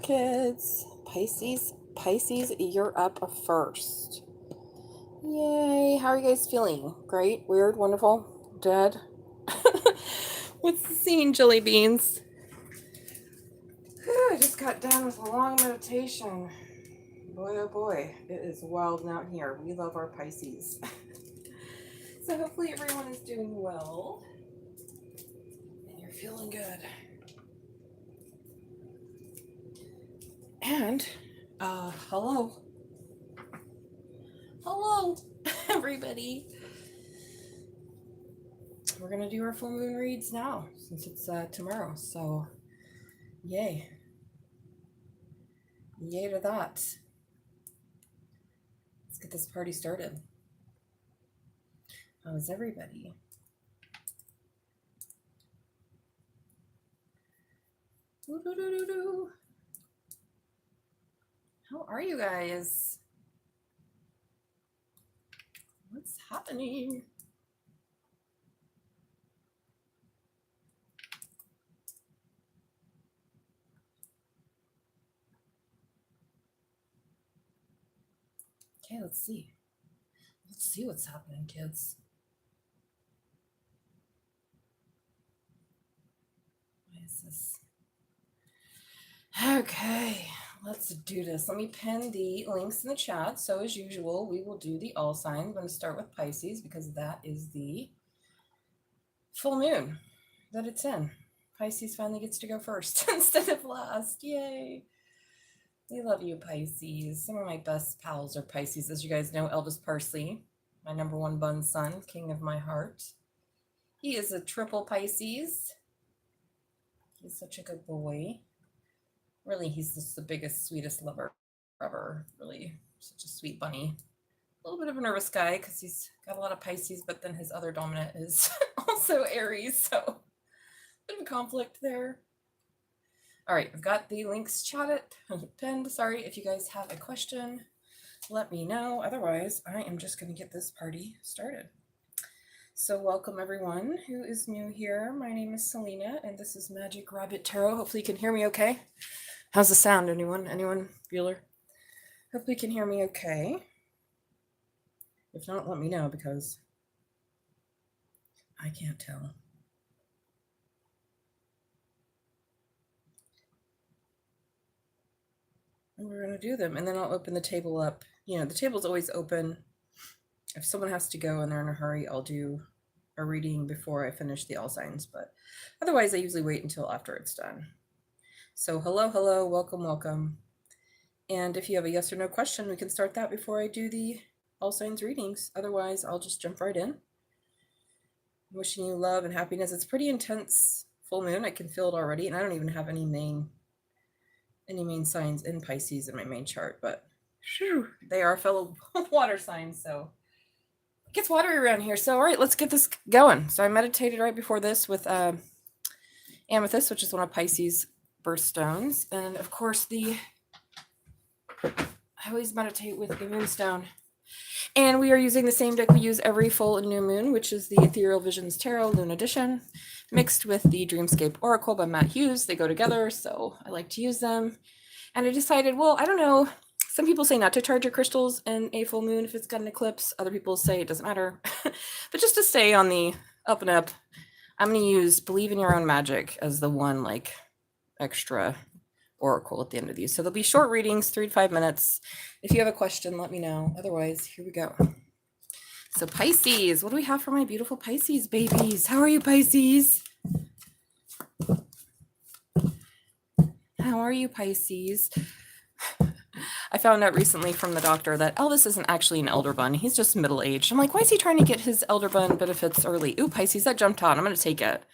kids. Pisces, you're up first. Yay. How are you guys feeling? Great, weird, wonderful, dead? What's the scene, jelly beans? I just got done with a long meditation. Boy, oh boy, it is wild out here. We love our Pisces. So hopefully everyone is doing well. And you're feeling good. And, hello, everybody. We're going to do our full moon reads now, since it's tomorrow, so yay. Yay to that. Let's get this party started. How is everybody? Doo-doo-doo-doo-doo. How are you guys? What's happening? Okay, let's see. Let's see what's happening, kids. Why is this? Okay, let's do this. Let me pin the links in the chat. So as usual, we will do the all signs. I'm going to start with Pisces because that is the full moon that it's in. Pisces finally gets to go first instead of last. Yay. We love you, Pisces. Some of my best pals are Pisces. As you guys know, Elvis Parsley, my number one bun son, king of my heart. He is a triple Pisces. He's such a good boy. Really, he's just the biggest, sweetest lover ever. Really, such a sweet bunny. A little bit of a nervous guy because he's got a lot of Pisces, but then his other dominant is also Aries, so a bit of a conflict there. All right, I've got the links pinned. Sorry, if you guys have a question, let me know. Otherwise, I am just going to get this party started. So welcome everyone who is new here. My name is Salena, and this is Magic Rabbit Tarot. Hopefully you can hear me okay. How's the sound, anyone? Anyone? Bueller? Hopefully you can hear me okay. If not, let me know because I can't tell. And we're going to do them, and then I'll open the table up. You know, the table's always open. If someone has to go and they're in a hurry, I'll do a reading before I finish the all signs, but otherwise I usually wait until after it's done. So hello, welcome. And if you have a yes or no question, we can start that before I do the all signs readings. Otherwise, I'll just jump right in. Wishing you love and happiness. It's pretty intense full moon. I can feel it already, and I don't even have any main signs in Pisces in my main chart, but whew, they are fellow water signs, so it gets watery around here. So all right, let's get this going. So I meditated right before this with amethyst, which is one of Pisces birthstones, and of course I always meditate with the moonstone. And we are using the same deck we use every full and new moon, which is the Ethereal Visions Tarot Lune Edition, mixed with the Dreamscape Oracle by Matt Hughes. They go together, so I like to use them. And I decided, well, I don't know. Some people say not to charge your crystals in a full moon if it's got an eclipse. Other people say it doesn't matter. But just to stay on the up and up, I'm going to use Believe in Your Own Magic as the one like extra oracle at the end of these. So there'll be short readings, 3 to 5 minutes. If you have a question, let me know. Otherwise, here we go. So Pisces, what do we have for my beautiful Pisces babies? How are you, Pisces? How are you, Pisces? I found out recently from the doctor that Elvis isn't actually an elder bun. He's just middle-aged. I'm like, why is he trying to get his elder bun benefits early? Ooh, Pisces, that jumped out. I'm going to take it.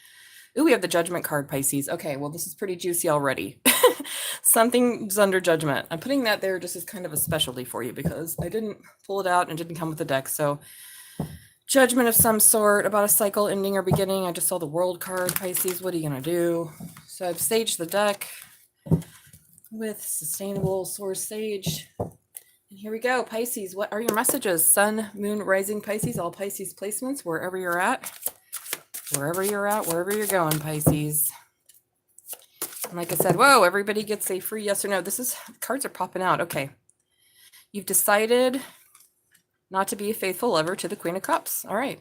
Ooh, we have the judgment card, Pisces. Okay, well, this is pretty juicy already. Something's under judgment. I'm putting that there just as kind of a specialty for you because I didn't pull it out and it didn't come with the deck. So judgment of some sort about a cycle ending or beginning. I just saw the world card, Pisces. What are you going to do? So I've saged the deck with Sustainable Source Sage. And here we go, Pisces. What are your messages? Sun, Moon, Rising, Pisces, all Pisces placements, wherever you're at. Wherever you're going, Pisces. like I said, whoa, everybody gets a free yes or no. Cards are popping out. Okay. You've decided not to be a faithful lover to the Queen of Cups. All right.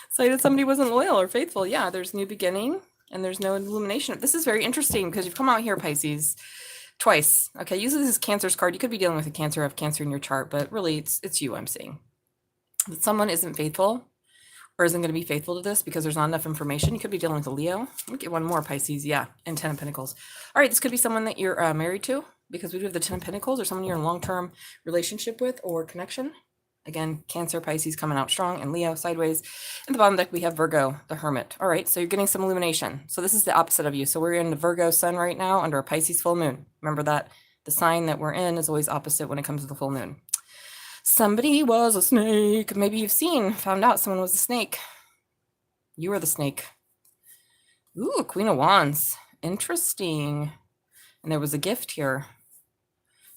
Decided somebody wasn't loyal or faithful. Yeah, there's new beginning and there's no illumination. This is very interesting because you've come out here, Pisces, twice. Okay, usually this is Cancer's card. You could be dealing with a Cancer, have Cancer in your chart, but really it's you I'm seeing. That someone isn't faithful or isn't going to be faithful to this because there's not enough information. You could be dealing with a Leo. Let me get one more, Pisces. Yeah, and 10 of Pentacles. All right, this could be someone that you're married to because we do have the 10 of Pentacles, or someone you're in a long-term relationship with or connection. Again, Cancer, Pisces coming out strong, and Leo sideways. In the bottom deck, we have Virgo, the Hermit. All right, so you're getting some illumination. So this is the opposite of you. So we're in the Virgo sun right now under a Pisces full moon. Remember that the sign that we're in is always opposite when it comes to the full moon. Somebody was a snake. Maybe you've found out someone was a snake. You are the snake. Ooh, Queen of Wands. Interesting. And there was a gift here.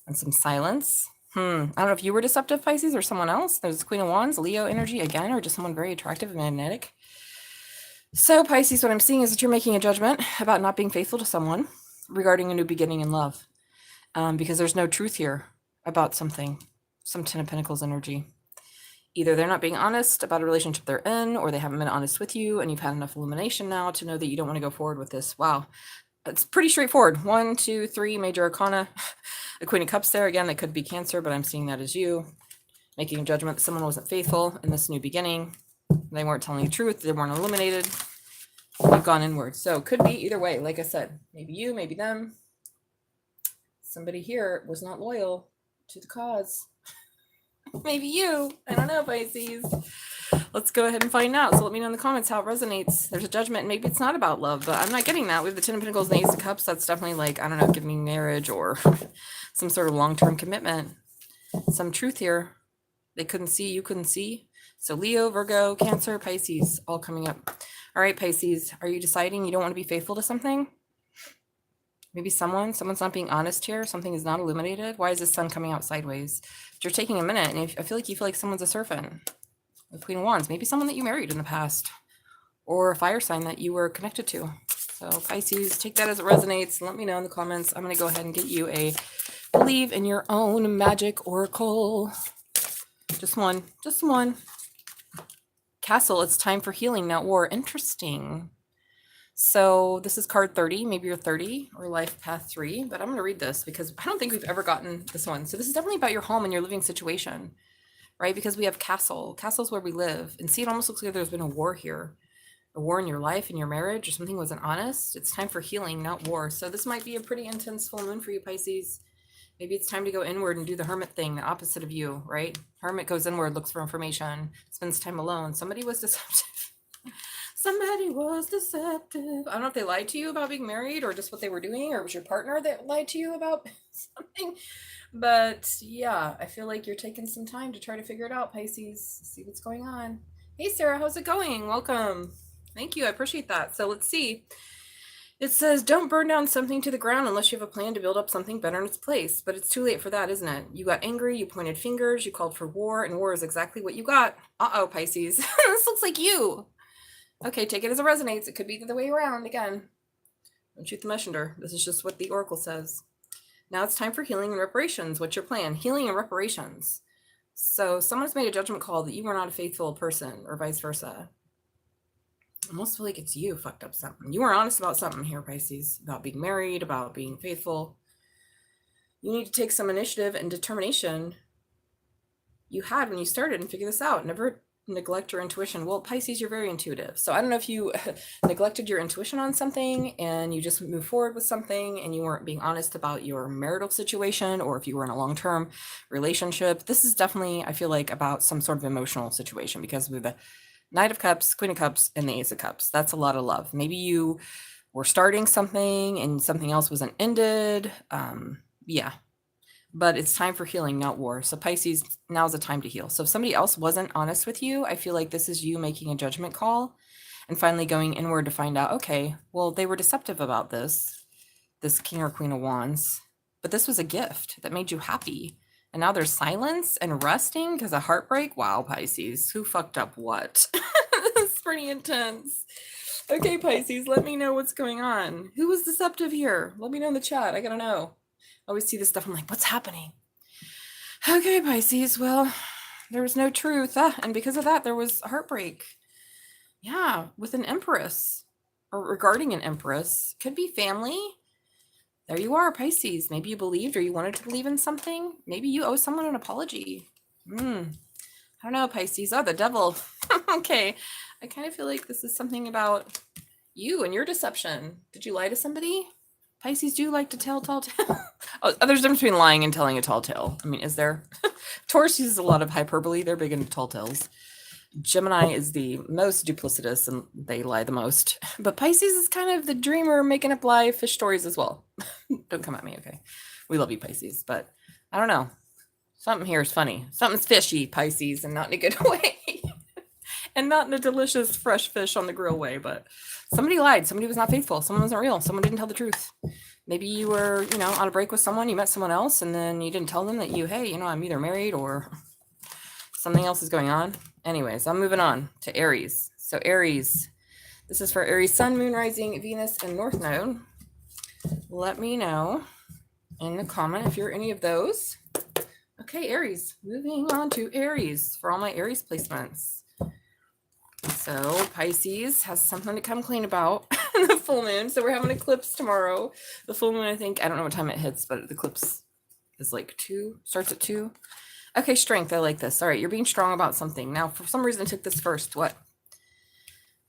And some silence. I don't know if you were deceptive, Pisces, or someone else. There's Queen of Wands, Leo energy again, or just someone very attractive and magnetic. So, Pisces, what I'm seeing is that you're making a judgment about not being faithful to someone regarding a new beginning in love. Because there's no truth here about something. Some 10 of Pentacles energy. Either they're not being honest about a relationship they're in, or they haven't been honest with you, and you've had enough illumination now to know that you don't want to go forward with this. Wow. It's pretty straightforward. 1, 2, 3 major arcana. The Queen of Cups there. Again, that could be Cancer, but I'm seeing that as you. Making a judgment that someone wasn't faithful in this new beginning. They weren't telling the truth. They weren't illuminated. You've gone inward. So could be either way. Like I said, maybe you, maybe them. Somebody here was not loyal to the cause. Maybe you. I don't know, Pisces. Let's go ahead and find out. So let me know in the comments how it resonates. There's a judgment. Maybe it's not about love, but I'm not getting that. We have the 10 of Pentacles and the Ace of Cups. That's definitely like, I don't know, giving me marriage or some sort of long-term commitment. Some truth here. They couldn't see, you couldn't see. So Leo, Virgo, Cancer, Pisces, all coming up. All right, Pisces, are you deciding you don't want to be faithful to something? Maybe someone's not being honest here. Something is not illuminated. Why is the sun coming out sideways? But you're taking a minute, and I feel like you feel like someone's a serpent. The Queen of Wands, maybe someone that you married in the past, or a fire sign that you were connected to. So Pisces, take that as it resonates. Let me know in the comments. I'm going to go ahead and get you a believe in your own magic oracle. Just one. Castle, it's time for healing, not war. Interesting. So this is card 30. Maybe you're 30 or life path 3, but I'm going to read this because I don't think we've ever gotten this one. So this is definitely about your home and your living situation, right? Because we have castle. Castle's where we live. And see, it almost looks like there's been a war here. A war in your life, in your marriage, or something wasn't honest. It's time for healing, not war. So this might be a pretty intense full moon for you, Pisces. Maybe it's time to go inward and do the hermit thing, the opposite of you, right? Hermit goes inward, looks for information, spends time alone. Somebody was deceptive. Somebody was deceptive. I don't know if they lied to you about being married or just what they were doing, or it was your partner that lied to you about something. But yeah, I feel like you're taking some time to try to figure it out, Pisces. See what's going on. Hey, Sarah, how's it going? Welcome. Thank you. I appreciate that. So let's see. It says, don't burn down something to the ground unless you have a plan to build up something better in its place. But it's too late for that, isn't it? You got angry, you pointed fingers, you called for war, and war is exactly what you got. Uh-oh, Pisces. This looks like you. Okay, take it as it resonates. It could be the other way around again. Don't shoot the messenger. This is just what the oracle says. Now it's time for healing and reparations. What's your plan? Healing and reparations. So someone's made a judgment call that you were not a faithful person, or vice versa. I almost feel like it's you fucked up something. You were honest about something here, Pisces, about being married, about being faithful. You need to take some initiative and determination you had when you started and figure this out. Never neglect your intuition. Well, Pisces, you're very intuitive. So I don't know if you neglected your intuition on something and you just moved forward with something and you weren't being honest about your marital situation, or if you were in a long-term relationship. This is definitely, I feel like, about some sort of emotional situation, because with the Knight of Cups, Queen of Cups, and the Ace of Cups, that's a lot of love. Maybe you were starting something and something else wasn't ended. Yeah. But it's time for healing, not war. So Pisces, now's the time to heal. So if somebody else wasn't honest with you, I feel like this is you making a judgment call and finally going inward to find out, okay, well, they were deceptive about this King or Queen of Wands, but this was a gift that made you happy. And now there's silence and resting because of heartbreak. Wow, Pisces, who fucked up what? It's pretty intense. Okay, Pisces, let me know what's going on. Who was deceptive here? Let me know in the chat. I gotta know. I always see this stuff. I'm like, what's happening? Okay, Pisces. Well, there was no truth. And because of that, there was heartbreak. Yeah, with an empress or regarding an empress. Could be family. There you are, Pisces. Maybe you believed or you wanted to believe in something. Maybe you owe someone an apology. I don't know, Pisces. Oh, the devil. Okay. I kind of feel like this is something about you and your deception. Did you lie to somebody? Pisces do like to tell tall tales. Oh, there's a difference between lying and telling a tall tale. I mean, is there? Taurus uses a lot of hyperbole. They're big into tall tales. Gemini is the most duplicitous and they lie the most. But Pisces is kind of the dreamer, making up lie fish stories as well. Don't come at me, okay? We love you, Pisces. But I don't know. Something here is funny. Something's fishy, Pisces, and not in a good way. And not in a delicious fresh fish on the grill way, but somebody lied. Somebody was not faithful. Someone wasn't real. Someone didn't tell the truth. Maybe you were, on a break with someone, you met someone else, and then you didn't tell them that hey, I'm either married or something else is going on. Anyways, I'm moving on to Aries. So Aries, this is for Aries, Sun, Moon, Rising, Venus, and North Node. Let me know in the comment if you're any of those. Okay, Aries. Moving on to Aries for all my Aries placements. So Pisces has something to come clean about. The full moon. So we're having an eclipse tomorrow. The full moon, I don't know what time it hits, but the eclipse is like 2, starts at 2. Okay, strength. I like this. All right, you're being strong about something. Now, for some reason, I took this first. What?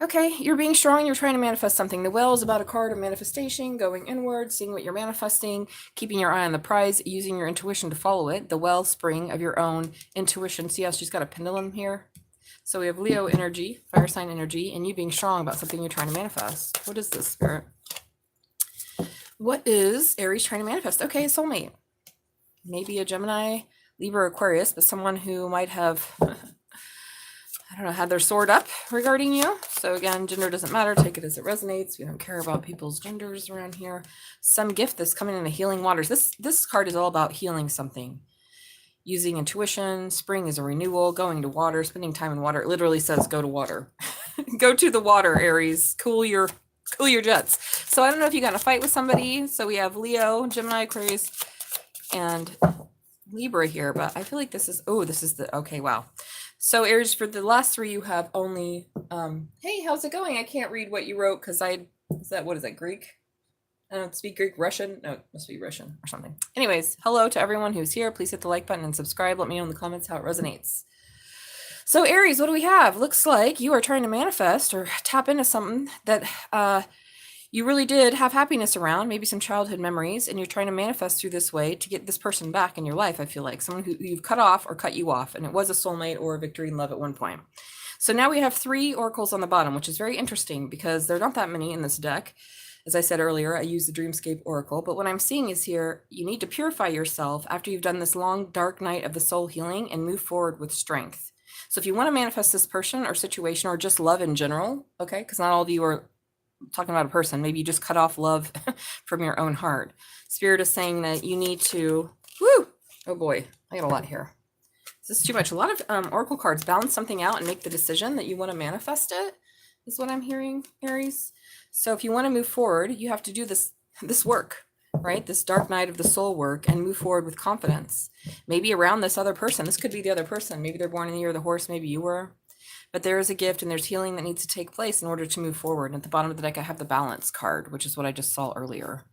Okay, you're being strong. You're trying to manifest something. The well is about a card of manifestation, going inward, seeing what you're manifesting, keeping your eye on the prize, using your intuition to follow it. The wellspring of your own intuition. See how she's got a pendulum here? So we have Leo energy, fire sign energy, and you being strong about something you're trying to manifest. What is this, Spirit? What is Aries trying to manifest? Okay, soulmate. Maybe a Gemini, Libra, Aquarius, but someone who might have, had their sword up regarding you. So again, gender doesn't matter. Take it as it resonates. We don't care about people's genders around here. Some gift that's coming in the healing waters. This card is all about healing something. Using intuition. Spring is a renewal. Going to water. Spending time in water. It literally says go to water. Go to the water, Aries. Cool your jets. So I don't know if you got in a fight with somebody. So we have Leo, Gemini, Aquarius, and Libra here. But I feel like this is okay, wow. So Aries, for the last 3, you have only, hey, how's it going? I can't read what you wrote because what is that, Greek? I don't speak Greek, Russian. No, it must be Russian or something. Anyways, hello to everyone who's here. Please hit the like button and subscribe. Let me know in the comments how it resonates. So Aries, what do we have? Looks like you are trying to manifest or tap into something that you really did have happiness around, maybe some childhood memories, and you're trying to manifest through this way to get this person back in your life, I feel like. Someone who you've cut off or cut you off, and it was a soulmate or a victory in love at one point. So now we have 3 oracles on the bottom, which is very interesting because there are not that many in this deck. As I said earlier, I use the Dreamscape Oracle, but what I'm seeing is here, you need to purify yourself after you've done this long, dark night of the soul healing and move forward with strength. So if you want to manifest this person or situation or just love in general, okay, because not all of you are talking about a person, maybe you just cut off love from your own heart. Spirit is saying that you need to, oh boy, I got a lot here. This is too much. A lot of oracle cards, balance something out and make the decision that you want to manifest it, is what I'm hearing, Aries. So if you want to move forward, you have to do this work, right? This dark night of the soul work and move forward with confidence. Maybe around this other person. This could be the other person. Maybe they're born in the year of the horse. Maybe you were. But there is a gift and there's healing that needs to take place in order to move forward. And at the bottom of the deck, I have the balance card, which is what I just saw earlier.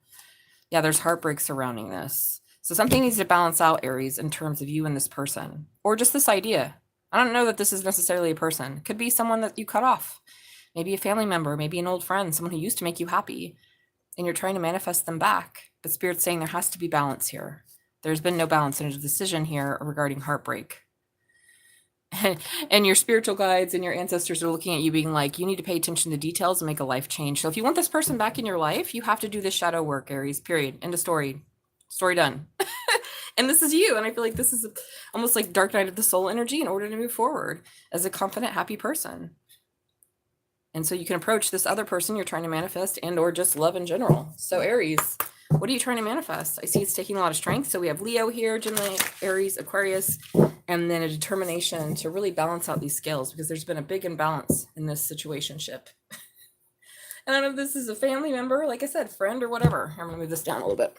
Yeah, there's heartbreak surrounding this. So something needs to balance out, Aries, in terms of you and this person. Or just this idea. I don't know that this is necessarily a person. It could be someone that you cut off. Maybe a family member, maybe an old friend, someone who used to make you happy, and you're trying to manifest them back. But Spirit's saying there has to be balance here. There's been no balance in a decision here regarding heartbreak. And your spiritual guides and your ancestors are looking at you being like, you need to pay attention to details and make a life change. So if you want this person back in your life, you have to do this shadow work, Aries, period. End of story. Story done. And this is you. And I feel like this is almost like dark night of the soul energy in order to move forward as a confident, happy person. And so you can approach this other person you're trying to manifest and or just love in general. So Aries, what are you trying to manifest? I see it's taking a lot of strength. So we have Leo here, Gemini, Aries, Aquarius, and then a determination to really balance out these scales because there's been a big imbalance in this situationship. I don't know if this is a family member, like I said, friend or whatever. I'm gonna move this down a little bit.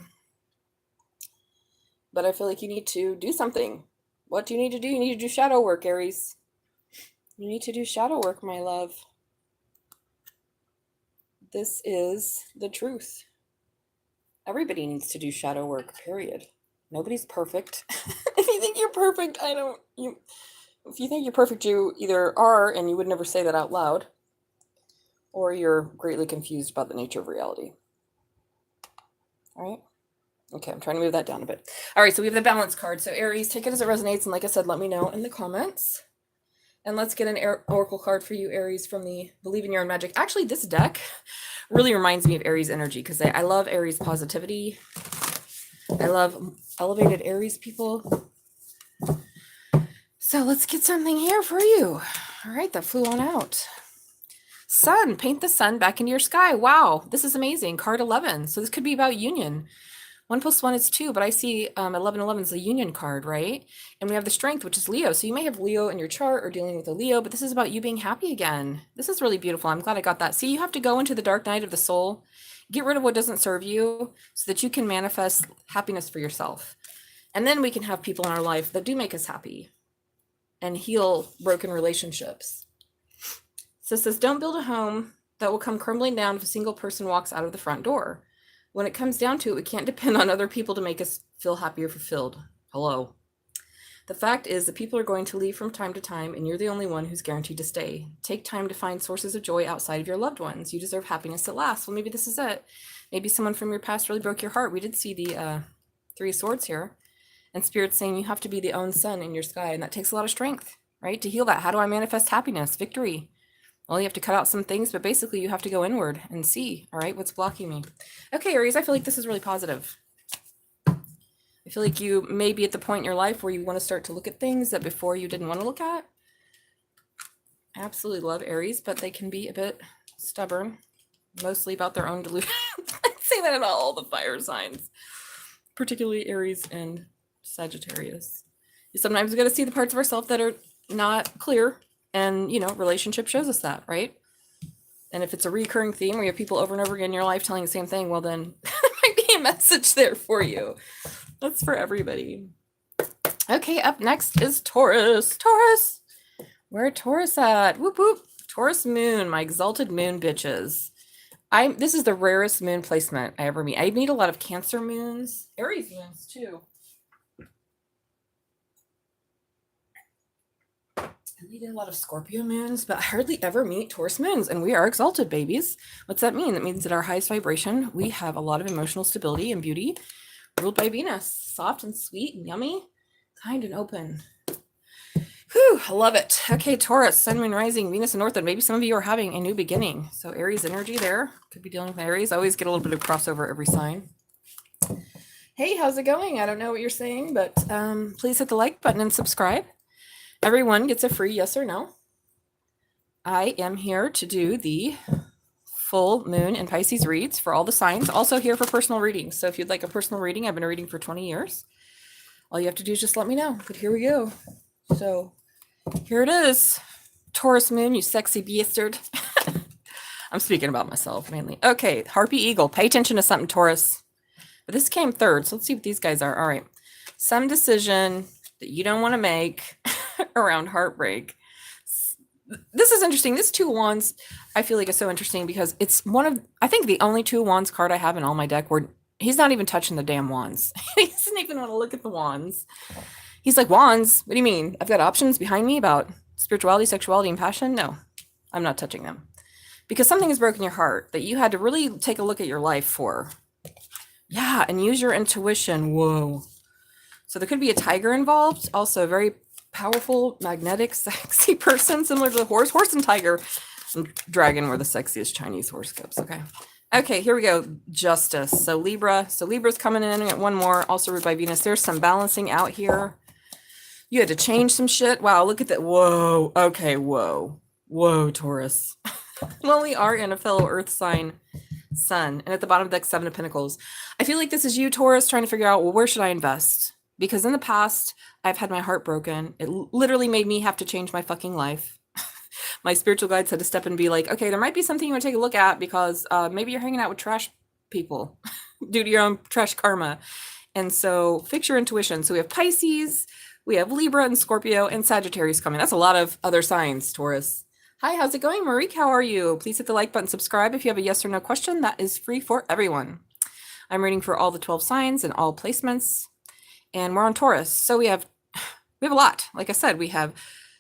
But I feel like you need to do something. What do you need to do? You need to do shadow work, Aries. You need to do shadow work, my love. This is the truth. Everybody needs to do shadow work, period. Nobody's perfect. If you think you're perfect, if you think you're perfect, you either are and you would never say that out loud, or you're greatly confused about the nature of reality. All right? Okay, I'm trying to move that down a bit. All right, so we have the balance card. So Aries, take it as it resonates. And like I said, let me know in the comments. And let's get an oracle card for you, Aries, from the Believe in Your Own Magic. Actually, this deck really reminds me of Aries energy because I love Aries positivity. I love elevated Aries people. So let's get something here for you. All right, that flew on out. Sun, paint the sun back into your sky. Wow, this is amazing. Card 11. So this could be about union. 1 + 1 is 2, but I see 11 is a union card, right? And we have the strength, which is Leo. So you may have Leo in your chart or dealing with a Leo, but this is about you being happy again. This is really beautiful. I'm glad I got that. See, you have to go into the dark night of the soul, get rid of what doesn't serve you so that you can manifest happiness for yourself. And then we can have people in our life that do make us happy and heal broken relationships. So it says, don't build a home that will come crumbling down if a single person walks out of the front door. When it comes down to it, we can't depend on other people to make us feel happy or fulfilled. Hello. The fact is that people are going to leave from time to time, and you're the only one who's guaranteed to stay. Take time to find sources of joy outside of your loved ones. You deserve happiness that lasts. Well, maybe this is it. Maybe someone from your past really broke your heart. We did see the 3 of Swords here. And Spirit's saying you have to be the own sun in your sky, and that takes a lot of strength, right? To heal that. How do I manifest happiness, victory? Well, you have to cut out some things, but basically you have to go inward and see, all right, what's blocking me. Okay, Aries, I feel like this is really positive. I feel like you may be at the point in your life where you want to start to look at things that before you didn't want to look at. I absolutely love Aries, but they can be a bit stubborn, mostly about their own delusion. I say that about all the fire signs, particularly Aries and Sagittarius. Sometimes we got to see the parts of ourselves that are not clear. And, you know, relationship shows us that, right? And if it's a recurring theme where you have people over and over again in your life telling the same thing, well, then there might be a message there for you. That's for everybody. Okay, up next is Taurus. Taurus! Where Taurus at? Whoop, whoop. Taurus moon, my exalted moon bitches. This is the rarest moon placement I ever meet. I meet a lot of Cancer moons, Aries moons too. I meet a lot of Scorpio moons, but I hardly ever meet Taurus moons, and we are exalted, babies. What's that mean? That means that our highest vibration, we have a lot of emotional stability and beauty, ruled by Venus. Soft and sweet and yummy, kind and open. Whew, I love it. Okay, Taurus, Sun, Moon, Rising, Venus, and Northern. Maybe some of you are having a new beginning. So Aries energy there. Could be dealing with Aries. I always get a little bit of crossover every sign. Hey, how's it going? I don't know what you're saying, but please hit the like button and subscribe. Everyone gets a free yes or no. I am here to do the full moon and Pisces reads for all the signs. Also here for personal readings. So if you'd like a personal reading, I've been reading for 20 years. All you have to do is just let me know. But here we go. So here it is. Taurus moon, you sexy bastard. I'm speaking about myself mainly. Okay, Harpy Eagle. Pay attention to something, Taurus. But this came third. So let's see what these guys are. All right. Some decision that you don't want to make around heartbreak. This is interesting. This 2 of Wands, I feel like is so interesting because it's one of, I think the only 2 of Wands card I have in all my deck where he's not even touching the damn wands. He doesn't even want to look at the wands. He's like, wands? What do you mean? I've got options behind me about spirituality, sexuality, and passion? No, I'm not touching them. Because something has broken your heart that you had to really take a look at your life for. Yeah, and use your intuition. Whoa. So there could be a tiger involved. Also, a very powerful, magnetic, sexy person, similar to the horse. Horse and tiger and dragon were the sexiest Chinese horoscopes. Okay, here we go. Justice. So Libra. So Libra's coming in. We got one more. Also ruled by Venus. There's some balancing out here. You had to change some shit. Wow, look at that. Whoa. Okay, whoa. Whoa, Taurus. Well, we are in a fellow earth sign, Sun. And at the bottom of deck, 7 of Pentacles. I feel like this is you, Taurus, trying to figure out, well, where should I invest? Because in the past, I've had my heart broken. It literally made me have to change my fucking life. My spiritual guides had to step and be like, okay, there might be something you want to take a look at because maybe you're hanging out with trash people due to your own trash karma. And so fix your intuition. So we have Pisces, we have Libra and Scorpio and Sagittarius coming. That's a lot of other signs, Taurus. Hi, how's it going, Marique? How are you? Please hit the like button, subscribe if you have a yes or no question. That is free for everyone. I'm reading for all the 12 signs and all placements. And we're on Taurus. So we have a lot. Like I said, we have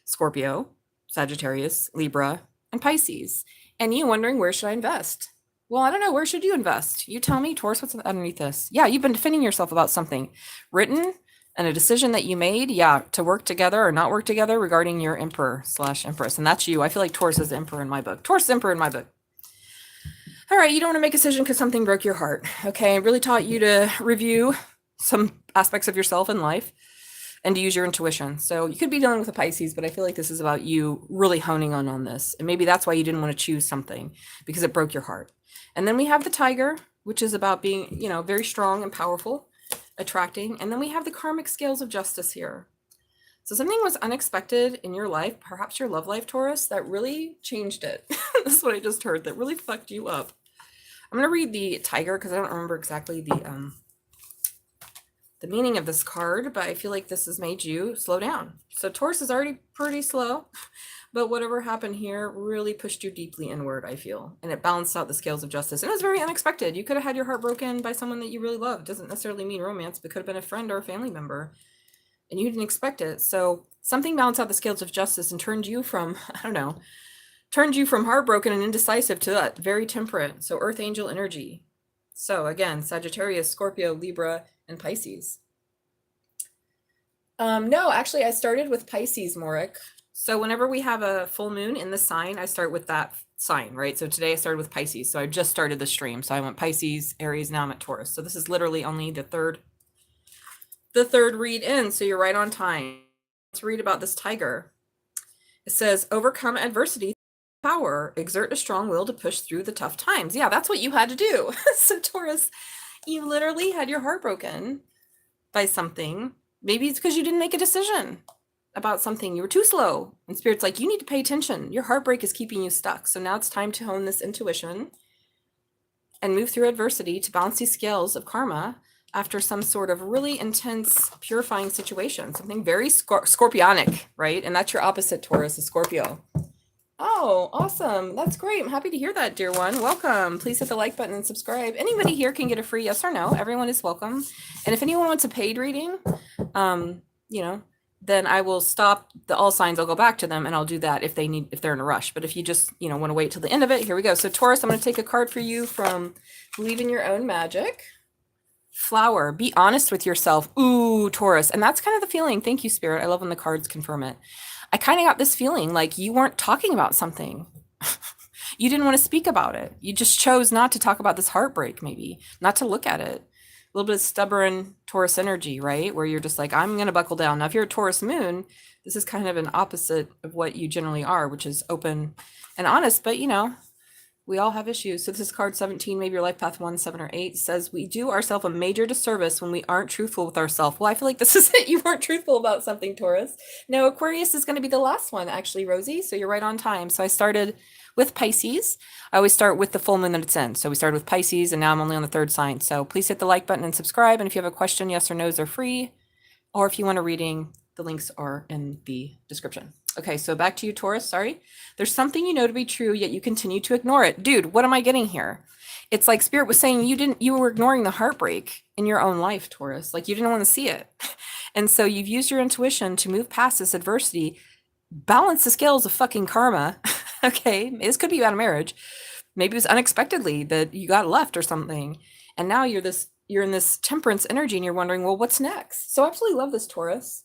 Scorpio, Sagittarius, Libra, and Pisces. And you wondering, where should I invest? Well, I don't know. Where should you invest? You tell me, Taurus, what's underneath this? Yeah, you've been defending yourself about something written and a decision that you made. Yeah, to work together or not work together regarding your emperor/empress. And that's you. I feel like Taurus is the emperor in my book. Taurus is emperor in my book. All right, you don't want to make a decision because something broke your heart. Okay, it really taught you to review some aspects of yourself in life and to use your intuition. So you could be dealing with a Pisces, but I feel like this is about you really honing on this. And maybe that's why you didn't want to choose something, because it broke your heart. And then we have the Tiger, which is about being, very strong and powerful, attracting. And then we have the karmic scales of justice here. So something was unexpected in your life, perhaps your love life, Taurus, that really changed it. This is what I just heard, that really fucked you up. I'm going to read the Tiger because I don't remember exactly the meaning of this card, but I feel like this has made you slow down. So Taurus is already pretty slow, but whatever happened here really pushed you deeply inward, I feel, and it balanced out the scales of justice. And it was very unexpected. You could have had your heart broken by someone that you really loved. Doesn't necessarily mean romance, but could have been a friend or a family member, and you didn't expect it. So something balanced out the scales of justice and turned you from, heartbroken and indecisive to that very temperate. So earth angel energy. So again, Sagittarius, Scorpio, Libra, and Pisces. No, actually I started with Pisces, Morik. So whenever we have a full moon in the sign, I start with that sign, right? So today I started with Pisces. So I just started the stream. So I went Pisces, Aries, now I'm at Taurus. So this is literally only the third read in. So you're right on time. Let's read about this Tiger. It says, overcome adversity, power, exert a strong will to push through the tough times. Yeah, that's what you had to do. So Taurus, you literally had your heart broken by something. Maybe it's because you didn't make a decision about something. You were too slow. And Spirit's like, you need to pay attention. Your heartbreak is keeping you stuck. So now it's time to hone this intuition and move through adversity to balance these scales of karma after some sort of really intense, purifying situation. Something very scorpionic, right? And that's your opposite, Taurus, is Scorpio. Oh, awesome. That's great. I'm happy to hear that, dear one. Welcome. Please hit the like button and subscribe. Anybody here can get a free yes or no. Everyone is welcome. And if anyone wants a paid reading, then I will stop the all signs. I'll go back to them and I'll do that if they're in a rush. But if you just, want to wait till the end of it, here we go. So Taurus, I'm going to take a card for you from Believe in Your Own Magic. Flower, be honest with yourself. Ooh, Taurus. And that's kind of the feeling. Thank you, Spirit. I love when the cards confirm it. I kind of got this feeling like you weren't talking about something. You didn't want to speak about it. You just chose not to talk about this heartbreak, maybe not to look at it. A little bit of stubborn Taurus energy, right? Where you're just like, I'm going to buckle down. Now, if you're a Taurus moon, this is kind of an opposite of what you generally are, which is open and honest, but we all have issues. So this is card 17, maybe your life path 1, 7, or 8, says we do ourselves a major disservice when we aren't truthful with ourselves. Well, I feel like this is it. You weren't truthful about something, Taurus. No, Aquarius is going to be the last one, actually, Rosie. So you're right on time. So I started with Pisces. I always start with the full moon that it's in. So we started with Pisces and now I'm only on the third sign. So please hit the like button and subscribe. And if you have a question, yes or no's are free. Or if you want a reading, the links are in the description. Okay, so back to you, Taurus. Sorry. There's something you know to be true, yet you continue to ignore it. Dude, what am I getting here? It's like Spirit was saying you were ignoring the heartbreak in your own life, Taurus. Like you didn't want to see it. And so you've used your intuition to move past this adversity, balance the scales of fucking karma. Okay, this could be about a marriage. Maybe it was unexpectedly that you got left or something. And now you're in this temperance energy and you're wondering, well, what's next? So I absolutely love this, Taurus.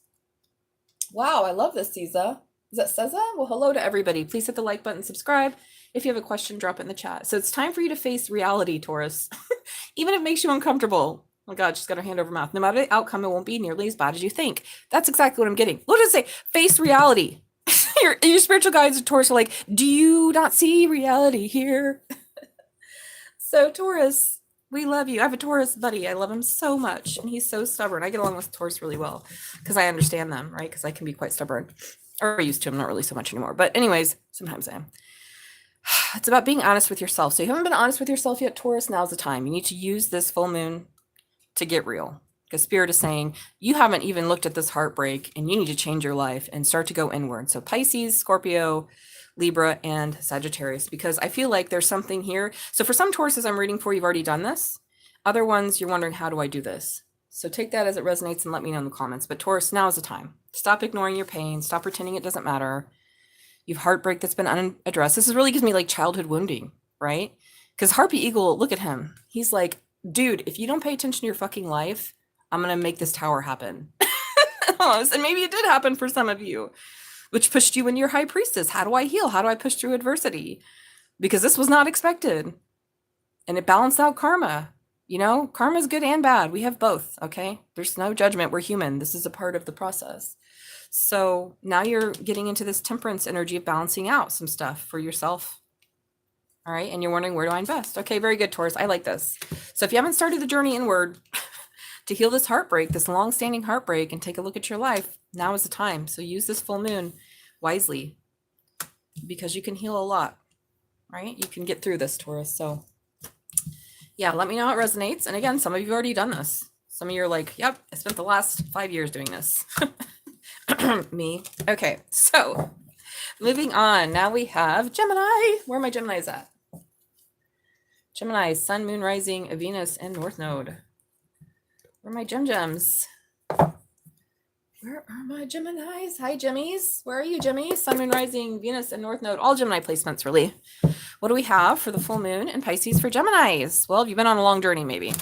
Wow, I love this, Ceza. Is that Ceza? Well, hello to everybody. Please hit the like button, subscribe. If you have a question, drop it in the chat. So it's time for you to face reality, Taurus. Even if it makes you uncomfortable. Oh my God, she's got her hand over her mouth. No matter the outcome, it won't be nearly as bad as you think. That's exactly what I'm getting. Look at it say, face reality. Your spiritual guides, Taurus, are like, do you not see reality here? So Taurus, we love you. I have a Taurus buddy. I love him so much. And he's so stubborn. I get along with Taurus really well because I understand them, right? Because I can be quite stubborn. or I used to. I'm not really so much anymore. But anyways, sometimes I am. It's about being honest with yourself. So you haven't been honest with yourself yet, Taurus, now's the time. You need to use this full moon to get real. Because Spirit is saying you haven't even looked at this heartbreak and you need to change your life and start to go inward. So Pisces, Scorpio, Libra, and Sagittarius, because I feel like there's something here. So for some Tauruses I'm reading for, you've already done this. Other ones, you're wondering, how do I do this? So take that as it resonates and let me know in the comments. But Taurus, now is the time. Stop ignoring your pain. Stop pretending it doesn't matter. You've heartbreak that's been unaddressed. This is really gives me like childhood wounding, right? Because Harpy Eagle, look at him. He's like, dude, if you don't pay attention to your fucking life, I'm going to make this tower happen. And maybe it did happen for some of you, which pushed you into your high priestess. How do I heal? How do I push through adversity? Because this was not expected. And it balanced out karma. You know, karma is good and bad. We have both, okay? There's no judgment. We're human. This is a part of the process. So now you're getting into this temperance energy of balancing out some stuff for yourself. All right. And you're wondering, where do I invest? Okay, very good, Taurus. I like this. So if you haven't started the journey inward to heal this heartbreak, this long-standing heartbreak, and take a look at your life, now is the time. So use this full moon wisely, because you can heal a lot, right? You can get through this, Taurus. So yeah, let me know how it resonates. And again, some of you have already done this. Some of you are like, yep, I spent the last 5 years doing this. Me. Okay, so moving on. Now we have Gemini. Where are my Geminis at? Gemini, Sun, Moon, Rising, Venus, and North Node. Where are my Gems? Where are my Geminis? Hi, Gemmies. Where are you, Gemmy? Sun, Moon, Rising, Venus, and North Node. All Gemini placements, really. What do we have for the full moon and Pisces for Geminis? Well, you've been on a long journey, maybe.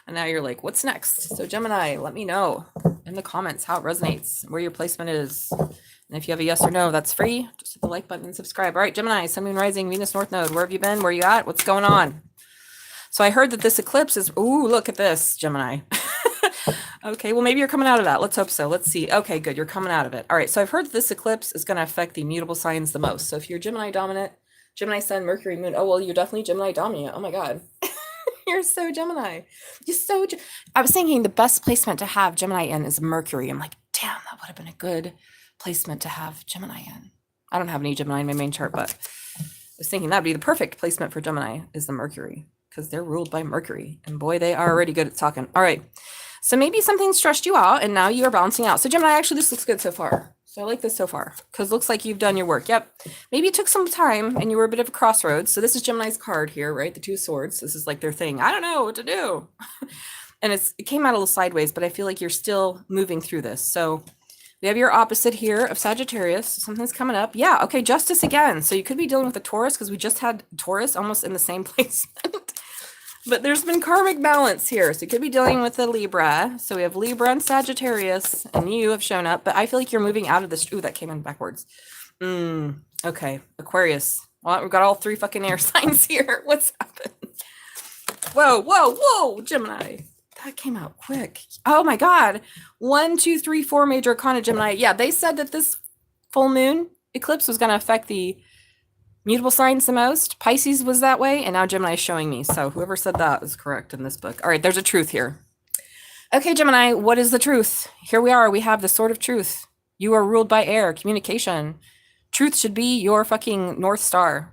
And now you're like, what's next? So Gemini, let me know in the comments how it resonates, where your placement is. And if you have a yes or no, that's free. Just hit the like button and subscribe. All right, Gemini, Sun, Moon, Rising, Venus, North Node. Where have you been? Where are you at? What's going on? So I heard that this eclipse is, ooh, look at this, Gemini. Okay, well, maybe you're coming out of that. Let's hope so. Let's see. Okay, good. You're coming out of it. All right, so I've heard that this eclipse is going to affect the mutable signs the most. So if you're Gemini dominant, Gemini Sun, Mercury, Moon. Oh, well, you're definitely Gemini dominant. Oh, my God. You're so Gemini. You're so. I was thinking the best placement to have Gemini in is Mercury. I'm like, damn, that would have been a good placement to have Gemini in. I don't have any Gemini in my main chart, but I was thinking that'd be the perfect placement for Gemini is the Mercury, because they're ruled by Mercury. And boy, they are already good at talking. All right. So maybe something stressed you out and now you are balancing out. So Gemini, actually, this looks good so far. So I like this so far because it looks like you've done your work. Yep. Maybe it took some time and you were a bit of a crossroads. So this is Gemini's card here, right? The Two of Swords. This is like their thing. I don't know what to do. And it came out a little sideways, but I feel like you're still moving through this. So we have your opposite here of Sagittarius. Something's coming up. Yeah. Okay. Justice again. So you could be dealing with a Taurus because we just had Taurus almost in the same placement. But there's been karmic balance here. So you could be dealing with a Libra. So we have Libra and Sagittarius, and you have shown up. But I feel like you're moving out of this. Ooh, that came in backwards. Okay. Aquarius. Well, we've got all three fucking air signs here. What's happened? Whoa, whoa, whoa, Gemini. That came out quick. Oh my God. 1, 2, 3, 4 major arcana, Gemini. Yeah, they said that this full moon eclipse was going to affect the mutable signs the most. Pisces was that way, and now Gemini is showing me. So whoever said that is correct in this book. All right, there's a truth here. Okay, Gemini, what is the truth? Here we are. We have the sword of truth. You are ruled by air, communication. Truth should be your fucking North Star.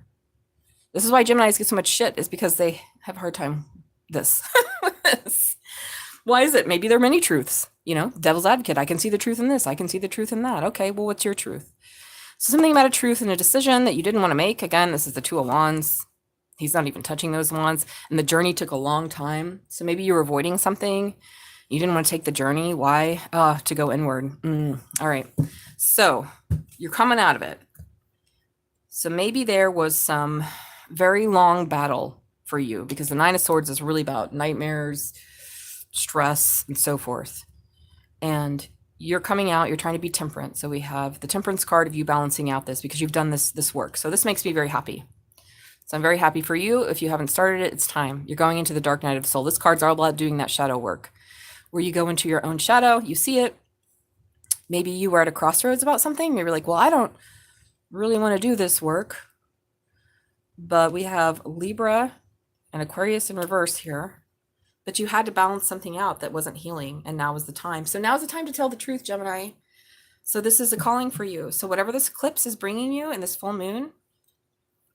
This is why Geminis get so much shit, is because they have a hard time this. Why is it? Maybe there are many truths. You know, devil's advocate. I can see the truth in this. I can see the truth in that. Okay, well, what's your truth? So something about a truth and a decision that you didn't want to make. Again, this is the Two of Wands. He's not even touching those wands. And the journey took a long time. So maybe you were avoiding something. You didn't want to take the journey. Why? To go inward. All right. So you're coming out of it. So maybe there was some very long battle for you, because the Nine of Swords is really about nightmares, stress, and so forth. And you're coming out, you're trying to be temperate. So we have the temperance card of you balancing out this, because you've done this work. So this makes me very happy. So I'm very happy for you. If you haven't started it, it's time. You're going into the dark night of the soul. This card's all about doing that shadow work, where you go into your own shadow, you see it. Maybe you were at a crossroads about something. Maybe like, well, I don't really want to do this work. But we have Libra and Aquarius in reverse here. But you had to balance something out that wasn't healing, and now is the time. So now is the time to tell the truth, Gemini. So this is a calling for you. So whatever this eclipse is bringing you in this full moon,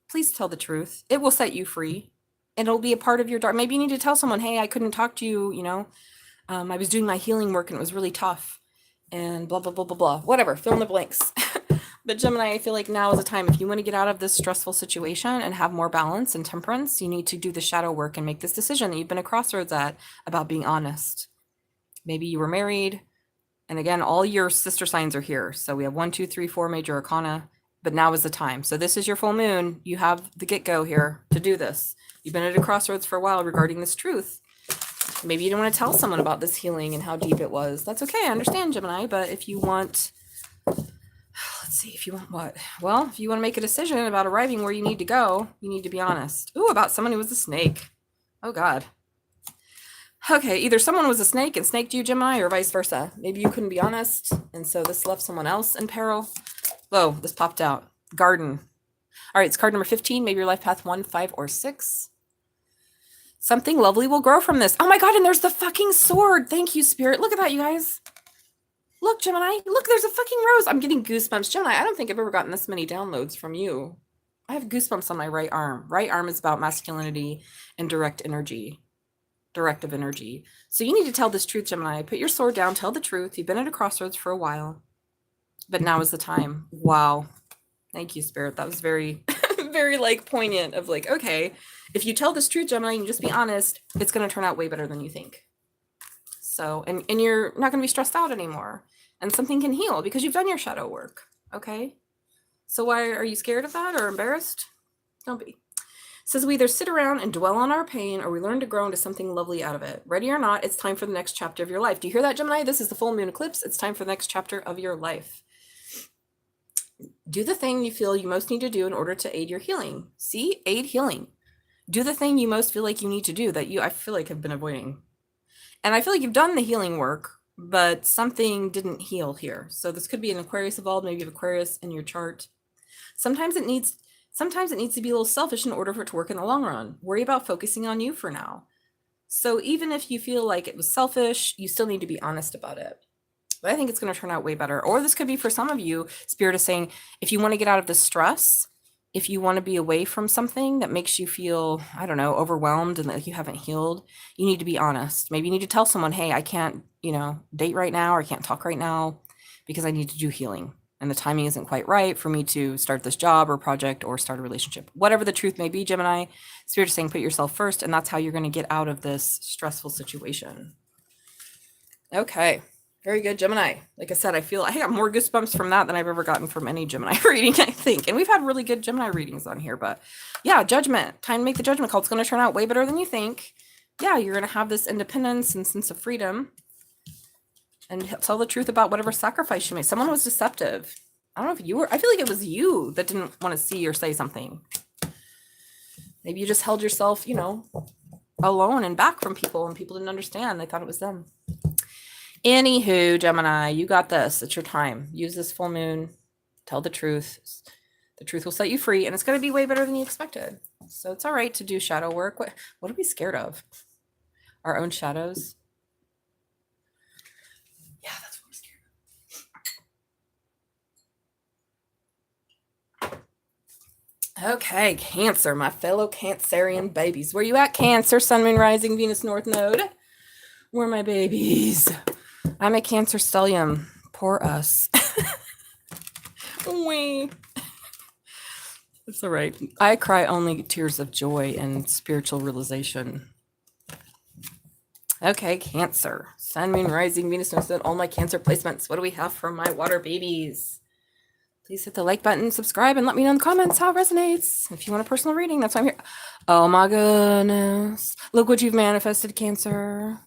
please tell the truth. It will set you free. It'll be a part of your dark. Maybe you need to tell someone, hey, I couldn't talk to you, I was doing my healing work and it was really tough and blah, blah, blah, blah, blah. Whatever, fill in the blanks. But Gemini, I feel like now is the time. If you want to get out of this stressful situation and have more balance and temperance, you need to do the shadow work and make this decision that you've been at crossroads at about being honest. Maybe you were married. And again, all your sister signs are here. So we have 1, 2, 3, 4 major arcana, but now is the time. So this is your full moon. You have the get-go here to do this. You've been at a crossroads for a while regarding this truth. Maybe you don't want to tell someone about this healing and how deep it was. That's okay. I understand, Gemini. But if you want, let's see, if you want what? Well, if you want to make a decision about arriving where you need to go, you need to be honest. Ooh, about someone who was a snake. Oh, God. Okay, either someone was a snake and snaked you, Gemini, or vice versa. Maybe you couldn't be honest, and so this left someone else in peril. Whoa, this popped out. Garden. All right, it's card number 15. Maybe your life path 1, 5, or 6. Something lovely will grow from this. Oh my God, and there's the fucking sword. Thank you, Spirit. Look at that, you guys. Look, Gemini. Look, there's a fucking rose. I'm getting goosebumps. Gemini, I don't think I've ever gotten this many downloads from you. I have goosebumps on my right arm. Right arm is about masculinity and directive energy. So you need to tell this truth, Gemini. Put your sword down. Tell the truth. You've been at a crossroads for a while, but now is the time. Wow. Thank you, Spirit. That was very, very like poignant of like, okay, if you tell this truth, Gemini, and just be honest, it's going to turn out way better than you think. So, and you're not going to be stressed out anymore, and something can heal because you've done your shadow work. Okay. So why are you scared of that or embarrassed? Don't be. It says we either sit around and dwell on our pain or we learn to grow into something lovely out of it. Ready or not, it's time for the next chapter of your life. Do you hear that, Gemini? This is the full moon eclipse. It's time for the next chapter of your life. Do the thing you feel you most need to do in order to aid your healing. See? Aid healing. Do the thing you most feel like you need to do that I feel like have been avoiding. And I feel like you've done the healing work, but something didn't heal here. So this could be an Aquarius involved. Maybe you have Aquarius in your chart. Sometimes it needs to be a little selfish in order for it to work in the long run. Worry about focusing on you for now. So even if you feel like it was selfish, you still need to be honest about it. But I think it's going to turn out way better. Or this could be for some of you, Spirit is saying, if you want to get out of the stress, if you want to be away from something that makes you feel, I don't know, overwhelmed and like you haven't healed, you need to be honest. Maybe you need to tell someone, hey, I can't, date right now, or I can't talk right now because I need to do healing. And the timing isn't quite right for me to start this job or project or start a relationship. Whatever the truth may be, Gemini, Spirit is saying put yourself first, and that's how you're going to get out of this stressful situation. Okay, very good, Gemini. Like I said, I got more goosebumps from that than I've ever gotten from any Gemini reading, I think. And we've had really good Gemini readings on here, but yeah, judgment. Time to make the judgment call. It's going to turn out way better than you think. Yeah, you're going to have this independence and sense of freedom. And tell the truth about whatever sacrifice you made. Someone was deceptive. I don't know if you were. I feel like it was you that didn't want to see or say something. Maybe you just held yourself, alone and back from people, and people didn't understand. They thought it was them. Anywho, Gemini, you got this. It's your time. Use this full moon. Tell the truth. The truth will set you free, and it's going to be way better than you expected. So it's all right to do shadow work. What are we scared of? Our own shadows? Yeah, that's what I'm scared of. Okay, Cancer, my fellow Cancerian babies. Where you at, Cancer? Sun, Moon, Rising, Venus, North Node. Where are my babies? I'm a Cancer stellium. Poor us. Wee. It's all right. I cry only tears of joy and spiritual realization. Okay, Cancer. Sun, Moon, Rising, Venus, North Node, all my Cancer placements. What do we have for my water babies? Please hit the like button, subscribe, and let me know in the comments how it resonates. If you want a personal reading, that's why I'm here. Oh my goodness. Look what you've manifested, Cancer.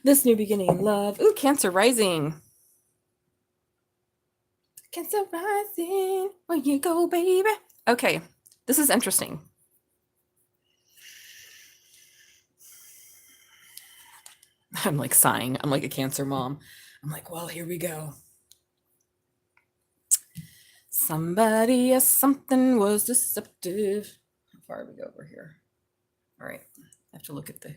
This new beginning, love. Ooh, Cancer rising. Cancer rising. Where you go, baby? Okay, this is interesting. I'm like sighing. I'm like a Cancer mom. I'm like, well, here we go. Somebody or something was deceptive. How far do we go over here? All right. I have to look at the...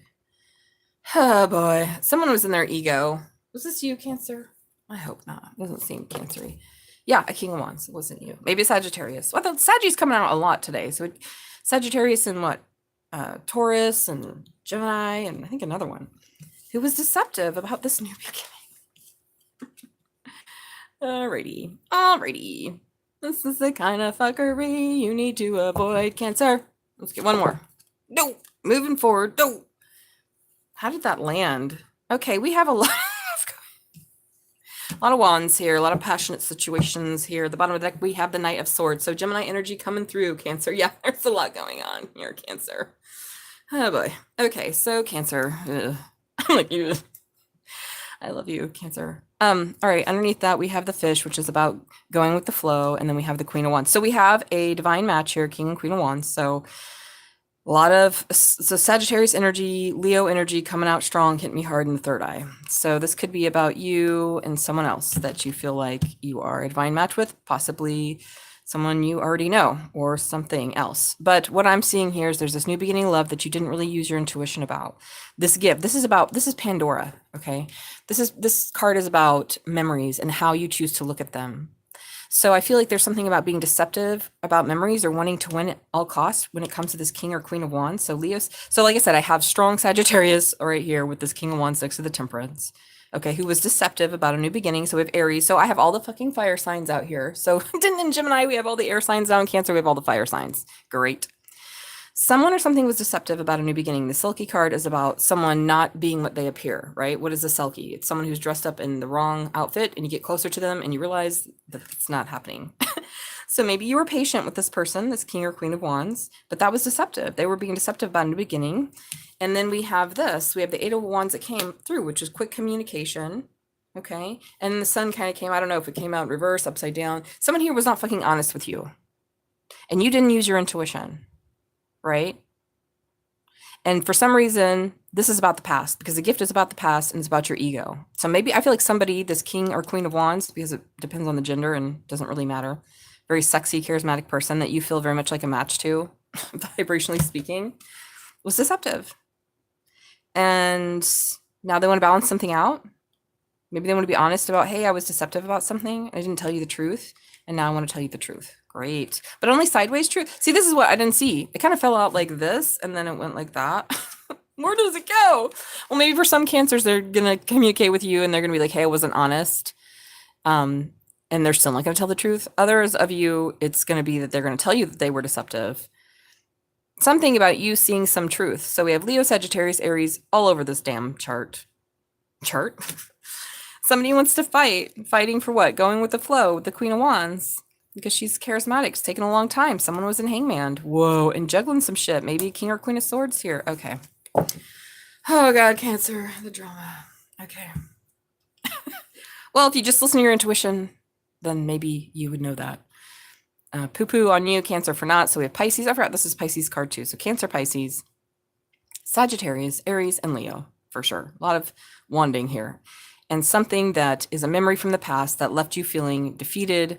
Oh, boy. Someone was in their ego. Was this you, Cancer? I hope not. Doesn't seem Cancer-y. Yeah, a King of Wands. It wasn't you. Maybe a Sagittarius. Well, the Sagittarius coming out a lot today. So Sagittarius and what? Taurus and Gemini and I think another one who was deceptive about this new beginning. Alrighty. This is the kind of fuckery you need to avoid, Cancer. Let's get one more. No, moving forward. No. How did that land? Okay, we have a lot of wands here, a lot of passionate situations here. At the bottom of the deck, we have the Knight of Swords. So Gemini energy coming through, Cancer. Yeah, there's a lot going on here, Cancer. Oh boy. Okay, so Cancer. I'm like you. I love you, Cancer. All right, underneath that, we have the Fish, which is about going with the flow, and then we have the Queen of Wands. So we have a divine match here, King and Queen of Wands. So a lot of Sagittarius energy, Leo energy coming out strong, hit me hard in the third eye. So this could be about you and someone else that you feel like you are a divine match with, possibly someone you already know or something else. But what I'm seeing here is there's this new beginning love that you didn't really use your intuition about. This gift, this is Pandora, okay? This card is about memories and how you choose to look at them. So I feel like there's something about being deceptive about memories or wanting to win at all costs when it comes to this King or Queen of Wands. So Leo's, so like I said, I have strong Sagittarius right here with this King of Wands next to the Temperance. Okay, who was deceptive about a new beginning. So we have Aries. So I have all the fucking fire signs out here. So in Gemini, we have all the air signs now. In Cancer, we have all the fire signs. Great. Someone or something was deceptive about a new beginning. The Silky card is about someone not being what they appear, right? What is a Silky? It's someone who's dressed up in the wrong outfit and you get closer to them and you realize that it's not happening. So maybe you were patient with this person, this King or Queen of Wands, but that was deceptive. They were being deceptive about a new beginning. And then we have this. We have the Eight of Wands that came through, which is quick communication. Okay. And the Sun kind of came, I don't know if it came out in reverse, upside down. Someone here was not fucking honest with you. And you didn't use your intuition. Right? And for some reason, this is about the past because the gift is about the past and it's about your ego. So maybe I feel like somebody, this King or Queen of Wands, because it depends on the gender and doesn't really matter, very sexy, charismatic person that you feel very much like a match to, vibrationally speaking, was deceptive. And now they want to balance something out. Maybe they want to be honest about, hey, I was deceptive about something. I didn't tell you the truth. And now I want to tell you the truth. Great. But only sideways truth. See, this is what I didn't see. It kind of fell out like this, and then it went like that. Where does it go? Well, maybe for some Cancers, they're going to communicate with you, and they're going to be like, hey, I wasn't honest. And they're still not going to tell the truth. Others of you, it's going to be that they're going to tell you that they were deceptive. Something about you seeing some truth. So we have Leo, Sagittarius, Aries all over this damn chart. Somebody wants to fight. Fighting for what? Going with the flow with the Queen of Wands. Because she's charismatic. It's taken a long time. Someone was in Hangman. Whoa. And juggling some shit. Maybe King or Queen of Swords here. Okay. Oh, God. Cancer. The drama. Okay. Well, if you just listen to your intuition, then maybe you would know that. Poo-poo on you, Cancer, for not. So we have Pisces. I forgot this is Pisces card too. So Cancer, Pisces, Sagittarius, Aries, and Leo. For sure. A lot of wanding here. And something that is a memory from the past that left you feeling defeated,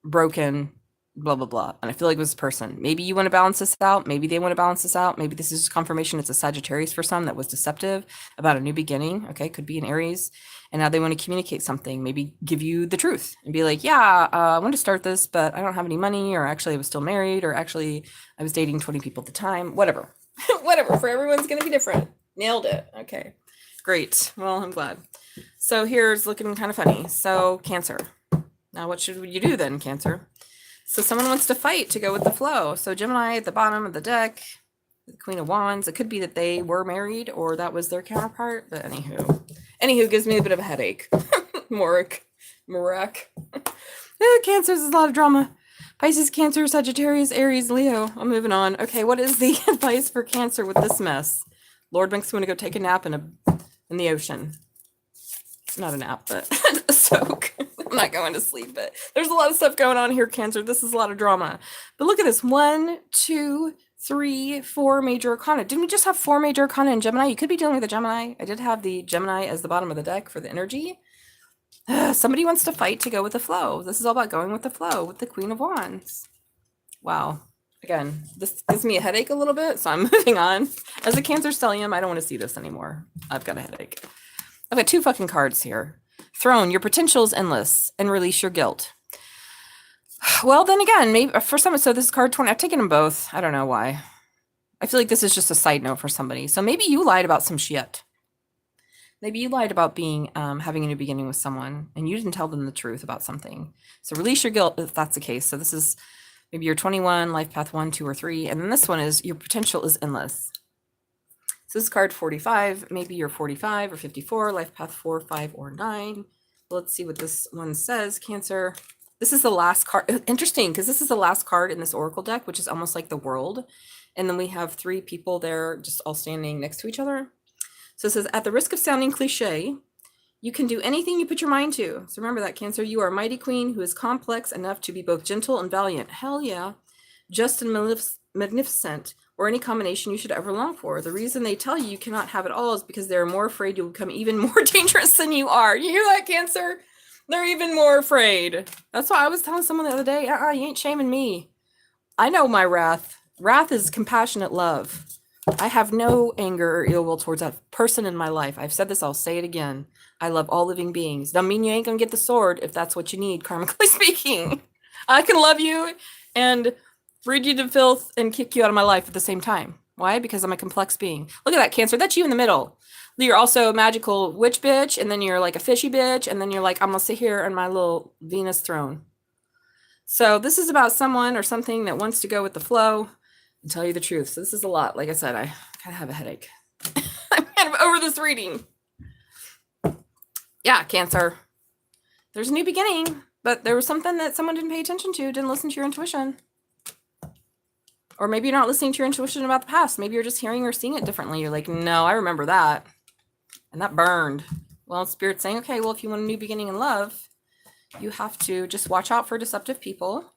broken, blah, blah, blah. And I feel like it was this person. Maybe you want to balance this out. Maybe they want to balance this out. Maybe this is just confirmation it's a Sagittarius for some that was deceptive about a new beginning. Okay, could be an Aries. And now they want to communicate something. Maybe give you the truth and be like, yeah, I want to start this, but I don't have any money. Or actually I was still married. Or actually I was dating 20 people at the time. Whatever. Whatever. For everyone's going to be different. Nailed it. Okay, great. Well, I'm glad. So here's looking kind of funny. So Cancer. Now what should you do then, Cancer? So someone wants to fight to go with the flow. So Gemini at the bottom of the deck, the Queen of Wands. It could be that they were married or that was their counterpart. But anywho, gives me a bit of a headache. Morak. Cancers is a lot of drama. Pisces, Cancer, Sagittarius, Aries, Leo. I'm moving on. Okay, what is the advice for Cancer with this mess? Lord makes me want to go take a nap in the ocean. Not a nap, but a soak. I'm not going to sleep, but there's a lot of stuff going on here, Cancer. This is a lot of drama. But look at this. 1, 2, 3, 4 major arcana. Didn't we just have 4 major arcana in Gemini? You could be dealing with a Gemini. I did have the Gemini as the bottom of the deck for the energy. Somebody wants to fight to go with the flow. This is all about going with the flow with the Queen of Wands. Wow. Again, this gives me a headache a little bit, so I'm moving on. As a Cancer stellium, I don't want to see this anymore. I've got a headache. I've got 2 fucking cards here. Throne, your potential is endless, and release your guilt. Well, then again, maybe for some, so this is card 20. I've taken them both. I don't know why. I feel like this is just a side note for somebody. So maybe you lied about some shit. Maybe you lied about being having a new beginning with someone, and you didn't tell them the truth about something. So release your guilt if that's the case. So this is maybe you're 21, life path 1, 2, or 3, and then this one is your potential is endless. So this is card 45. Maybe you're 45 or 54, life path 4, 5, or 9. Let's see what this one says. Cancer. This is the last card. Interesting, because this is the last card in this oracle deck, which is almost like the world. And then we have 3 people there just all standing next to each other. So it says, at the risk of sounding cliche, you can do anything you put your mind to. So remember that, Cancer. You are a mighty queen who is complex enough to be both gentle and valiant. Hell yeah. Just and magnificent, or any combination you should ever long for. The reason they tell you you cannot have it all is because they're more afraid you'll become even more dangerous than you are. You hear that, Cancer? They're even more afraid. That's why I was telling someone the other day, you ain't shaming me. I know my wrath. Wrath is compassionate love. I have no anger or ill will towards that person in my life. I've said this, I'll say it again. I love all living beings. Doesn't mean you ain't gonna get the sword if that's what you need, karmically speaking. I can love you and read you to filth and kick you out of my life at the same time. Why? Because I'm a complex being. Look at that, Cancer. That's you in the middle. You're also a magical witch bitch, and then you're like a fishy bitch, and then you're like, I'm gonna sit here on my little Venus throne. So this is about someone or something that wants to go with the flow and tell you the truth. So this is a lot. Like I said, I kind of have a headache. I'm kind of over this reading. Yeah, Cancer. There's a new beginning, but there was something that someone didn't pay attention to, didn't listen to your intuition. Or maybe you're not listening to your intuition about the past. Maybe you're just hearing or seeing it differently. You're like, no, I remember that. And that burned. Well, Spirit's saying, okay, well, if you want a new beginning in love, you have to just watch out for deceptive people.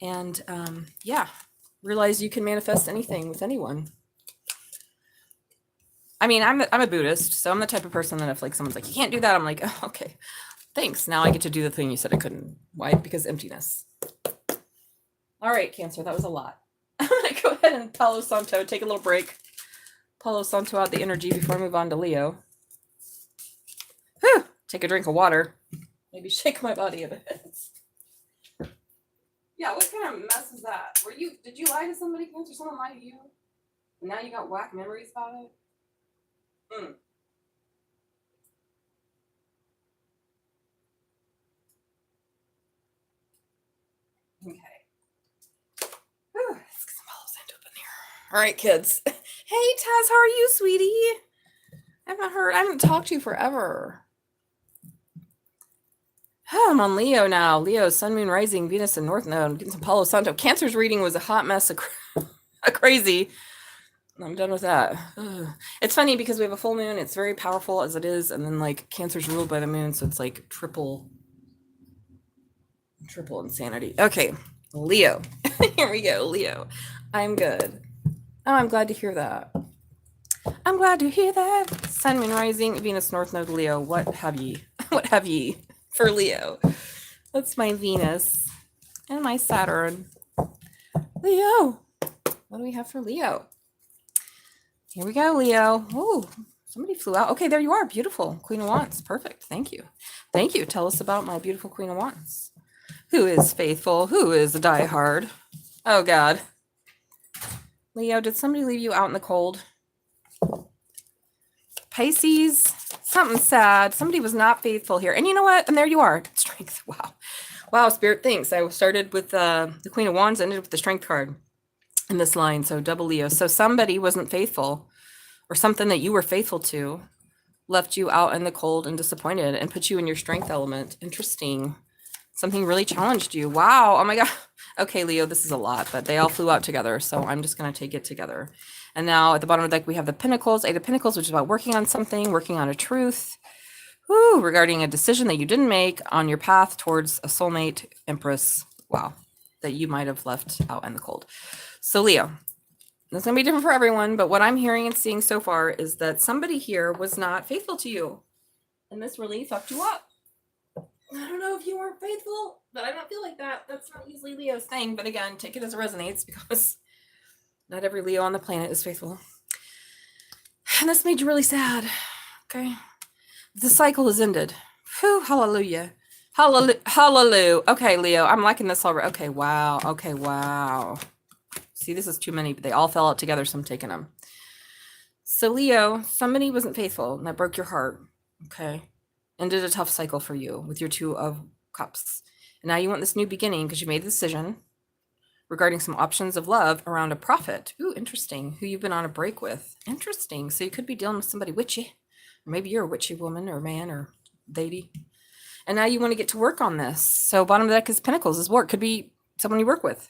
And realize you can manifest anything with anyone. I mean, I'm a Buddhist, so I'm the type of person that if like someone's like, you can't do that, I'm like, oh, okay, thanks. Now I get to do the thing you said I couldn't. Why? Because emptiness. All right, Cancer, that was a lot. I'm going to go ahead and Palo Santo, take a little break. Palo Santo out the energy before I move on to Leo. Whew, take a drink of water. Maybe shake my body a bit. Yeah, what kind of mess is that? Did you lie to somebody, Cancer? Someone lie to you? And now you got whack memories about it? Okay. Whew, let's get some Palo Santo up in here. All right, kids. Hey, Taz, how are you, sweetie? I haven't talked to you forever. I'm on Leo now. Leo, Sun, Moon, Rising, Venus, and North Node. I'm getting some Palo Santo. Cancer's reading was a hot mess of crazy. I'm done with that. Ugh. It's funny because we have a full moon. It's very powerful as it is. And then like Cancer's ruled by the moon. So it's like triple insanity. Okay. Leo. Here we go. Leo. I'm good. Oh, I'm glad to hear that. I'm glad to hear that. Sun, Moon, Rising, Venus, North Node, Leo. What have ye? What have ye for Leo? That's my Venus and my Saturn. Leo. What do we have for Leo? Here we go, Leo. Oh, somebody flew out. Okay, there you are. Beautiful. Queen of Wands. Perfect. Thank you. Thank you. Tell us about my beautiful Queen of Wands. Who is faithful? Who is a diehard? Oh, God. Leo, did somebody leave you out in the cold? Pisces, something sad. Somebody was not faithful here. And you know what? And there you are. Strength. Wow. Wow, Spirit, thanks. I started with the Queen of Wands, ended with the Strength card in this line. So double Leo. So somebody wasn't faithful, or something that you were faithful to left you out in the cold and disappointed and put you in your strength element. Interesting. Something really challenged you. Wow. Oh my God. Okay, Leo, this is a lot, but they all flew out together. So I'm just going to take it together. And now at the bottom of the deck, we have the Pentacles, 8 of Pentacles, which is about working on something, working on a truth, regarding a decision that you didn't make on your path towards a soulmate, Empress. Wow. That you might have left out in the cold. So Leo, it's going to be different for everyone, but what I'm hearing and seeing so far is that somebody here was not faithful to you. And this really fucked you up. I don't know if you weren't faithful, but I don't feel like that. That's not usually Leo's thing. But again, take it as it resonates, because not every Leo on the planet is faithful. And this made you really sad. Okay. The cycle has ended. Whew, hallelujah. Hallelujah. Hallelujah. Okay, Leo, I'm liking this already. Okay, wow. Okay, wow. See, this is too many, but they all fell out together, so I'm taking them. So, Leo, somebody wasn't faithful and that broke your heart. Okay. Ended a tough cycle for you with your Two of Cups. And now you want this new beginning because you made a decision regarding some options of love around a prophet. Ooh, interesting. Who you've been on a break with. Interesting. So you could be dealing with somebody witchy. Or maybe you're a witchy woman or man or lady. And now you want to get to work on this. So bottom of the deck is Pentacles is work. Could be someone you work with.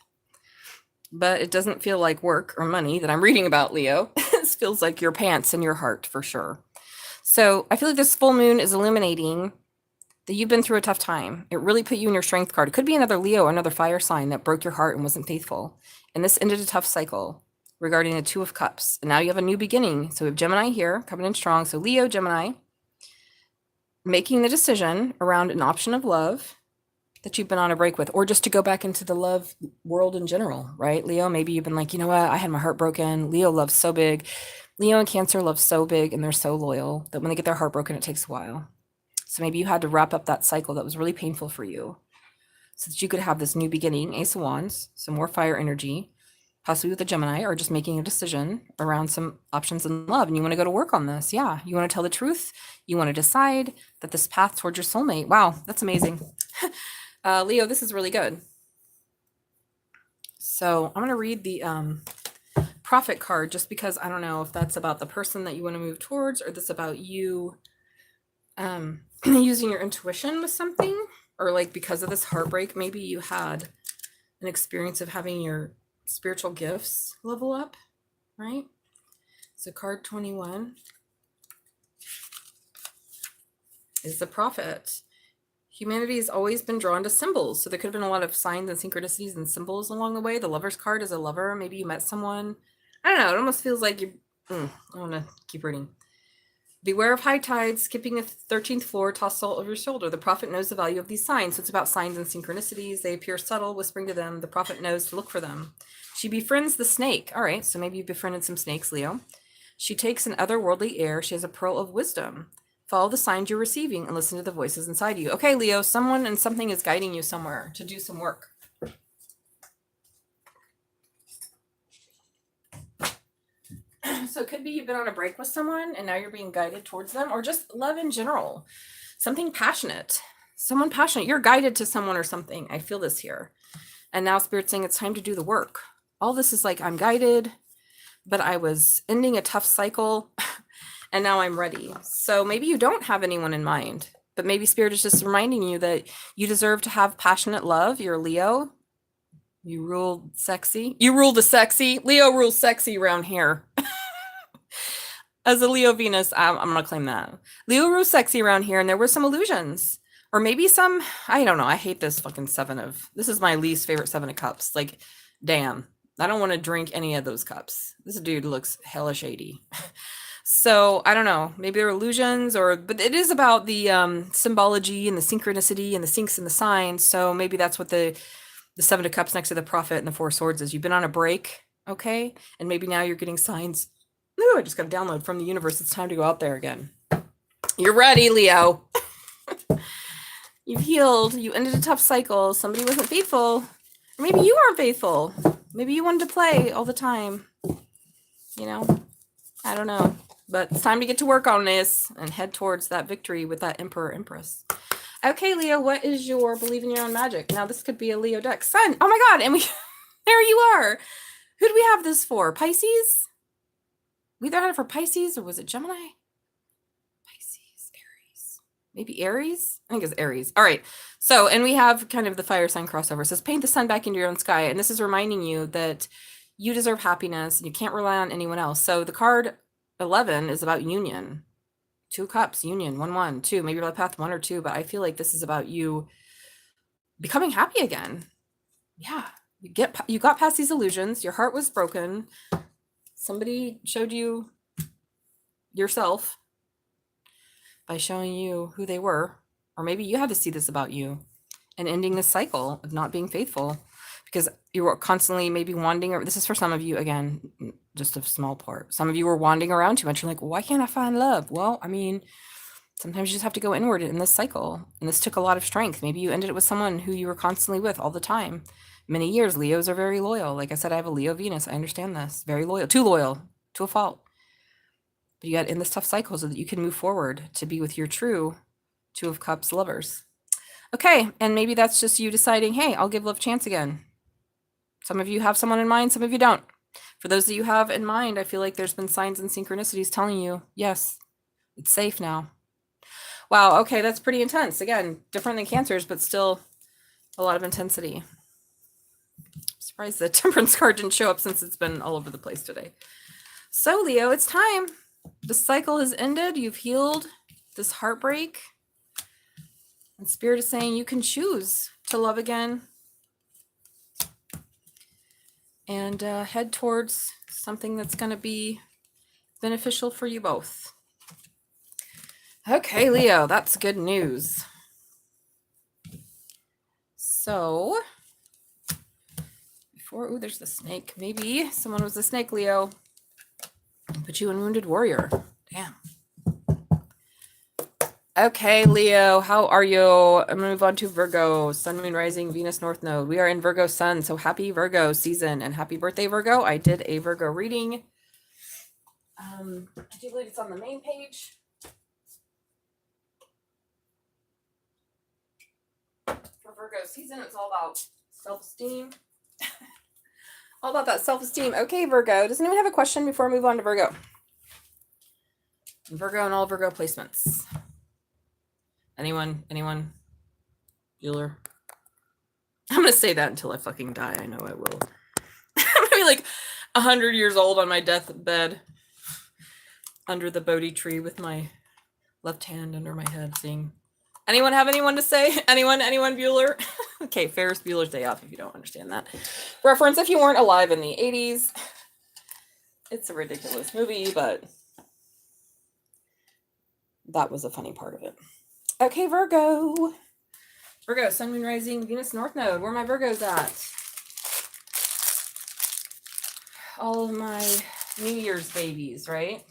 But it doesn't feel like work or money that I'm reading about, Leo. This feels like your pants and your heart for sure. So I feel like this full moon is illuminating that you've been through a tough time. It really put you in your strength card. It could be another Leo, another fire sign that broke your heart and wasn't faithful. And this ended a tough cycle regarding the Two of Cups. And now you have a new beginning. So we have Gemini here coming in strong. So Leo, Gemini, making the decision around an option of love that you've been on a break with, or just to go back into the love world in general, right? Leo, maybe you've been like, you know what? I had my heart broken. Leo loves so big. Leo and Cancer love so big and they're so loyal that when they get their heart broken, it takes a while. So maybe you had to wrap up that cycle that was really painful for you so that you could have this new beginning, Ace of Wands, some more fire energy, possibly with a Gemini, or just making a decision around some options in love. And you want to go to work on this. Yeah. You want to tell the truth. You want to decide that this path towards your soulmate. Wow. That's amazing. Leo, this is really good. So I'm going to read the Prophet card just because I don't know if that's about the person that you want to move towards or this about you using your intuition with something, or like because of this heartbreak, maybe you had an experience of having your spiritual gifts level up, right? So card 21 is the Prophet. Humanity has always been drawn to symbols. So there could have been a lot of signs and synchronicities and symbols along the way. The Lover's card is a lover. Maybe you met someone. I don't know. It almost feels like you... I want to keep reading. Beware of high tides, skipping a 13th floor, toss salt over your shoulder. The Prophet knows the value of these signs. So it's about signs and synchronicities. They appear subtle, whispering to them. The Prophet knows to look for them. She befriends the snake. All right, so maybe you befriended some snakes, Leo. She takes an otherworldly air. She has a pearl of wisdom. Follow the signs you're receiving and listen to the voices inside you. Okay, Leo, someone and something is guiding you somewhere to do some work. So it could be you've been on a break with someone and now you're being guided towards them, or just love in general. Something passionate. Someone passionate. You're guided to someone or something. I feel this here. And now Spirit's saying it's time to do the work. All this is like, I'm guided, but I was ending a tough cycle and now I'm ready. So maybe you don't have anyone in mind, but maybe Spirit is just reminding you that you deserve to have passionate love. You're Leo. You rule sexy. You rule the sexy. Leo rules sexy around here. As a Leo Venus, I'm going to claim that. Leo rules sexy around here, and there were some illusions. Or maybe some, I don't know. I hate this fucking this is my least favorite 7 of Cups. Like, damn. I don't want to drink any of those cups. This dude looks hella shady. So, I don't know. Maybe they're illusions, but it is about the symbology and the synchronicity and the syncs and the signs. So maybe that's what the 7 of Cups next to the Prophet and the 4 of Swords is. You've been on a break, okay? And maybe now you're getting signs. Ooh, I just got a download from the universe. It's time to go out there again. You're ready, Leo. You've healed. You ended a tough cycle. Somebody wasn't faithful. Or maybe you aren't faithful. Maybe you wanted to play all the time. You know? I don't know. But it's time to get to work on this and head towards that victory with that Emperor Empress. Okay, Leo, what is your believe in your own magic? Now, this could be a Leo deck. Sun. Oh, my God. And there you are. Who do we have this for? Pisces? We either had it for Pisces or was it Gemini? Pisces, Aries. Maybe Aries? I think it's Aries. All right. So, and we have kind of the fire sign crossover. It says, paint the sun back into your own sky. And this is reminding you that you deserve happiness and you can't rely on anyone else. So the card 11 is about union. 2 cups, union, 1, 1, 2. Maybe you're on path 1 or 2, but I feel like this is about you becoming happy again. Yeah. You got past these illusions. Your heart was broken. Somebody showed you yourself by showing you who they were. Or maybe you had to see this about you and ending this cycle of not being faithful because you were constantly maybe wandering. This is for some of you, again, just a small part. Some of you were wandering around too much. You're like, why can't I find love? Well, I mean, Sometimes you just have to go inward in this cycle. And this took a lot of strength. Maybe you ended it with someone who you were constantly with all the time. Many years. Leos are very loyal. Like I said, I have a Leo Venus. I understand this. Very loyal to a fault. But you got in this tough cycle so that you can move forward to be with your true Two of Cups lovers. Okay, and maybe that's just you deciding, hey, I'll give love a chance again. Some of you have someone in mind, some of you don't. For those that you have in mind, I feel like there's been signs and synchronicities telling you, yes, it's safe now. Wow, okay, that's pretty intense. Again, different than Cancers, but still a lot of intensity. I'm surprised the Temperance card didn't show up since it's been all over the place today. So, Leo, it's time. The cycle has ended. You've healed this heartbreak. And Spirit is saying you can choose to love again and head towards something that's going to be beneficial for you both. Okay, Leo, that's good news. So, ooh, there's the snake. Maybe someone was a snake, Leo. Put you in Wounded Warrior. Damn. Okay, Leo, how are you? I'm going to move on to Virgo, Sun, Moon, Rising, Venus, North Node. We are in Virgo Sun, so happy Virgo season and happy birthday, Virgo. I did a Virgo reading. I do believe it's on the main page. For Virgo season, it's all about self-esteem. All about that self-esteem. Okay, Virgo. Does anyone have a question before I move on to Virgo? Virgo and all Virgo placements. Anyone? Bueller? I'm going to say that until I fucking die. I know I will. I'm going to be like 100 years old on my deathbed under the Bodhi tree with my left hand under my head saying, anyone have anyone to say? Anyone, Bueller? Okay, Ferris Bueller's Day Off if you don't understand that. Reference if you weren't alive in the 80s. It's a ridiculous movie, but that was a funny part of it. Okay, Virgo. Virgo, Sun, Moon, Rising, Venus, North Node. Where are my Virgos at? All of my New Year's babies, right?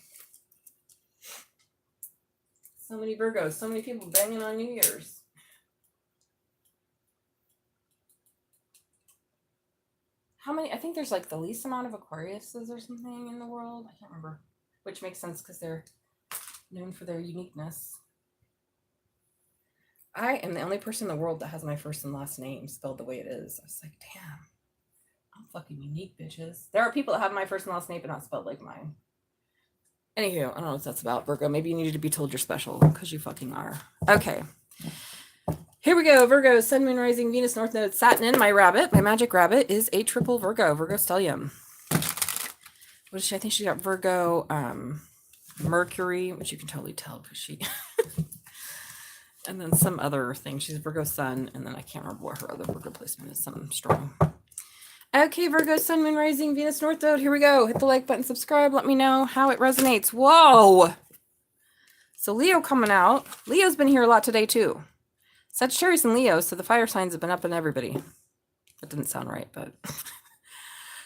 So many Virgos, so many people banging on New Year's. How many? I think there's like the least amount of Aquariuses or something in the world. I can't remember. Which makes sense because they're known for their uniqueness. I am the only person in the world that has my first and last name spelled the way it is. I was like, damn, I'm fucking unique, bitches. There are people that have my first and last name but not spelled like mine. Anywho, I don't know what that's about, Virgo. Maybe you needed to be told you're special because you fucking are. Okay. Here we go. Virgo, Sun, Moon, Rising, Venus, North Node, Satnin. My rabbit, my magic rabbit is a triple Virgo stellium. What is she? I think she got Virgo Mercury, which you can totally tell because she... and then some other thing. She's Virgo Sun, and then I can't remember what her other Virgo placement is. Something strong. Okay, Virgo, Sun, Moon, Rising, Venus, North Node. Here we go. Hit the like button, subscribe. Let me know how it resonates. Whoa! So Leo coming out. Leo's been here a lot today, too. Sagittarius and Leo, so the fire signs have been up in everybody. That didn't sound right, but...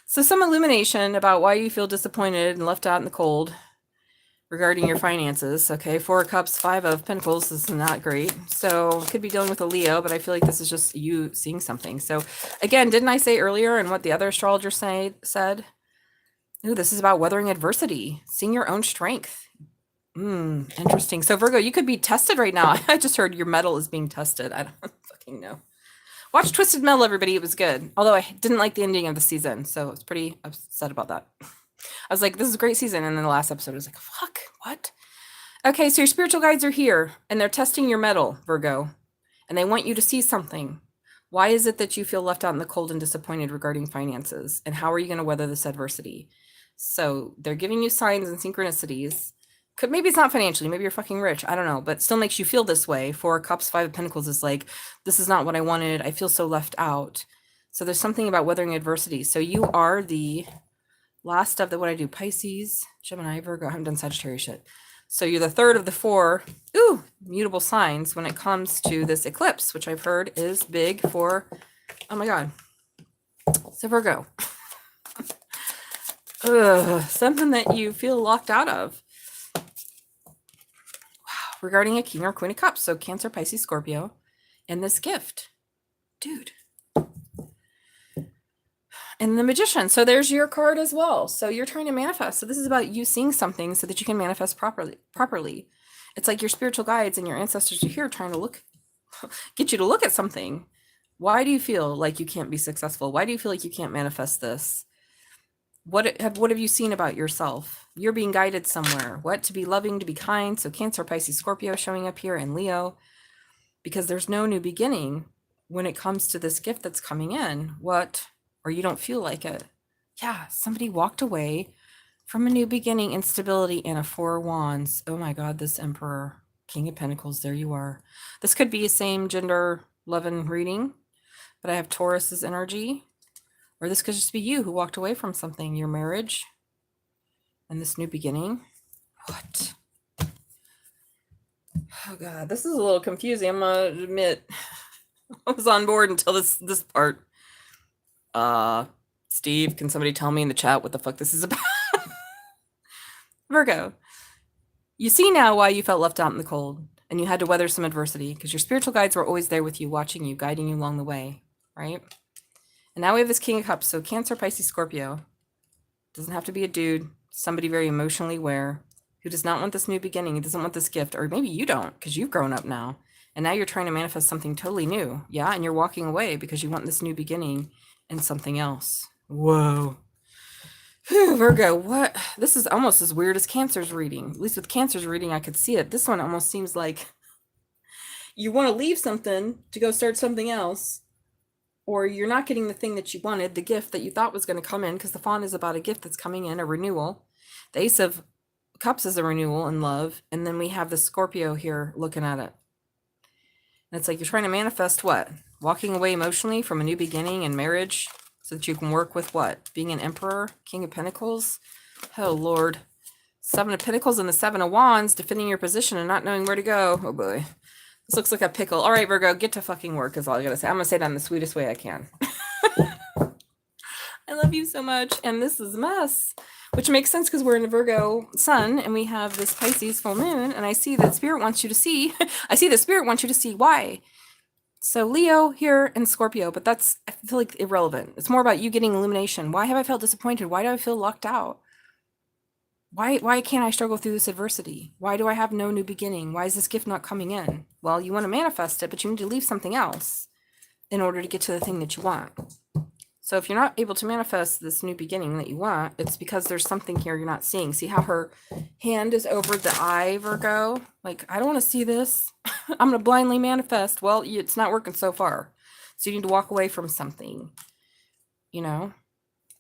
So some illumination about why you feel disappointed and left out in the cold regarding your finances. Okay, 4 of Cups, 5 of Pentacles is not great. So could be dealing with a Leo, but I feel like this is just you seeing something. So again, didn't I say earlier and what the other astrologer said? Ooh, this is about weathering adversity, seeing your own strength. Interesting. So Virgo, you could be tested right now. I just heard your metal is being tested. I don't fucking know. Watch Twisted Metal, everybody. It was good. Although I didn't like the ending of the season, so I was pretty upset about that. I was like, this is a great season. And then the last episode was like, fuck, what? Okay, so your spiritual guides are here and they're testing your metal, Virgo, and they want you to see something. Why is it that you feel left out in the cold and disappointed regarding finances? And how are you going to weather this adversity? So they're giving you signs and synchronicities. Maybe it's not financially, maybe you're fucking rich. I don't know, but it still makes you feel this way. 4 of Cups, 5 of Pentacles is like, this is not what I wanted. I feel so left out. So there's something about weathering adversity. So you are the last of the, what I do, Pisces, Gemini, Virgo. I haven't done Sagittarius yet. So you're the third of the 4, mutable signs when it comes to this eclipse, which I've heard is big for, oh my God. So Virgo. Something that you feel locked out of. Wow. regarding a King or Queen of Cups. So Cancer, Pisces, Scorpio, and this gift. Dude. And the Magician. So there's your card as well. So you're trying to manifest. So this is about you seeing something so that you can manifest properly. It's like your spiritual guides and your ancestors are here trying to get you to look at something. Why do you feel like you can't be successful? Why do you feel like you can't manifest this? What have you seen about yourself? You're being guided somewhere. What? To be loving, to be kind. So Cancer, Pisces, Scorpio showing up here, and Leo, because there's no new beginning when it comes to this gift that's coming in. What? Or you don't feel like it. Yeah, somebody walked away from a new beginning, instability, and a Four of Wands. Oh my God, this Emperor, King of Pentacles, there you are. This could be a same gender loving reading, but I have Taurus's energy. Or this could just be you who walked away from something, your marriage and this new beginning. What? Oh God, this is a little confusing. I'm going to admit I was on board until this part. Steve, can somebody tell me in the chat what the fuck this is about? Virgo, you see now why you felt left out in the cold and you had to weather some adversity because your spiritual guides were always there with you, watching you, guiding you along the way, right? And now we have this King of Cups. So Cancer, Pisces, Scorpio. Doesn't have to be a dude. Somebody very emotionally aware who does not want this new beginning. He doesn't want this gift. Or maybe you don't because you've grown up now. And now you're trying to manifest something totally new. Yeah, and you're walking away because you want this new beginning and something else. Whoa. Whew, Virgo, what? This is almost as weird as Cancer's reading. At least with Cancer's reading, I could see it. This one almost seems like you want to leave something to go start something else. Or you're not getting the thing that you wanted, the gift that you thought was going to come in, because the fawn is about a gift that's coming in, a renewal. The Ace of Cups is a renewal in love. And then we have the Scorpio here looking at it. And it's like you're trying to manifest what? Walking away emotionally from a new beginning and marriage so that you can work with what? Being an Emperor, King of Pentacles. Oh, Lord. Seven of Pentacles and the Seven of Wands, defending your position and not knowing where to go. Oh, boy. This looks like a pickle. All right, Virgo, get to fucking work is all I gotta say. I'm gonna say that in the sweetest way I can. I love you so much. And this is a mess, which makes sense because we're in a Virgo sun and we have this Pisces full moon. And I see that Spirit wants you to see. I see that Spirit wants you to see why. So Leo here and Scorpio, but that's, I feel like, irrelevant. It's more about you getting illumination. Why have I felt disappointed? Why do I feel locked out? Why can't I struggle through this adversity? Why do I have no new beginning? Why is this gift not coming in? Well, you want to manifest it, but you need to leave something else in order to get to the thing that you want. So if you're not able to manifest this new beginning that you want, it's because there's something here you're not seeing. See how her hand is over the eye, Virgo? Like, I don't want to see this. I'm going to blindly manifest. Well, it's not working so far. So you need to walk away from something, you know?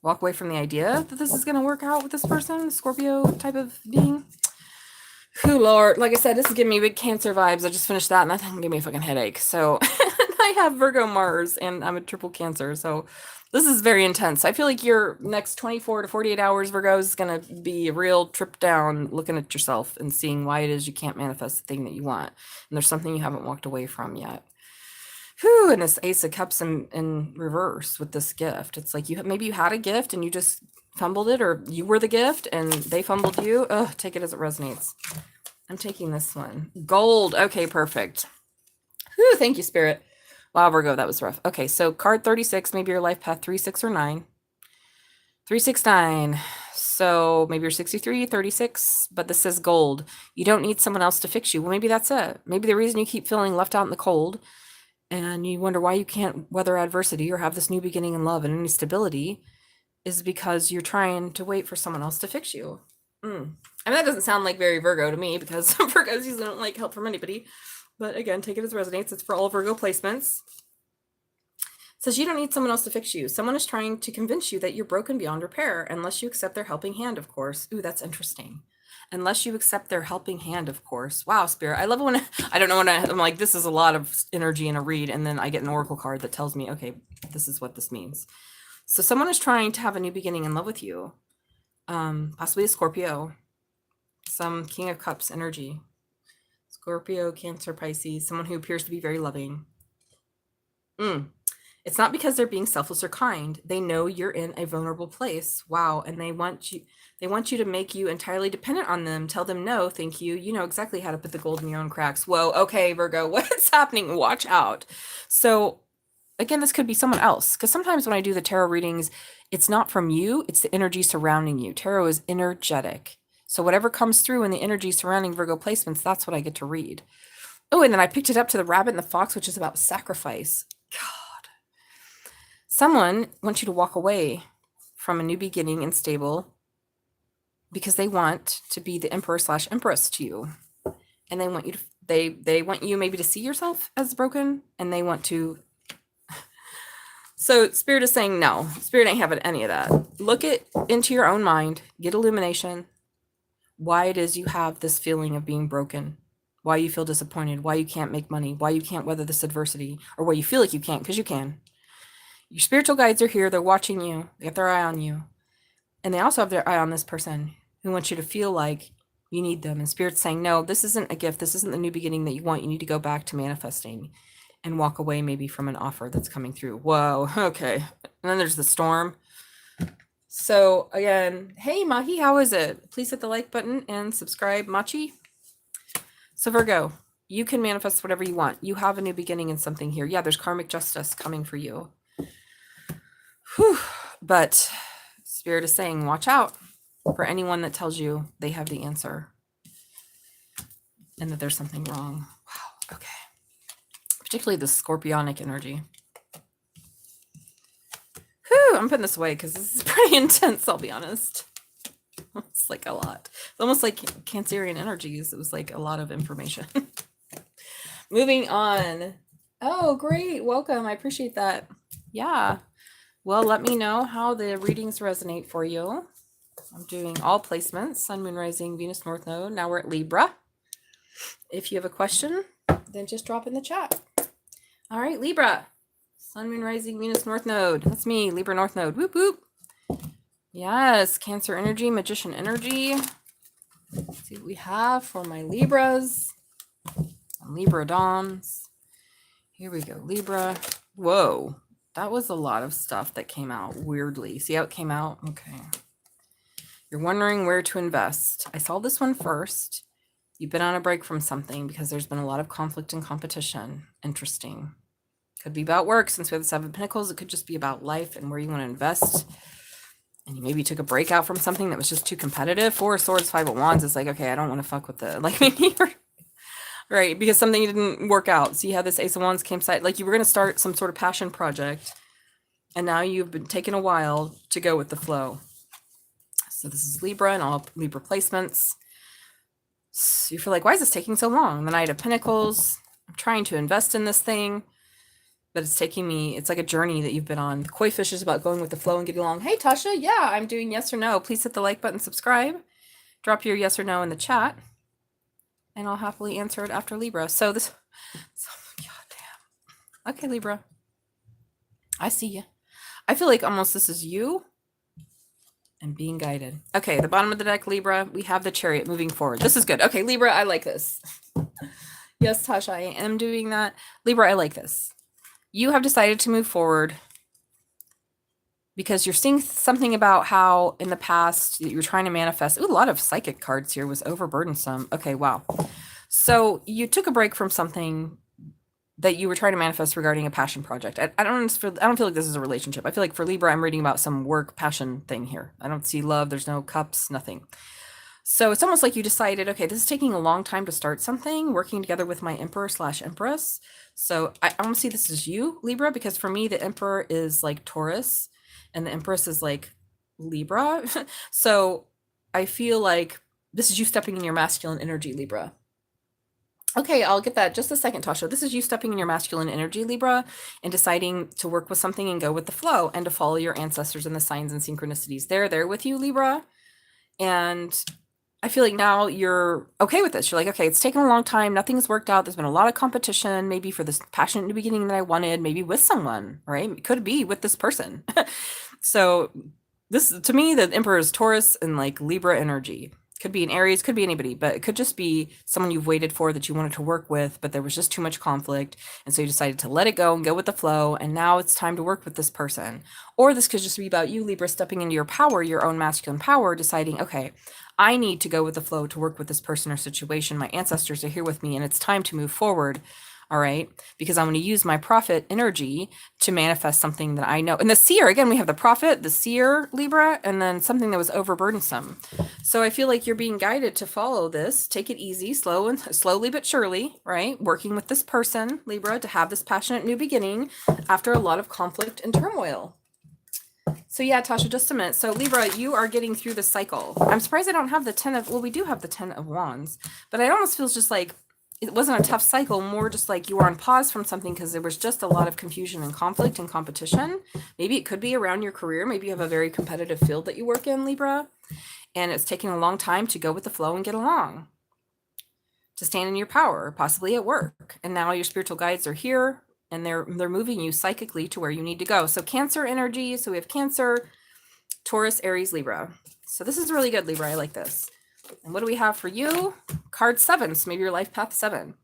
Walk away from the idea that this is going to work out with this person, Scorpio type of being. Who, Lord, like I said, this is giving me big Cancer vibes. I just finished that and that thing gave me a fucking headache. So I have Virgo Mars and I'm a triple Cancer. So this is very intense. I feel like your next 24 to 48 hours, Virgo, is going to be a real trip down looking at yourself and seeing why it is you can't manifest the thing that you want. And there's something you haven't walked away from yet. Whew, and this Ace of Cups in reverse with this gift. It's like maybe you had a gift and you just fumbled it, or you were the gift and they fumbled you. Ugh, take it as it resonates. I'm taking this one. Gold. Okay, perfect. Whew, thank you, Spirit. Wow, Virgo, that was rough. Okay, so card 36, maybe your life path 3, 6, or 9. 3, 6, 9. So maybe you're 63, 36, but this says gold. You don't need someone else to fix you. Well, maybe that's it. Maybe the reason you keep feeling left out in the cold and you wonder why you can't weather adversity or have this new beginning in love and any stability is because you're trying to wait for someone else to fix you. I mean, that doesn't sound like very Virgo to me because Virgos usually don't like help from anybody. But again, take it as resonates. It's for all Virgo placements. It says you don't need someone else to fix you. Someone is trying to convince you that you're broken beyond repair, unless you accept their helping hand, of course. Ooh, that's interesting. Unless you accept their helping hand, of course. Wow, Spirit. I love it when I don't know when I'm like, this is a lot of energy in a read, and then I get an oracle card that tells me, okay, this is what this means. So someone is trying to have a new beginning in love with you. Possibly a Scorpio. Some King of Cups energy. Scorpio, Cancer, Pisces. Someone who appears to be very loving. It's not because they're being selfless or kind. They know you're in a vulnerable place. Wow. And they want you to make you entirely dependent on them. Tell them no, thank you. You know exactly how to put the gold in your own cracks. Whoa, okay, Virgo, what's happening? Watch out. So again, this could be someone else. Because sometimes when I do the tarot readings, it's not from you, it's the energy surrounding you. Tarot is energetic. So whatever comes through in the energy surrounding Virgo placements, that's what I get to read. Oh, and then I picked it up to the rabbit and the fox, which is about sacrifice. God. Someone wants you to walk away from a new beginning and stable because they want to be the emperor/empress to you. And they want you to they want you maybe to see yourself as broken, and they want to. So Spirit is saying no. Spirit ain't having any of that. Look into your own mind, get illumination, why it is you have this feeling of being broken, why you feel disappointed, why you can't make money, why you can't weather this adversity, or why you feel like you can't, because you can. Your spiritual guides are here. They're watching you. They have their eye on you. And they also have their eye on this person who wants you to feel like you need them. And Spirit's saying, no, this isn't a gift. This isn't the new beginning that you want. You need to go back to manifesting and walk away maybe from an offer that's coming through. Whoa, okay. And then there's the storm. So again, hey, Mahi, how is it? Please hit the like button and subscribe, Machi. So Virgo, you can manifest whatever you want. You have a new beginning in something here. Yeah, there's karmic justice coming for you. Whew. But Spirit is saying, watch out for anyone that tells you they have the answer and that there's something wrong. Wow. Okay. Particularly the scorpionic energy. Whew, I'm putting this away because this is pretty intense, I'll be honest. It's like a lot. It's almost like Cancerian energies. It was like a lot of information. Moving on. Oh, great. Welcome. I appreciate that. Yeah. Well, let me know how the readings resonate for you. I'm doing all placements, Sun, Moon, Rising, Venus, North Node. Now we're at Libra. If you have a question, then just drop in the chat. All right, Libra. Sun, Moon, Rising, Venus, North Node. That's me, Libra, North Node. Whoop, whoop. Yes, Cancer energy, Magician energy. Let's see what we have for my Libras. Libra Doms. Here we go, Libra. Whoa. That was a lot of stuff that came out weirdly. See how it came out? Okay. You're wondering where to invest. I saw this one first. You've been on a break from something because there's been a lot of conflict and competition. Interesting. Could be about work since we have the Seven of Pentacles. It could just be about life and where you want to invest. And you maybe took a break out from something that was just too competitive. Four of Swords, Five of Wands. It's like, okay, I don't want to fuck with the, like maybe you're right, because something didn't work out. See how this Ace of Wands came side, like you were going to start some sort of passion project, and now you've been taking a while to go with the flow. So this is Libra and all Libra placements. So you feel like, why is this taking so long? The Knight of Pentacles. I'm trying to invest in this thing, but it's taking me, it's like a journey that you've been on. The Koi Fish is about going with the flow and getting along. Hey, Tasha, yeah, I'm doing yes or no. Please hit the like button, subscribe. Drop your yes or no in the chat, and I'll happily answer it after Libra. So this, goddamn. Okay, Libra. I see you. I feel like almost this is you and being guided. Okay, the bottom of the deck, Libra, we have the Chariot moving forward. This is good. Okay, Libra, I like this. Yes, Tasha, I am doing that. Libra, I like this. You have decided to move forward because you're seeing something about how in the past you're trying to manifest. Ooh, a lot of psychic cards here. Was overburdensome. Okay, wow. So you took a break from something that you were trying to manifest regarding a passion project. I don't feel like this is a relationship. I feel like for Libra, I'm reading about some work passion thing here. I don't see love. There's no cups, nothing. So it's almost like you decided, okay, this is taking a long time to start something, working together with my emperor/empress. So I almost see this as you, Libra, because for me, the emperor is like Taurus and the empress is like Libra. So I feel like this is you stepping in your masculine energy, Libra. Okay, I'll get that just a second, Tasha. This is you stepping in your masculine energy, Libra, and deciding to work with something and go with the flow and to follow your ancestors and the signs and synchronicities. They're there with you, Libra. And I feel like now you're okay with this. You're like, okay, it's taken a long time. Nothing's worked out. There's been a lot of competition, maybe for this passionate new beginning that I wanted, maybe with someone, right? It could be with this person. So this, to me, the Emperor is Taurus and like Libra energy. Could be an Aries, could be anybody, but it could just be someone you've waited for that you wanted to work with, but there was just too much conflict. And so you decided to let it go and go with the flow. And now it's time to work with this person. Or this could just be about you, Libra, stepping into your power, your own masculine power, deciding, okay, I need to go with the flow to work with this person or situation. My ancestors are here with me and it's time to move forward. All right, because I'm going to use my prophet energy to manifest something that I know. And the seer, again, we have the prophet, the seer, Libra, and then something that was overburdensome. So I feel like you're being guided to follow this. Take it easy, slowly but surely, right? Working with this person, Libra, to have this passionate new beginning after a lot of conflict and turmoil. So yeah, Tasha, just a minute. So Libra, you are getting through the cycle. I'm surprised I don't have the 10 of, well, we do have the 10 of Wands, but it almost feels just like it wasn't a tough cycle, more just like you were on pause from something because there was just a lot of confusion and conflict and competition. Maybe it could be around your career. Maybe you have a very competitive field that you work in, Libra, and it's taking a long time to go with the flow and get along, to stand in your power, possibly at work. And now your spiritual guides are here and they're moving you psychically to where you need to go. So Cancer energy. So we have Cancer, Taurus, Aries, Libra. So this is really good, Libra. I like this. And what do we have for you? Card 7. So maybe your life path 7.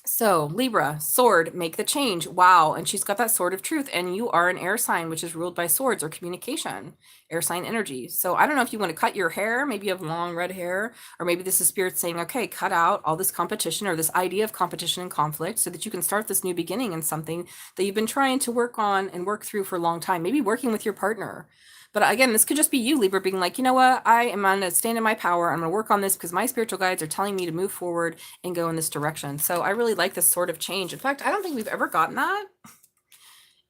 So Libra, sword, make the change. Wow. And she's got that sword of truth. And you are an air sign, which is ruled by swords or communication, air sign energy. So I don't know if you want to cut your hair. Maybe you have long red hair, or maybe this is spirit saying, okay, cut out all this competition or this idea of competition and conflict so that you can start this new beginning in something that you've been trying to work on and work through for a long time. Maybe working with your partner. But again, this could just be you, Libra, being like, you know what? I am going to stand in my power. I'm going to work on this because my spiritual guides are telling me to move forward and go in this direction. So I really like this sort of change. In fact, I don't think we've ever gotten that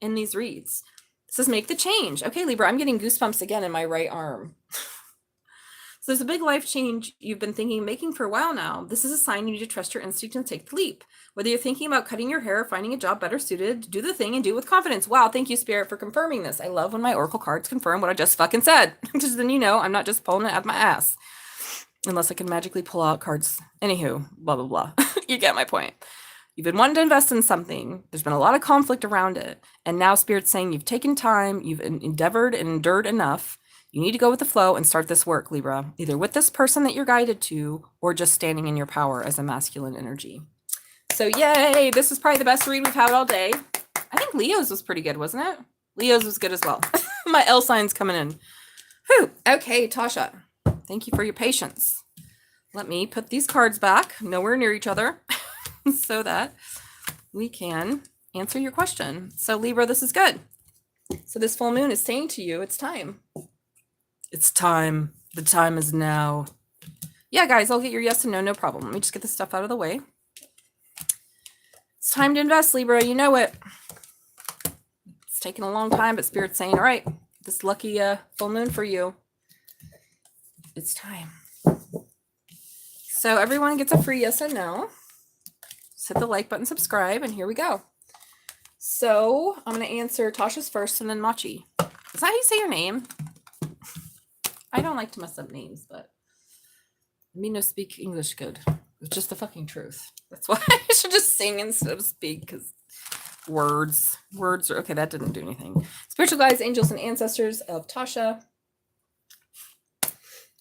in these reads. It says make the change. Okay, Libra, I'm getting goosebumps again in my right arm. So there's a big life change you've been thinking making for a while now. This is a sign you need to trust your instinct and take the leap. Whether you're thinking about cutting your hair or finding a job better suited, do the thing and do it with confidence. Wow, thank you, Spirit, for confirming this. I love when my oracle cards confirm what I just fucking said. Because then you know I'm not just pulling it out of my ass. Unless I can magically pull out cards. Anywho, blah, blah, blah. You get my point. You've been wanting to invest in something. There's been a lot of conflict around it. And now Spirit's saying you've taken time, you've endeavored and endured enough. You need to go with the flow and start this work, Libra, either with this person that you're guided to or just standing in your power as a masculine energy. So yay, this is probably the best read we've had all day. I think Leo's was pretty good, wasn't it? Leo's was good as well. My L sign's coming in. Whew. Okay, Tasha, thank you for your patience. Let me put these cards back nowhere near each other so that we can answer your question. So Libra, this is good. So this full moon is saying to you, it's time. It's time. The time is now. Yeah, guys, I'll get your yes and no, no problem. Let me just get this stuff out of the way. It's time to invest, Libra. You know it. It's taken a long time, but Spirit's saying, all right, this lucky full moon for you. It's time. So everyone gets a free yes and no. Just hit the like button, subscribe, and here we go. So I'm going to answer Tasha's first and then Machi. Is that how you say your name? I don't like to mess up names, but me no speak English good. It's just the fucking truth. That's why I should just sing instead of speak, because words are okay. That didn't do anything. Spiritual guides, angels, and ancestors of Tasha.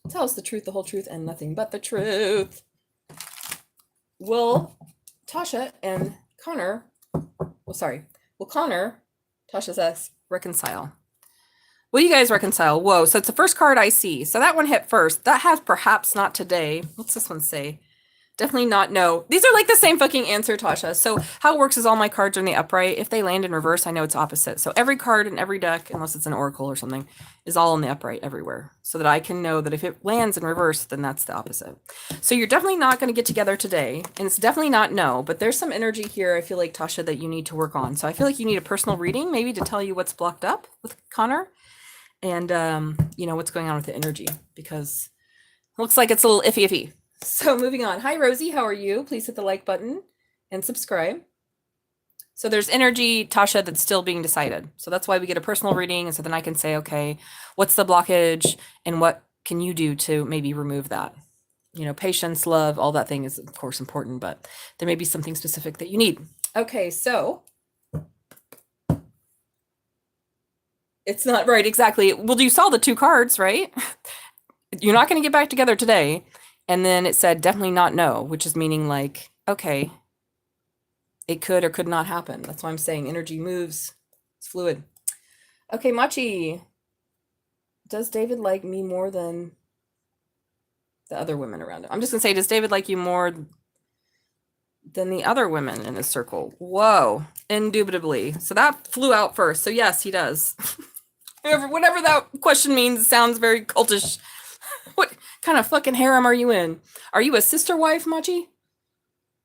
Tell us the truth, the whole truth, and nothing but the truth. Will Tasha and Connor, will Connor, Tasha's ex, reconcile? Will you guys reconcile? Whoa, so it's the first card I see. So that one hit first. That has perhaps not today. What's this one say? Definitely not no. These are like the same fucking answer, Tasha. So how it works is all my cards are in the upright. If they land in reverse, I know it's opposite. So every card in every deck, unless it's an oracle or something, is all in the upright everywhere. So that I can know that if it lands in reverse, then that's the opposite. So you're definitely not going to get together today. And it's definitely not no. But there's some energy here, I feel like, Tasha, that you need to work on. So I feel like you need a personal reading, maybe to tell you what's blocked up with Connor. And, you know, what's going on with the energy. Because it looks like it's a little iffy. So moving on. Hi, Rosie. How are you? Please hit the like button and subscribe. So there's energy, Tasha, that's still being decided. So that's why we get a personal reading. And so then I can say, okay, what's the blockage and what can you do to maybe remove that? You know, patience, love, all that thing is, of course, important, but there may be something specific that you need. Okay, so it's not right. Exactly. Well, you saw the two cards, right? You're not going to get back together today. And then it said definitely not no, which is meaning like, okay, it could or could not happen. That's why I'm saying energy moves. It's fluid. Okay, Machi. Does David like me more than the other women around him? I'm just going to say, does David like you more than the other women in his circle? Whoa, indubitably. So that flew out first. So yes, he does. Whatever that question means, sounds very cultish. What kind of fucking harem are you in? Are you a sister wife, Machi?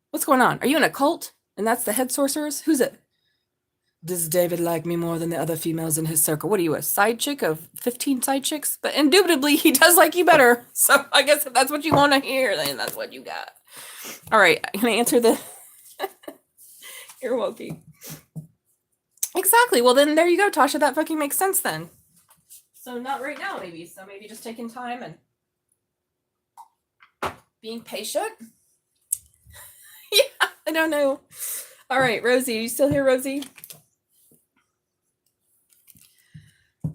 What's going on? Are you in a cult? And that's the head sorcerers? Who's it? Does David like me more than the other females in his circle? What are you, a side chick of 15 side chicks? But indubitably, he does like you better. So I guess if that's what you want to hear, then that's what you got. All right, can I answer the... You're welcome. Exactly. Well, then there you go, Tasha. That fucking makes sense then. So not right now, maybe. So maybe just taking time and being patient. Yeah, I don't know. All right, Rosie, are you still here, Rosie?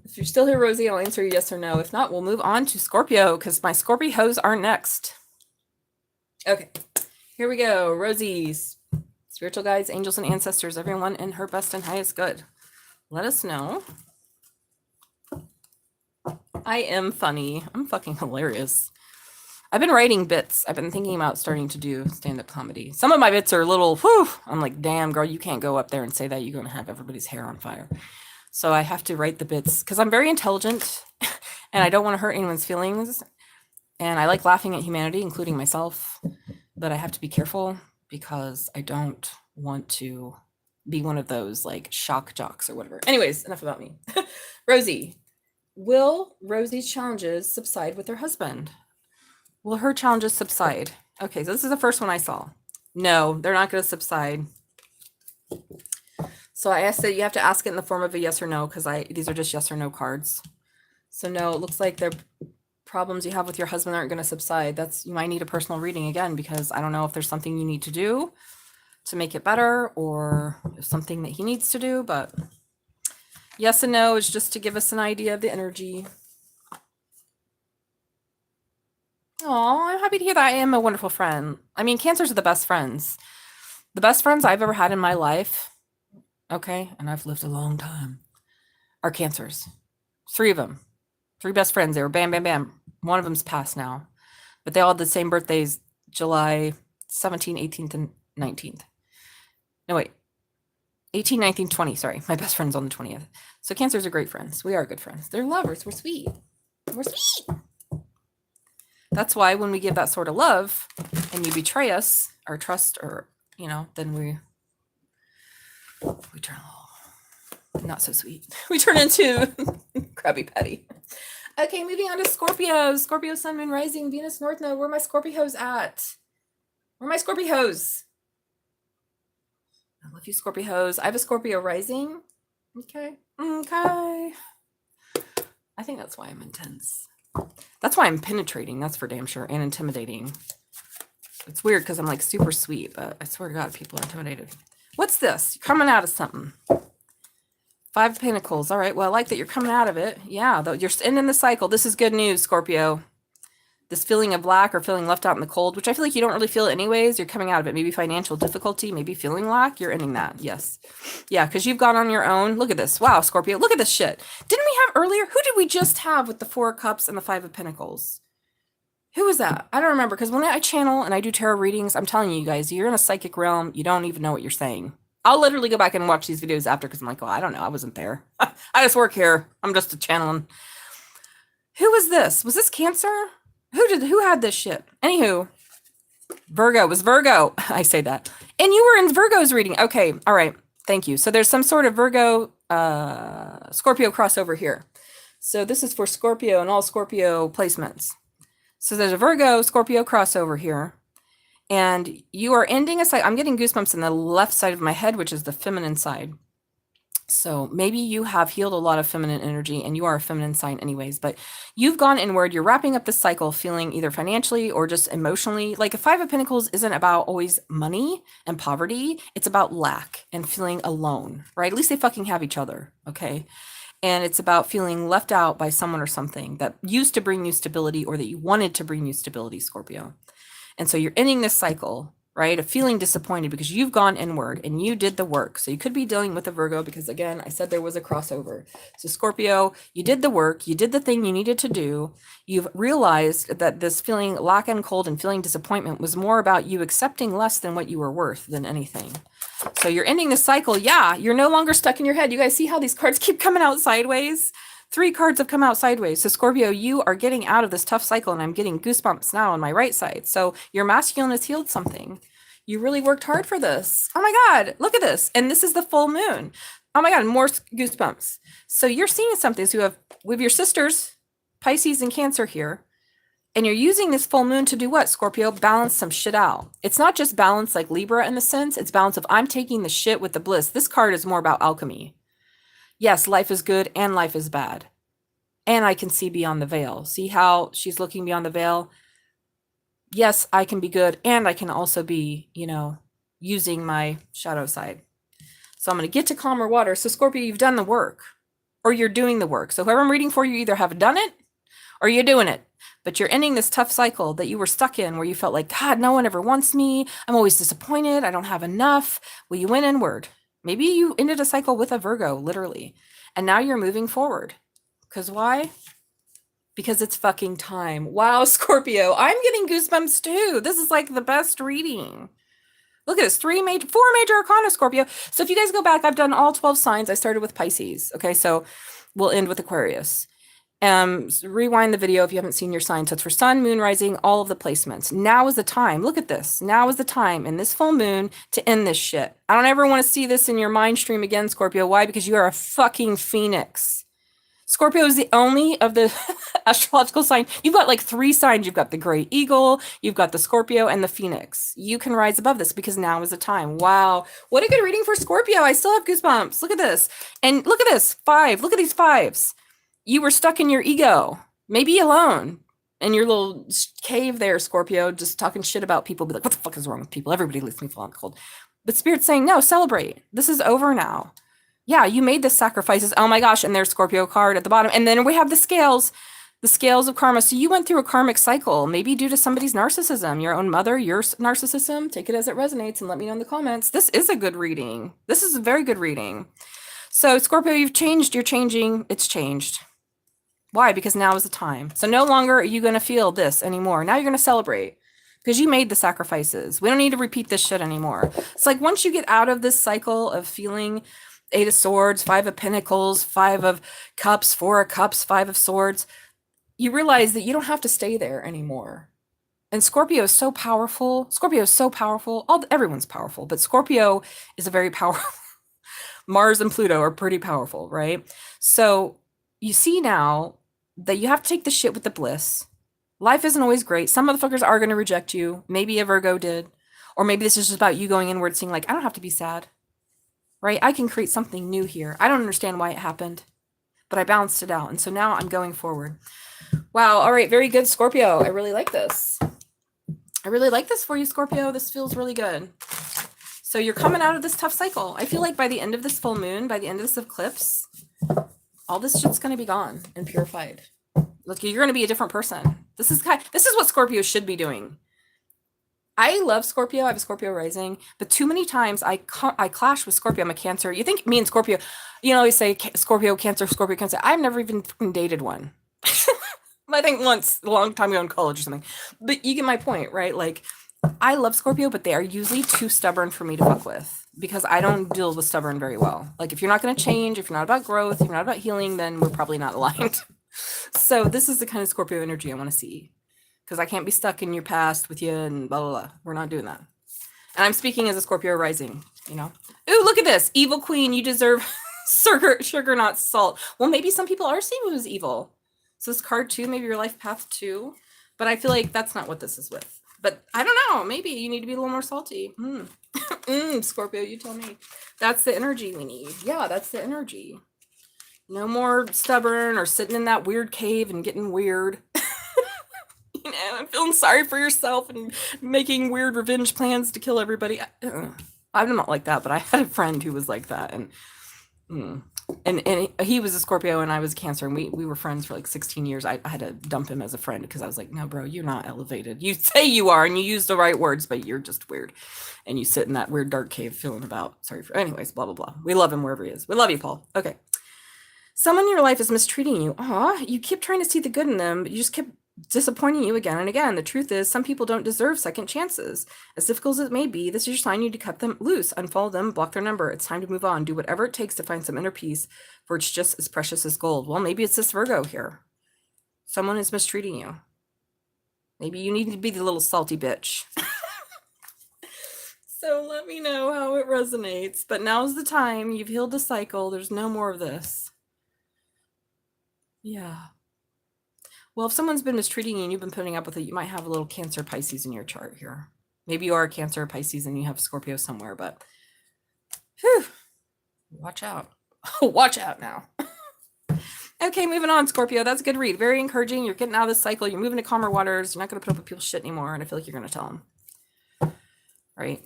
If you're still here, Rosie, I'll answer you yes or no. If not, we'll move on to Scorpio because my Scorpios are next. Okay, here we go. Rosie's spiritual guides, angels, and ancestors, everyone in her best and highest good. Let us know. I am funny. I'm fucking hilarious. I've been writing bits. I've been thinking about starting to do stand-up comedy. Some of my bits are a little, whew, I'm like, damn, girl, you can't go up there and say that. You're going to have everybody's hair on fire. So I have to write the bits because I'm very intelligent and I don't want to hurt anyone's feelings. And I like laughing at humanity, including myself. But I have to be careful because I don't want to be one of those like shock jocks or whatever. Anyways, enough about me. Rosie, will Rosie's challenges subside with her husband? Will her challenges subside? Okay, so this is the first one I saw. No, they're not going to subside. So I asked that you have to ask it in the form of a yes or no because these are just yes or no cards. So no, it looks like they're problems you have with your husband aren't going to subside. You might need a personal reading again because I don't know if there's something you need to do to make it better or if something that he needs to do, but yes and no is just to give us an idea of the energy. Oh, I'm happy to hear that. I am a wonderful friend. I mean, Cancers are the best friends. The best friends I've ever had in my life, okay, and I've lived a long time, are Cancers. 3 of them. 3 best friends. They were bam, bam, bam. One of them's passed now. But they all had the same birthdays, July 17th, 18th, and 19th. No, wait. 18, 19, 20. Sorry. My best friend's on the 20th. So Cancers are great friends. We are good friends. They're lovers. We're sweet. We're sweet. That's why when we give that sort of love and you betray us, our trust, or, then we turn a little not so sweet. We turn into Krabby Patty. Okay, moving on to Scorpio. Scorpio, Sun, Moon, Rising, Venus, North Node. Where are my Scorpios at? Where are my Scorpios? I love you, Scorpios. I have a Scorpio rising. Okay. I think that's why I'm intense. That's why I'm penetrating. That's for damn sure. And intimidating. It's weird because I'm like super sweet, but I swear to God, people are intimidated. What's this? You're coming out of something. 5 of Pentacles. All right. Well, I like that you're coming out of it. Yeah, though you're ending the cycle. This is good news, Scorpio. This feeling of lack or feeling left out in the cold, which I feel like you don't really feel it anyways. You're coming out of it. Maybe financial difficulty, maybe feeling lack. You're ending that. Yes. Yeah, because you've gone on your own. Look at this. Wow, Scorpio. Look at this shit. Didn't we have earlier? Who did we just have with the 4 of Cups and the 5 of Pentacles? Who was that? I don't remember, because when I channel and I do tarot readings, I'm telling you guys, you're in a psychic realm. You don't even know what you're saying. I'll literally go back and watch these videos after because I'm like, oh, I don't know. I wasn't there. I just work here. I'm just a channeling. Who was this? Was this Cancer? Who had this shit? Anywho, Virgo. It was Virgo. I say that. And you were in Virgo's reading. Okay. All right. Thank you. So there's some sort of Virgo, Scorpio crossover here. So this is for Scorpio and all Scorpio placements. So there's a Virgo Scorpio crossover here. And you are ending a cycle. I'm getting goosebumps in the left side of my head, which is the feminine side. So maybe you have healed a lot of feminine energy and you are a feminine sign anyways, but you've gone inward. You're wrapping up the cycle feeling either financially or just emotionally. Like a 5 of Pentacles isn't about always money and poverty. It's about lack and feeling alone, right? At least they fucking have each other. Okay. And it's about feeling left out by someone or something that used to bring you stability or that you wanted to bring you stability, Scorpio. And so you're ending this cycle, right, of feeling disappointed because you've gone inward and you did the work. So you could be dealing with a Virgo because, again, I said there was a crossover. So Scorpio, you did the work, you did the thing you needed to do. You've realized that this feeling lack and cold and feeling disappointment was more about you accepting less than what you were worth than anything. So you're ending the cycle. Yeah, you're no longer stuck in your head. You guys see how these cards keep coming out sideways? 3 cards have come out sideways. So Scorpio, you are getting out of this tough cycle, and I'm getting goosebumps now on my right side. So your masculine has healed something. You really worked hard for this. Oh my God, look at this. And this is the full moon. Oh my God, more goosebumps. So you're seeing something. So you have with your sisters, Pisces and Cancer here. And you're using this full moon to do what, Scorpio? Balance some shit out. It's not just balance like Libra in the sense. It's balance of I'm taking the shit with the bliss. This card is more about alchemy. Yes, life is good and life is bad. And I can see beyond the veil. See how she's looking beyond the veil? Yes, I can be good and I can also be, using my shadow side. So I'm going to get to calmer water. So Scorpio, you've done the work or you're doing the work. So whoever I'm reading for, you either have done it or you're doing it. But you're ending this tough cycle that you were stuck in where you felt like, God, no one ever wants me. I'm always disappointed. I don't have enough. Well, you went inward. Maybe you ended a cycle with a Virgo, literally. And now you're moving forward. Because why? Because it's fucking time. Wow, Scorpio. I'm getting goosebumps too. This is like the best reading. Look at this. 4 major arcana, Scorpio. So if you guys go back, I've done all 12 signs. I started with Pisces. Okay, so we'll end with Aquarius. Rewind the video if you haven't seen your sign. So it's for sun, moon, rising, all of the placements. Now is the time. Look at this. Now is the time in this full moon to end this shit. I don't ever want to see this in your mind stream again, Scorpio. Why? Because you are a fucking phoenix. Scorpio is the only of the astrological sign. You've got like 3 signs. You've got the great eagle, you've got the Scorpio, and the phoenix. You can rise above this because now is the time. Wow. What a good reading for Scorpio. I still have goosebumps. Look at this. And look at this. 5. Look at these 5s. You were stuck in your ego, maybe alone in your little cave there, Scorpio, just talking shit about people. Be like, what the fuck is wrong with people? Everybody leaves me feel cold. But Spirit's saying, no, celebrate. This is over now. Yeah, you made the sacrifices. Oh my gosh. And there's Scorpio card at the bottom. And then we have the scales of karma. So you went through a karmic cycle, maybe due to somebody's narcissism, your own mother, your narcissism. Take it as it resonates and let me know in the comments. This is a good reading. This is a very good reading. So Scorpio, you've changed. You're changing. It's changed. Why? Because now is the time. So no longer are you going to feel this anymore. Now you're going to celebrate because you made the sacrifices. We don't need to repeat this shit anymore. It's like once you get out of this cycle of feeling 8 of Swords, 5 of Pentacles, 5 of Cups, 4 of Cups, 5 of Swords, you realize that you don't have to stay there anymore. And Scorpio is so powerful. Scorpio is so powerful. Everyone's powerful, but Scorpio is a very powerful. Mars and Pluto are pretty powerful, right? So you see now that you have to take the shit with the bliss. Life isn't always great. Some motherfuckers are going to reject you. Maybe a Virgo did. Or maybe this is just about you going inward saying like, I don't have to be sad, right? I can create something new here. I don't understand why it happened, but I balanced it out. And so now I'm going forward. Wow. All right. Very good, Scorpio. I really like this. I really like this for you, Scorpio. This feels really good. So you're coming out of this tough cycle. I feel like by the end of this full moon, by the end of this eclipse, all this shit's going to be gone and purified. Look, you're going to be a different person. This is what Scorpio should be doing. I love Scorpio. I have a Scorpio rising, but too many times I clash with Scorpio. I'm a Cancer. You think me and Scorpio, always say Scorpio, Cancer, Scorpio, Cancer. I've never even dated one. I think once a long time ago in college or something, but you get my point, right? Like I love Scorpio, but they are usually too stubborn for me to fuck with because I don't deal with stubborn very well. Like if you're not going to change, if you're not about growth, if you're not about healing, then we're probably not aligned. So this is the kind of Scorpio energy I want to see because I can't be stuck in your past with you and blah, blah, blah. We're not doing that. And I'm speaking as a Scorpio rising, Ooh, look at this. Evil queen. You deserve sugar, not salt. Well, maybe some people are seeing you as evil. So this card too, maybe your life path too. But I feel like that's not what this is with. But I don't know. Maybe you need to be a little more salty. Scorpio, you tell me. That's the energy we need. Yeah, that's the energy. No more stubborn or sitting in that weird cave and getting weird. And feeling sorry for yourself and making weird revenge plans to kill everybody. I'm not like that, but I had a friend who was like that. And And he was a Scorpio and I was a Cancer, and we were friends for like 16 years. I had to dump him as a friend because I was like, no, bro, you're not elevated. You say you are and you use the right words, but you're just weird. And you sit in that weird dark cave feeling anyways, blah, blah, blah. We love him wherever he is. We love you, Paul. Okay. Someone in your life is mistreating you. You keep trying to see the good in them, but you just keep disappointing you again and again. The truth is, some people don't deserve second chances. As difficult as it may be, this is your sign. You need to cut them loose, unfollow them, block their number. It's time to move on. Do whatever it takes to find some inner peace, for it's just as precious as gold. Well, maybe it's this Virgo here. Someone is mistreating you. Maybe you need to be the little salty bitch. So let me know how it resonates. But now's the time. You've healed the cycle. There's no more of this. Yeah. Well, if someone's been mistreating you and you've been putting up with it, you might have a little Cancer Pisces in your chart here. Maybe you are a Cancer Pisces and you have Scorpio somewhere, but whew, watch out. Watch out now. Okay, moving on, Scorpio. That's a good read. Very encouraging. You're getting out of this cycle. You're moving to calmer waters. You're not going to put up with people's shit anymore, and I feel like you're going to tell them. Right?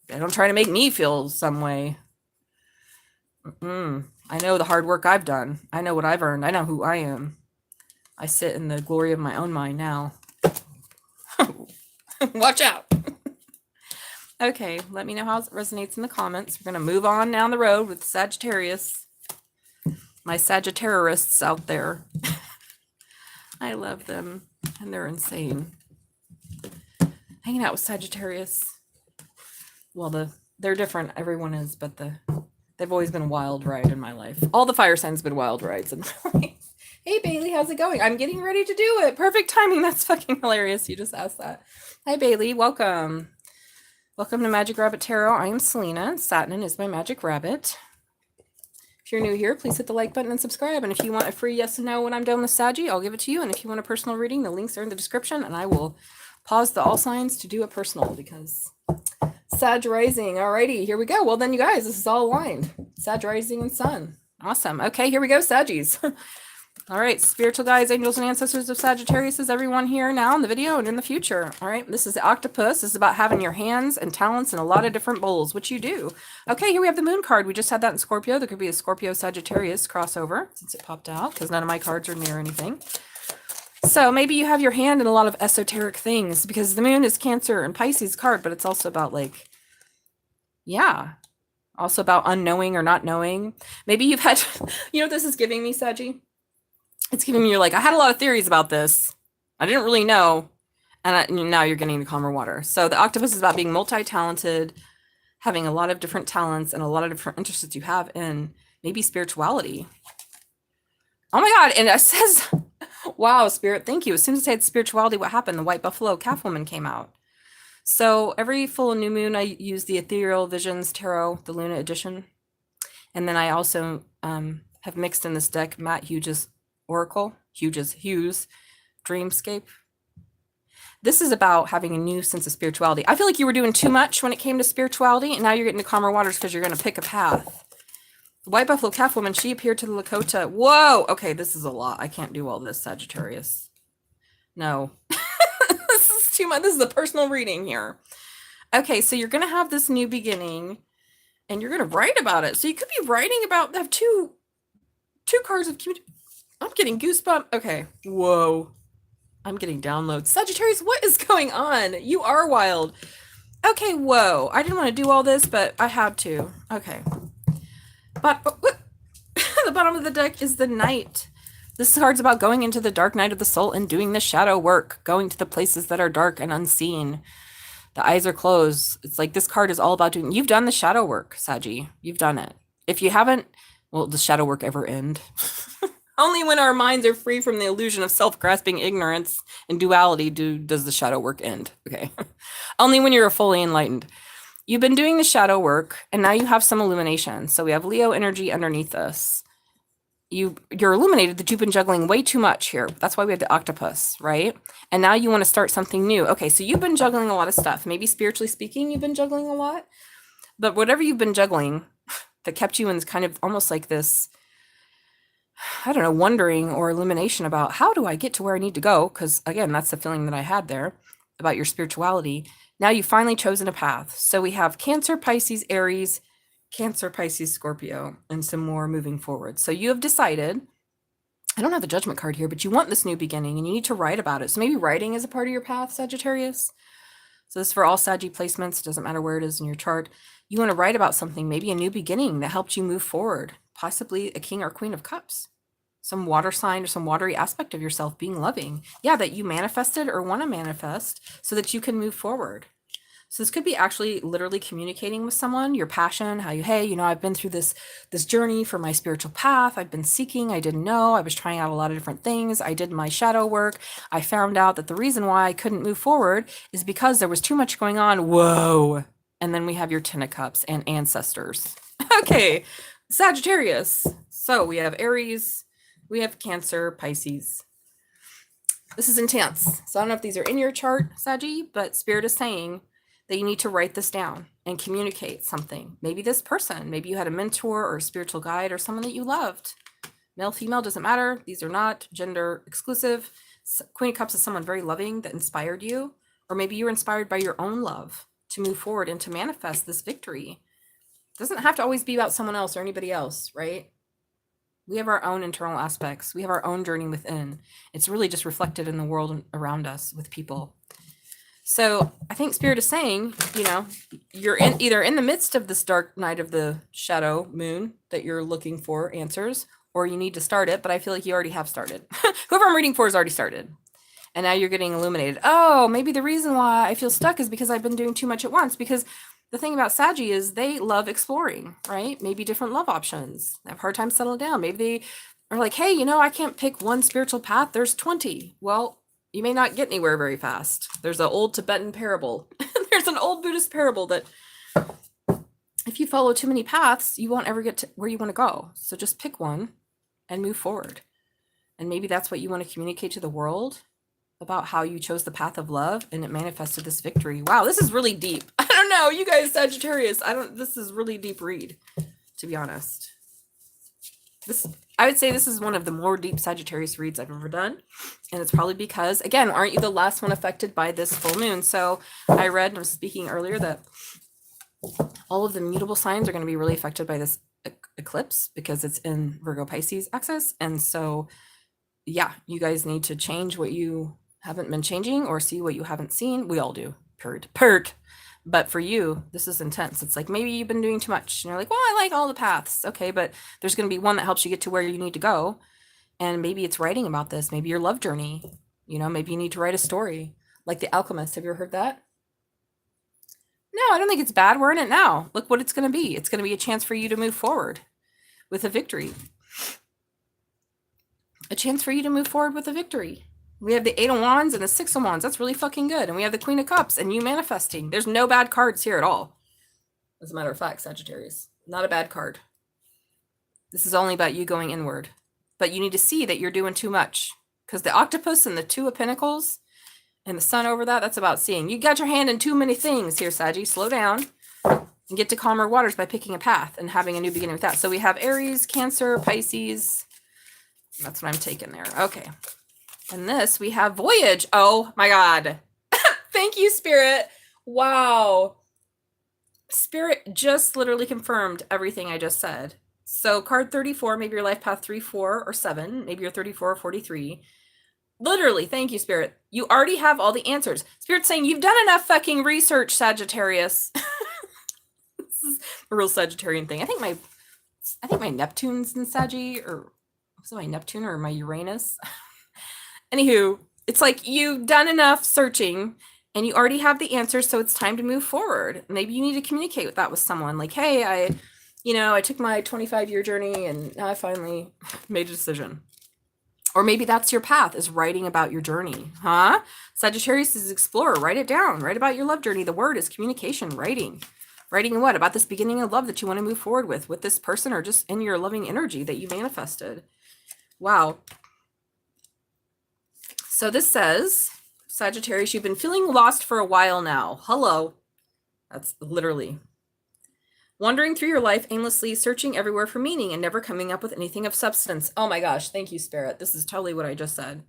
They don't try to make me feel some way. I know the hard work I've done. I know what I've earned. I know who I am. I sit in the glory of my own mind now. Watch out. Okay, let me know how it resonates in the comments. We're going to move on down the road with Sagittarius. My Sagittarists out there. I love them, and they're insane. Hanging out with Sagittarius. Well, they're different. Everyone is, but they've always been a wild ride in my life. All the fire signs have been wild rides in my life. Hey, Bailey, how's it going? I'm getting ready to do it. Perfect timing. That's fucking hilarious. You just asked that. Hi, Bailey. Welcome. Welcome to Magic Rabbit Tarot. I am Salena. Satnin is my magic rabbit. If you're new here, please hit the like button and subscribe. And if you want a free yes and no when I'm done with Saggy, I'll give it to you. And if you want a personal reading, the links are in the description. And I will pause the all signs to do a personal because Sag rising. Alrighty, here we go. Well, then, you guys, this is all aligned. Sag rising and sun. Awesome. Okay, here we go, Saggies. All right, spiritual guides, angels, and ancestors of Sagittarius is everyone here now in the video and in the future. All right, this is the octopus. This is about having your hands and talents in a lot of different bowls, which you do. Okay, here we have the moon card. We just had that in Scorpio. There could be a Scorpio Sagittarius crossover since it popped out because none of my cards are near anything. So maybe you have your hand in a lot of esoteric things because the moon is Cancer and Pisces card, but it's also about also about unknowing or not knowing. Maybe you've had, you know what this is giving me, Saggy? It's giving me, I had a lot of theories about this. I didn't really know. And now you're getting the calmer water. So the octopus is about being multi-talented, having a lot of different talents and a lot of different interests that you have in maybe spirituality. Oh my God. And it says, wow, Spirit, thank you. As soon as I said spirituality, what happened? The white buffalo calf woman came out. So every full and new moon, I use the Ethereal Visions Tarot, the Luna edition. And then I also have mixed in this deck Matt Hughes' Oracle, Hughes Dreamscape. This is about having a new sense of spirituality. I feel like you were doing too much when it came to spirituality, and now you're getting to calmer waters because you're going to pick a path. The white buffalo calf woman, she appeared to the Lakota. Whoa! Okay, this is a lot. I can't do all this, Sagittarius. No. This is too much. This is a personal reading here. Okay, so you're going to have this new beginning, and you're going to write about it. So you could be writing about, have two cards of community. I'm getting goosebumps. Okay. Whoa. I'm getting downloads. Sagittarius, what is going on? You are wild. Okay, whoa. I didn't want to do all this, but I had to. Okay. But the bottom of the deck is the Knight. This card's about going into the dark night of the soul and doing the shadow work, going to the places that are dark and unseen. The eyes are closed. It's like this card is all about doing. You've done the shadow work, Saggy. You've done it. If you haven't, will the shadow work ever end? Only when our minds are free from the illusion of self-grasping ignorance and duality does the shadow work end. Okay. Only when you're fully enlightened. You've been doing the shadow work, and now you have some illumination. So we have Leo energy underneath us. You're illuminated that you've been juggling way too much here. That's why we have the octopus, right? And now you want to start something new. Okay, so you've been juggling a lot of stuff. Maybe spiritually speaking, you've been juggling a lot. But whatever you've been juggling that kept you in kind of almost like this, I don't know, wondering or illumination about how do I get to where I need to go? Because again, that's the feeling that I had there about your spirituality. Now you've finally chosen a path. So we have Cancer, Pisces, Aries, Cancer, Pisces, Scorpio, and some more moving forward. So you have decided, I don't have the judgment card here, but you want this new beginning and you need to write about it. So maybe writing is a part of your path, Sagittarius. So this is for all Saggy placements. It doesn't matter where it is in your chart. You want to write about something, maybe a new beginning that helped you move forward, possibly a King or Queen of Cups, some water sign or some watery aspect of yourself being loving. Yeah, that you manifested or want to manifest so that you can move forward. So this could be actually literally communicating with someone, your passion, how you, hey, you know, I've been through this journey for my spiritual path. I've been seeking. I didn't know. I was trying out a lot of different things. I did my shadow work. I found out that the reason why I couldn't move forward is because there was too much going on. Whoa. And then we have your Ten of Cups and ancestors. Okay, Sagittarius. So we have Aries, we have Cancer, Pisces. This is intense. So I don't know if these are in your chart, Saggy, but Spirit is saying that you need to write this down and communicate something. Maybe this person, maybe you had a mentor or a spiritual guide or someone that you loved. Male, female, doesn't matter. These are not gender exclusive. Queen of Cups is someone very loving that inspired you, or maybe you were inspired by your own love to move forward and to manifest this victory. It doesn't have to always be about someone else or anybody else, right? We have our own internal aspects. We have our own journey within. It's really just reflected in the world around us with people. So I think Spirit is saying, you know, you're either in the midst of this dark night of the shadow moon that you're looking for answers, or you need to start it. But I feel like you already have started. Whoever I'm reading for has already started. And now you're getting illuminated. Oh, maybe the reason why I feel stuck is because I've been doing too much at once. Because the thing about Saggy is they love exploring, right? Maybe different love options. They have a hard time settling down. Maybe they are like, hey, you know, I can't pick one spiritual path. There's 20. Well, you may not get anywhere very fast. There's an old Tibetan parable. There's an old Buddhist parable that if you follow too many paths, you won't ever get to where you want to go. So just pick one and move forward. And maybe that's what you want to communicate to the world about how you chose the path of love and it manifested this victory. Wow, this is really deep. I don't know, you guys, Sagittarius, this is really deep read, to be honest. I would say this is one of the more deep Sagittarius reads I've ever done. And it's probably because, again, aren't you the last one affected by this full moon? So I read and I was speaking earlier that all of the mutable signs are going to be really affected by this eclipse because it's in Virgo Pisces axis. And so, yeah, you guys need to change what you haven't been changing or see what you haven't seen. We all do. Pert. But for you, this is intense. It's like maybe you've been doing too much. And you're like, well, I like all the paths. Okay, but there's going to be one that helps you get to where you need to go. And maybe it's writing about this. Maybe your love journey. You know, maybe you need to write a story. Like The Alchemist. Have you ever heard that? No, I don't think it's bad. We're in it now. Look what it's going to be. It's going to be a chance for you to move forward with a victory. A chance for you to move forward with a victory. We have the 8 of Wands and the 6 of Wands. That's really fucking good. And we have the Queen of Cups and you manifesting. There's no bad cards here at all. As a matter of fact, Sagittarius, not a bad card. This is only about you going inward. But you need to see that you're doing too much. Because the octopus and the 2 of Pentacles and the sun over that, that's about seeing. You got your hand in too many things here, Saggy. Slow down and get to calmer waters by picking a path and having a new beginning with that. So we have Aries, Cancer, Pisces. That's what I'm taking there. Okay. And this, we have Voyage. Oh my God. Thank you, Spirit. Wow. Spirit just literally confirmed everything I just said. So card 34, maybe your life path 3, 4, or 7. Maybe you're 34 or 43. Literally, thank you, Spirit. You already have all the answers. Spirit's saying you've done enough fucking research, Sagittarius. This is a real Sagittarian thing. I think my Neptune's in Saggy, or was it my Neptune or my Uranus? Anywho, it's like you've done enough searching and you already have the answers, so it's time to move forward. Maybe you need to communicate that with someone. Like, hey, I took my 25-year journey and now I finally made a decision. Or maybe that's your path, is writing about your journey. Huh? Sagittarius is explorer. Write it down. Write about your love journey. The word is communication, writing. Writing what? About this beginning of love that you want to move forward with this person or just in your loving energy that you manifested. Wow. So this says, Sagittarius, you've been feeling lost for a while now. Hello. That's literally. Wandering through your life aimlessly, searching everywhere for meaning and never coming up with anything of substance. Oh my gosh, thank you, Spirit. This is totally what I just said.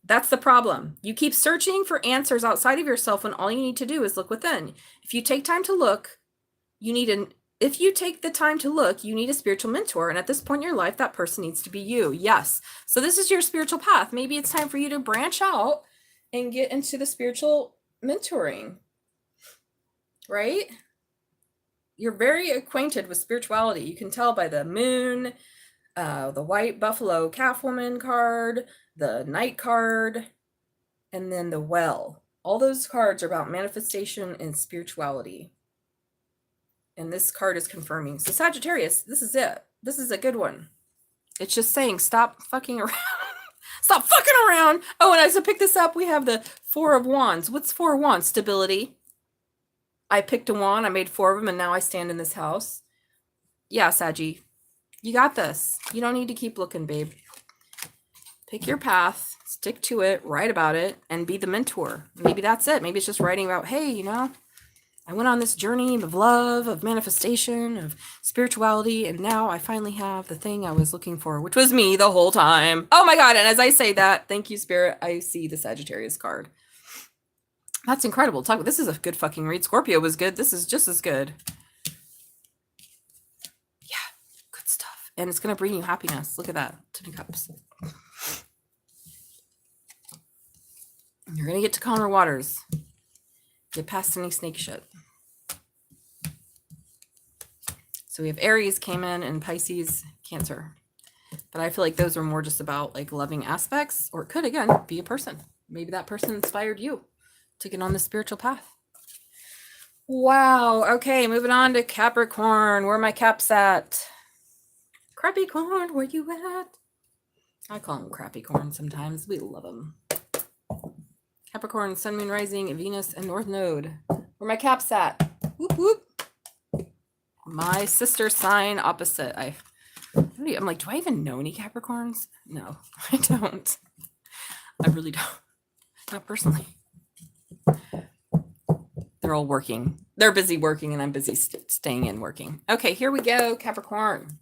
That's the problem. You keep searching for answers outside of yourself when all you need to do is look within. If you take time to look, you need if you take the time to look, you need a spiritual mentor. And at this point in your life, that person needs to be you. Yes. So this is your spiritual path. Maybe it's time for you to branch out and get into the spiritual mentoring, right? You're very acquainted with spirituality. You can tell by the moon, the white buffalo calf woman card, the knight card, and then the well. All those cards are about manifestation and spirituality. And this card is confirming. So Sagittarius, this is it. This is a good one. It's just saying, stop fucking around. Stop fucking around. Oh, and as I pick this up, we have the Four of Wands. What's Four of Wands? Stability. I picked a wand. I made 4 of them, and now I stand in this house. Yeah, Saggy. You got this. You don't need to keep looking, babe. Pick your path. Stick to it. Write about it. And be the mentor. Maybe that's it. Maybe it's just writing about, hey, you know, I went on this journey of love, of manifestation, of spirituality, and now I finally have the thing I was looking for, which was me the whole time. Oh my God. And as I say that, thank you, Spirit, I see the Sagittarius card. That's incredible. This is a good fucking read. Scorpio was good. This is just as good. Yeah, good stuff. And it's going to bring you happiness. Look at that. 10 of Cups. You're going to get to calmer waters. Get past any snake shit. So we have Aries came in and Pisces, Cancer. But I feel like those are more just about like loving aspects, or it could, again, be a person. Maybe that person inspired you to get on the spiritual path. Wow. Okay, moving on to Capricorn. Where are my caps at? Capricorn, where you at? I call them Capricorn sometimes. We love them. Capricorn, Sun, Moon, Rising, Venus, and North Node. Where my caps at? Whoop, whoop. My sister sign opposite. I'm like, do I even know any Capricorns? No, I don't. I really don't. Not personally. They're all working. They're busy working, and I'm busy staying in working. Okay, here we go, Capricorn.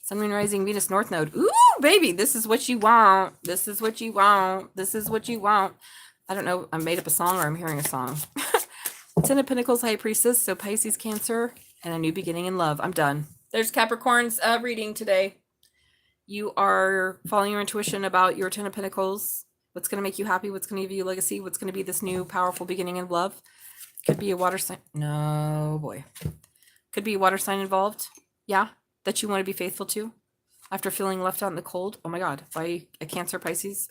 Sun, Moon, Rising, Venus, North Node. Ooh, baby, this is what you want. This is what you want. This is what you want. I don't know. I made up a song, or I'm hearing a song. 10 of Pentacles, High Priestess. So Pisces, Cancer, and a new beginning in love. I'm done. There's Capricorn's reading today. You are following your intuition about your 10 of Pentacles. What's going to make you happy? What's going to give you legacy? What's going to be this new powerful beginning in love? Could be a water sign. No, boy. Could be a water sign involved. Yeah. That you want to be faithful to after feeling left out in the cold. Oh my God. By a Cancer, Pisces.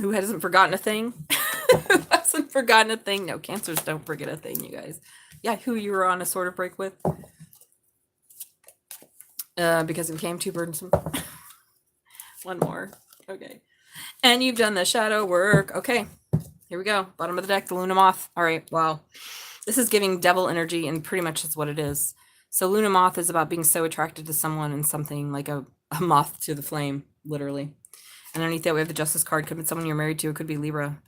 Who hasn't forgotten a thing? Who hasn't forgotten a thing? No, Cancers don't forget a thing, you guys. Yeah, who you were on a sort of break with. Because it became too burdensome. One more. Okay. And you've done the shadow work. Okay. Here we go. Bottom of the deck, the Luna Moth. All right. Wow. This is giving devil energy, and pretty much is what it is. So Luna Moth is about being so attracted to someone and something like a moth to the flame, literally. And underneath that, we have the Justice card. Could be someone you're married to. It could be Libra.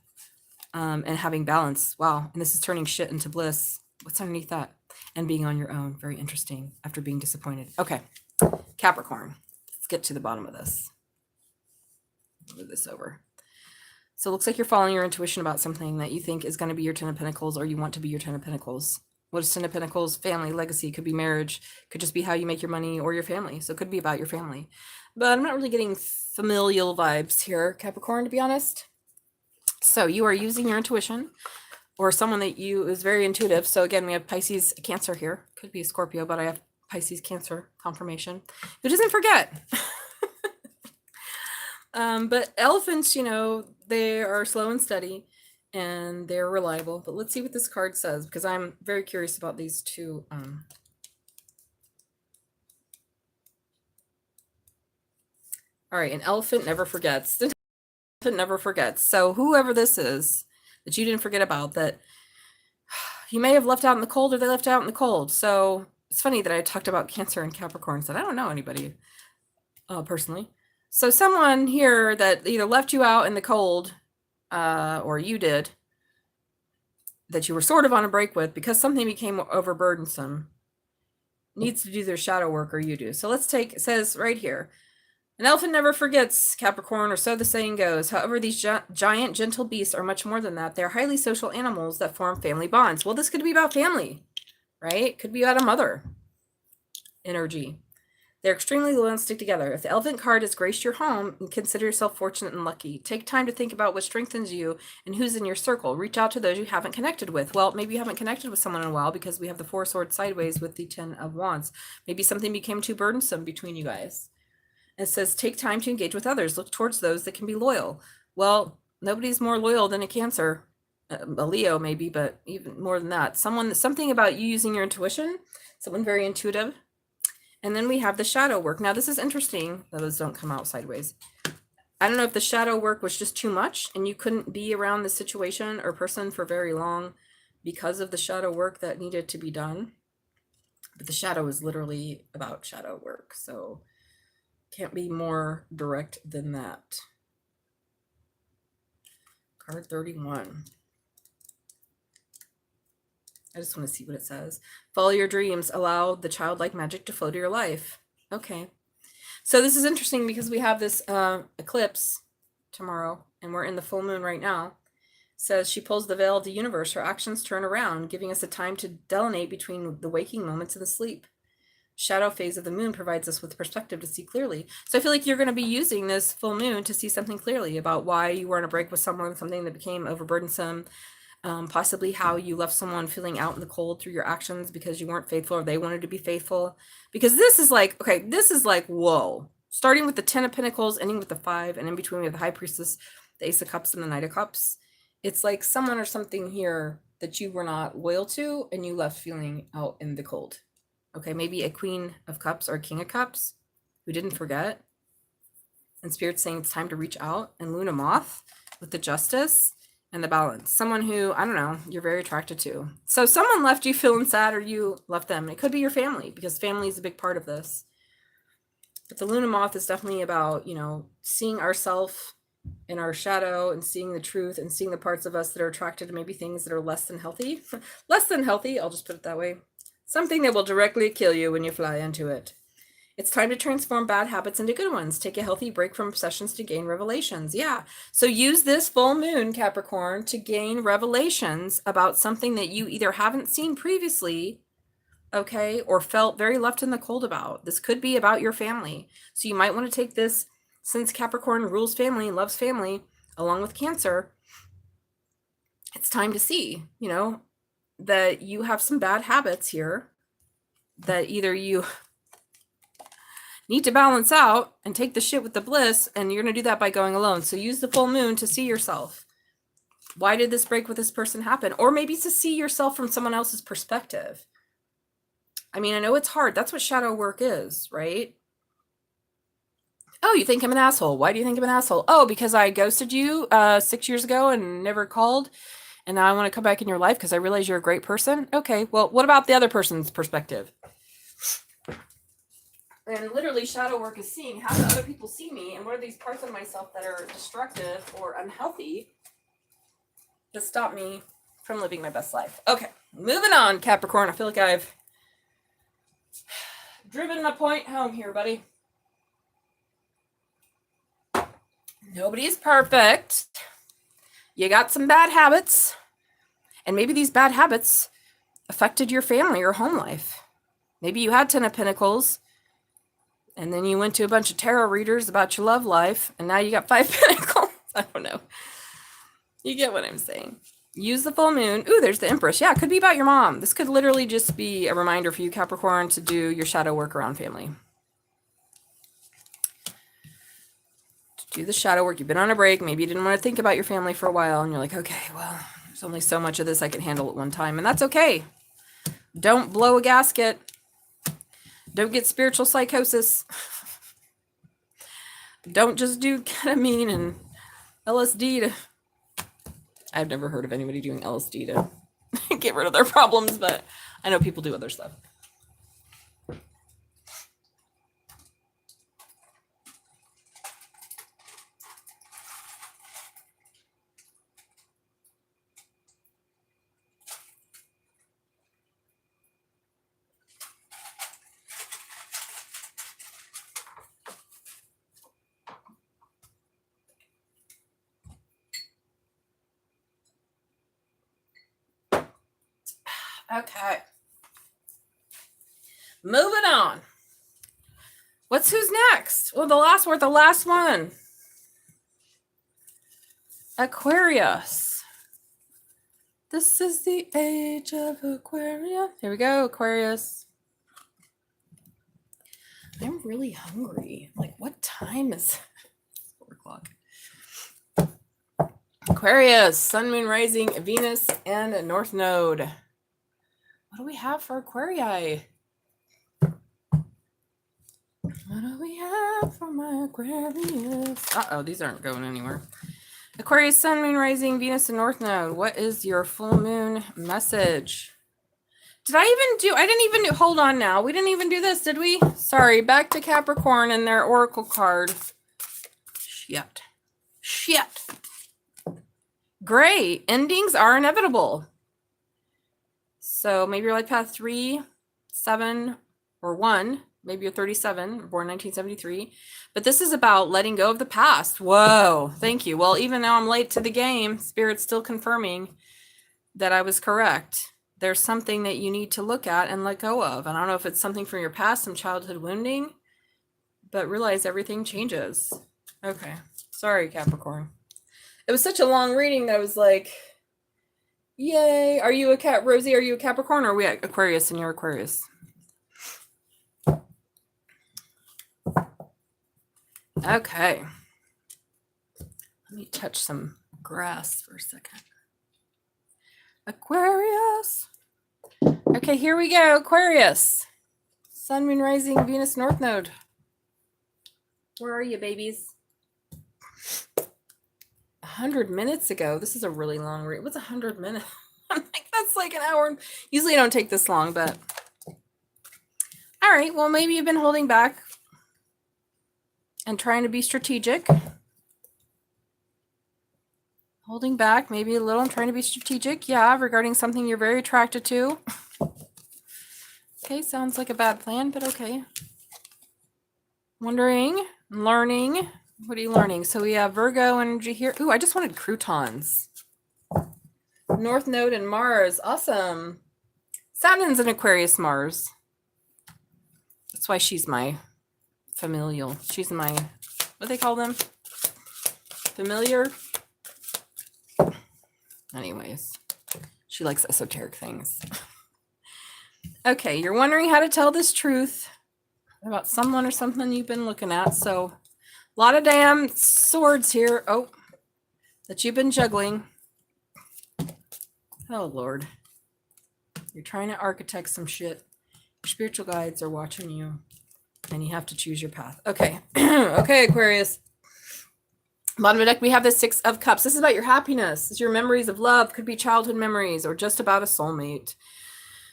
And having balance. Wow. And this is turning shit into bliss. What's underneath that? And being on your own. Very interesting after being disappointed. Okay. Capricorn. Let's get to the bottom of this. Move this over. So it looks like you're following your intuition about something that you think is going to be your 10 of Pentacles, or you want to be your 10 of Pentacles. What is 10 of Pentacles? Family, legacy. Could be marriage. Could just be how you make your money or your family. So it could be about your family. But I'm not really getting familial vibes here, Capricorn, to be honest. So you are using your intuition, or someone that you is very intuitive. So again, we have Pisces, Cancer here. Could be a Scorpio, but I have Pisces, Cancer confirmation. Who doesn't forget? But elephants, you know, they are slow and steady, and they're reliable. But let's see what this card says, because I'm very curious about these two. All right, an elephant never forgets. An elephant never forgets. So whoever this is that you didn't forget about, that you may have left out in the cold, or they left out in the cold. So it's funny that I talked about Cancer and Capricorn, so I don't know anybody personally. So someone here that either left you out in the cold, or you did, that you were sort of on a break with because something became overburdensome, needs to do their shadow work, or you do. So let's take, it says right here, an elephant never forgets, Capricorn, or so the saying goes. However, these giant, gentle beasts are much more than that. They're highly social animals that form family bonds. Well, this could be about family, right? Could be about a mother energy. They're extremely loyal and stick together. If the elephant card has graced your home, consider yourself fortunate and lucky. Take time to think about what strengthens you and who's in your circle. Reach out to those you haven't connected with. Well, maybe you haven't connected with someone in a while because we have the Four Swords sideways with the Ten of Wands. Maybe something became too burdensome between you guys. It says, take time to engage with others. Look towards those that can be loyal. Well, nobody's more loyal than a Cancer. A Leo maybe, but even more than that. Something about you using your intuition. Someone very intuitive. And then we have the shadow work. Now, this is interesting. Those don't come out sideways. I don't know if the shadow work was just too much and you couldn't be around the situation or person for very long because of the shadow work that needed to be done. But the shadow is literally about shadow work. So can't be more direct than that. Card 31. I just want to see what it says. Follow your dreams. Allow the childlike magic to flow to your life. Okay. So this is interesting because we have this eclipse tomorrow and we're in the full moon right now. It says she pulls the veil of the universe. Her actions turn around, giving us a time to delineate between the waking moments and the sleep. Shadow phase of the moon provides us with perspective to see clearly. So I feel like you're going to be using this full moon to see something clearly about why you were on a break with someone, something that became overburdensome. Possibly how you left someone feeling out in the cold through your actions because you weren't faithful or they wanted to be faithful. Because this is like, okay, this is like, whoa. Starting with the 10 of Pentacles, ending with the 5, and in between we have the High Priestess, the Ace of Cups, and the Knight of Cups. It's like someone or something here that you were not loyal to and you left feeling out in the cold. Okay, maybe a Queen of Cups or a King of Cups who didn't forget. And Spirit's saying it's time to reach out. And Luna Moth with the Justice and the Balance. Someone who, I don't know, you're very attracted to. So someone left you feeling sad or you left them. It could be your family because family is a big part of this. But the Luna Moth is definitely about, you know, seeing ourselves in our shadow and seeing the truth and seeing the parts of us that are attracted to maybe things that are less than healthy. Less than healthy, I'll just put it that way. Something that will directly kill you when you fly into it. It's time to transform bad habits into good ones. Take a healthy break from obsessions to gain revelations. Yeah. So use this full moon, Capricorn, to gain revelations about something that you either haven't seen previously, okay, or felt very left in the cold about. This could be about your family. So you might want to take this, since Capricorn rules family and loves family, along with Cancer. It's time to see, you know, that you have some bad habits here that either you need to balance out and take the shit with the bliss, and you're going to do that by going alone. So use the full moon to see yourself. Why did this break with this person happen? Or maybe to see yourself from someone else's perspective. I mean, I know it's hard. That's what shadow work is, right? Oh, you think I'm an asshole. Why do you think I'm an asshole? Oh, because I ghosted you 6 years ago and never called. And now I want to come back in your life because I realize you're a great person. Okay, well, what about the other person's perspective? And literally shadow work is seeing how do other people see me and what are these parts of myself that are destructive or unhealthy that stop me from living my best life. Okay, moving on, Capricorn. I feel like I've driven my point home here, buddy. Nobody's perfect. You got some bad habits. And maybe these bad habits affected your family or home life. Maybe you had 10 of Pentacles. And then you went to a bunch of tarot readers about your love life, and now you got 5 Pentacles. I don't know. You get what I'm saying. Use the full moon. Ooh, there's the Empress. Yeah, it could be about your mom. This could literally just be a reminder for you, Capricorn, to do your shadow work around family. To do the shadow work. You've been on a break. Maybe you didn't want to think about your family for a while, and you're like, okay, well, there's only so much of this I can handle at one time, and that's okay. Don't blow a gasket. Don't get spiritual psychosis. Don't just do ketamine and LSD to... I've never heard of anybody doing LSD to get rid of their problems, but I know people do other stuff. Okay. Moving on. Who's next? Well, we're the last one. Aquarius. This is the age of Aquarius. Here we go, Aquarius. I'm really hungry. Like, what time is 4 o'clock? Aquarius, Sun, Moon, Rising, Venus, and North Node. What do we have for Aquarii? What do we have for my Aquarius? Uh-oh, these aren't going anywhere. Aquarius, Sun, Moon, Rising, Venus, and North Node. What is your full moon message? Hold on now. We didn't even do this, did we? Sorry, back to Capricorn and their oracle card. Shit. Great. Endings are inevitable. So maybe you're life path 3, 7, or 1. Maybe you're 37, born 1973. But this is about letting go of the past. Whoa. Thank you. Well, even though I'm late to the game, Spirit's still confirming that I was correct. There's something that you need to look at and let go of. And I don't know if it's something from your past, some childhood wounding, but realize everything changes. Okay. Sorry, Capricorn. It was such a long reading that I was like, yay. Are you a Rosie? Are you a Capricorn, or are we at Aquarius and you're Aquarius? Okay. Let me touch some grass for a second. Aquarius. Okay, here we go. Aquarius. Sun, Moon, Rising, Venus, North Node. Where are you, babies? 100 minutes ago. This is a really long read. What's 100 minutes? I'm like, that's like an hour. Usually I don't take this long, but all right. Well, maybe you've been holding back and trying to be strategic. Holding back maybe a little and trying to be strategic. Yeah, regarding something you're very attracted to. Okay, sounds like a bad plan, but okay. Wondering, learning. What are you learning? So we have Virgo energy here. Ooh, I just wanted croutons. North Node and Mars. Awesome. Satnin's an Aquarius Mars. That's why she's my familial. She's my, what do they call them? Familiar? Anyways, she likes esoteric things. Okay, you're wondering how to tell this truth about someone or something you've been looking at. So a lot of damn swords here. Oh, that you've been juggling. Oh, Lord. You're trying to architect some shit. Your spiritual guides are watching you. And you have to choose your path. Okay. Okay, Aquarius. Bottom of the deck, we have the 6 of Cups. This is about your happiness. It's your memories of love. Could be childhood memories or just about a soulmate.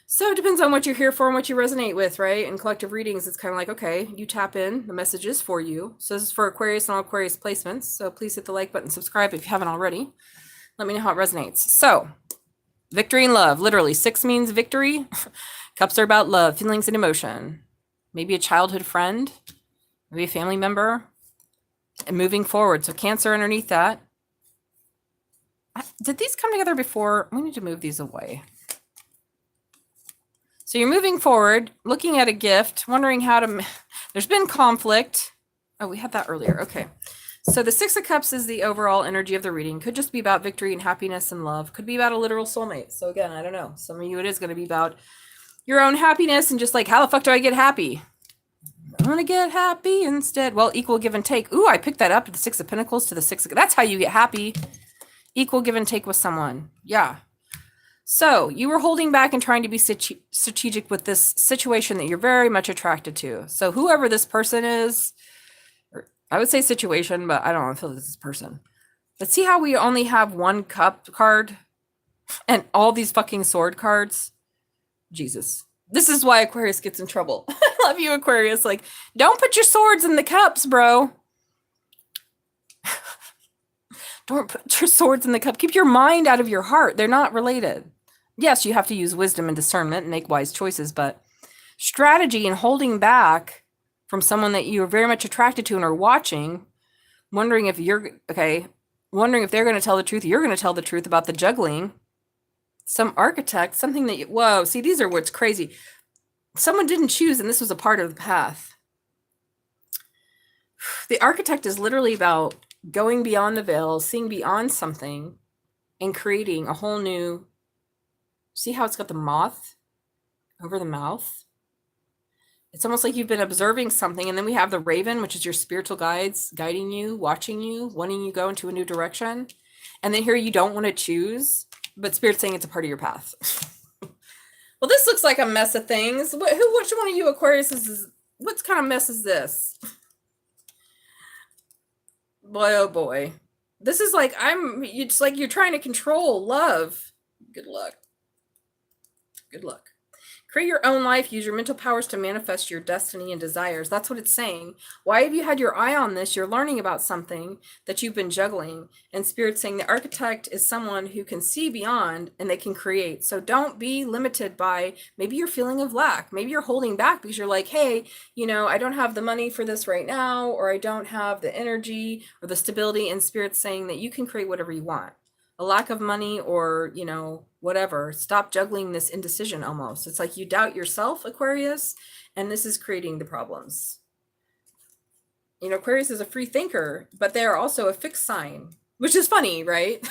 So it depends on what you're here for and what you resonate with, right? In collective readings, it's kind of like, okay, you tap in. The message is for you. So this is for Aquarius and all Aquarius placements. So please hit the like button, subscribe if you haven't already. Let me know how it resonates. So victory and love. Literally, 6 means victory. Cups are about love, feelings, and emotion. Maybe a childhood friend. Maybe a family member. And moving forward. So Cancer underneath that. Did these come together before? We need to move these away. So you're moving forward, looking at a gift, wondering how to, there's been conflict. Oh, we had that earlier. Okay. So the 6 of Cups is the overall energy of the reading. Could just be about victory and happiness and love. Could be about a literal soulmate. So again, I don't know. Some of you, it is going to be about your own happiness and just like, how the fuck do I get happy? I'm going to get happy instead. Well, equal give and take. Ooh, I picked that up to the 6 of Pentacles to the 6 of, that's how you get happy. Equal give and take with someone. Yeah. So you were holding back and trying to be strategic with this situation that you're very much attracted to. So whoever this person is, or I would say situation, but I don't know, I feel like this is person. But see how we only have 1 cup card and all these fucking sword cards? Jesus. This is why Aquarius gets in trouble. I love you, Aquarius. Like, don't put your swords in the cups, bro. Don't put your swords in the cup. Keep your mind out of your heart. They're not related. Yes, you have to use wisdom and discernment and make wise choices, but strategy and holding back from someone that you're very much attracted to and are watching, wondering if they're going to tell the truth, you're going to tell the truth about the juggling. Some architect, something that whoa, see, these are what's crazy. Someone didn't choose, and this was a part of the path. The architect is literally about going beyond the veil, seeing beyond something, and creating a whole new. See how it's got the moth over the mouth? It's almost like you've been observing something, and then we have the raven, which is your spiritual guides guiding you, watching you, wanting you to go into a new direction. And then here you don't want to choose, but Spirit's saying it's a part of your path. Well, this looks like a mess of things. Which one of you Aquarius is, what kind of mess is this? Boy, oh boy. This is like, it's like you're trying to control love. Good luck. Good luck. Create your own life. Use your mental powers to manifest your destiny and desires. That's what it's saying. Why have you had your eye on this? You're learning about something that you've been juggling. And Spirit's saying the architect is someone who can see beyond and they can create. So don't be limited by maybe your feeling of lack. Maybe you're holding back because you're like, hey, I don't have the money for this right now, or I don't have the energy or the stability. And Spirit's saying that you can create whatever you want. A lack of money or, whatever. Stop juggling this indecision almost. It's like you doubt yourself, Aquarius, and this is creating the problems. Aquarius is a free thinker, but they are also a fixed sign, which is funny, right?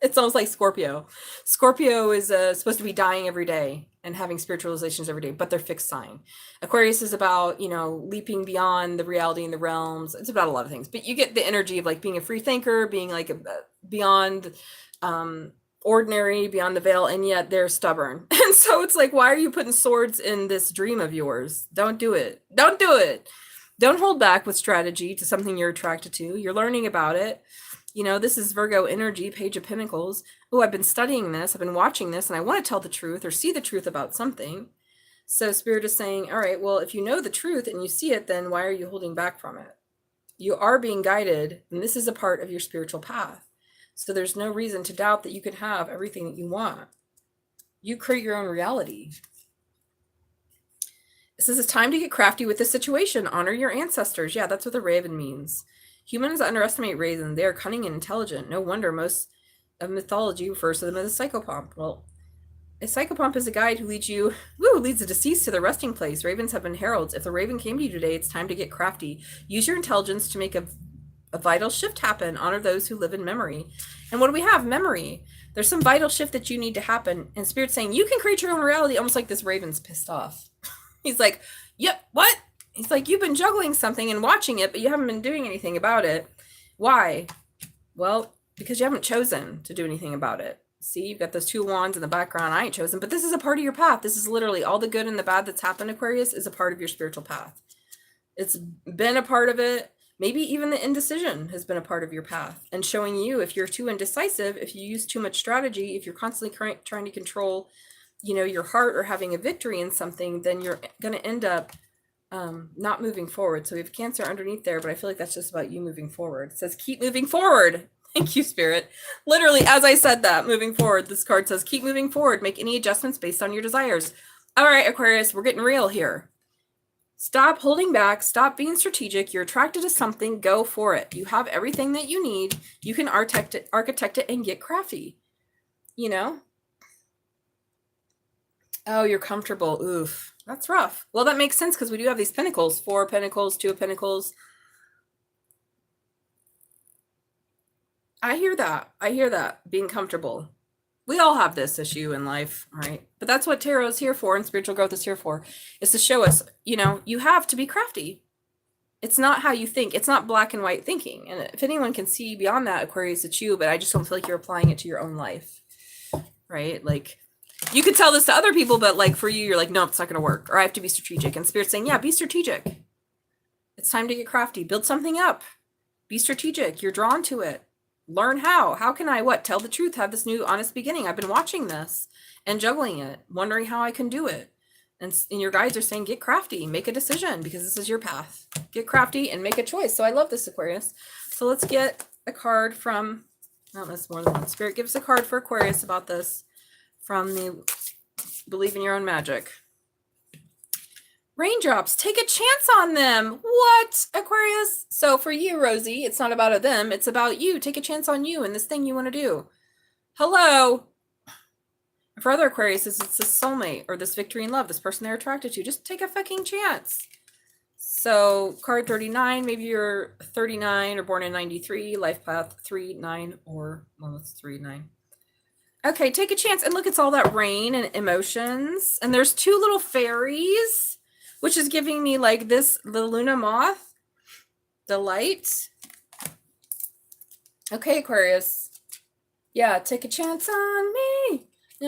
It's almost like Scorpio. Scorpio is supposed to be dying every day and having spiritualizations every day, but they're fixed sign. Aquarius is about, leaping beyond the reality and the realms. It's about a lot of things, but you get the energy of like being a free thinker, being like beyond ordinary, beyond the veil, and yet they're stubborn. And so it's like, why are you putting swords in this dream of yours? Don't do it. Don't do it. Don't hold back with strategy to something you're attracted to. You're learning about it. This is Virgo energy, Page of Pentacles. Oh, I've been studying this. I've been watching this, and I want to tell the truth or see the truth about something. So Spirit is saying, all right, well, if you know the truth and you see it, then why are you holding back from it? You are being guided, and this is a part of your spiritual path. So there's no reason to doubt that you can have everything that you want. You create your own reality. It says it's time to get crafty with this situation. Honor your ancestors. Yeah, that's what the raven means. Humans underestimate ravens. They are cunning and intelligent. No wonder most of mythology refers to them as a psychopomp. Well, a psychopomp is a guide who leads the deceased to the resting place. Ravens have been heralds. If the raven came to you today, it's time to get crafty. Use your intelligence to make a vital shift happen. Honor those who live in memory. And what do we have? Memory. There's some vital shift that you need to happen. And Spirit's saying you can create your own reality. Almost like this raven's pissed off. He's like, yep, what? He's like, you've been juggling something and watching it, but you haven't been doing anything about it. Why? Well, because you haven't chosen to do anything about it. See, you've got those two wands in the background. I ain't chosen, but this is a part of your path. This is literally all the good and the bad that's happened, Aquarius, is a part of your spiritual path. It's been a part of it. Maybe even the indecision has been a part of your path and showing you if you're too indecisive, if you use too much strategy, if you're constantly trying to control, your heart or having a victory in something, then you're going to end up not moving forward. So we have Cancer underneath there, but I feel like that's just about you moving forward. It says, keep moving forward. Thank you, Spirit. Literally, as I said that, moving forward, this card says, keep moving forward. Make any adjustments based on your desires. All right, Aquarius, we're getting real here. Stop holding back. Stop being strategic. You're attracted to something. Go for it. You have everything that you need. You can architect it and get crafty. Oh, you're comfortable. Oof. That's rough. Well, that makes sense because we do have these pentacles. 4 of Pentacles, 2 of Pentacles. I hear that. Being comfortable. We all have this issue in life, right? But that's what tarot is here for and spiritual growth is here for, is to show us, you have to be crafty. It's not how you think. It's not black and white thinking. And if anyone can see beyond that, Aquarius, it's you, but I just don't feel like you're applying it to your own life, right? Like, you could tell this to other people, but like for you, you're like, no, it's not going to work. Or I have to be strategic. And Spirit's saying, yeah, be strategic. It's time to get crafty. Build something up. Be strategic. You're drawn to it. Learn how. How can I tell the truth, have this new honest beginning? I've been watching this and juggling it, wondering how I can do it. And your guides are saying, get crafty, make a decision because this is your path. Get crafty and make a choice. So I love this, Aquarius. So let's get a card from, that's more than one. Spirit, give us a card for Aquarius about this from the Believe in Your Own Magic. Raindrops, take a chance on them. What, Aquarius? So for you, Rosie, it's not about them. It's about you. Take a chance on you and this thing you want to do. Hello. All For other Aquarius, it's this soulmate or this victory in love, this person they're attracted to. Just take a fucking chance. So card 39, maybe you're 39 or born in 93, life path 3, 9, or, well, it's 3, 9. Okay, take a chance. And look, it's all that rain and emotions. And there's 2 little fairies, which is giving me like this, the Luna moth, the light. Okay, Aquarius. Yeah, take a chance on me. I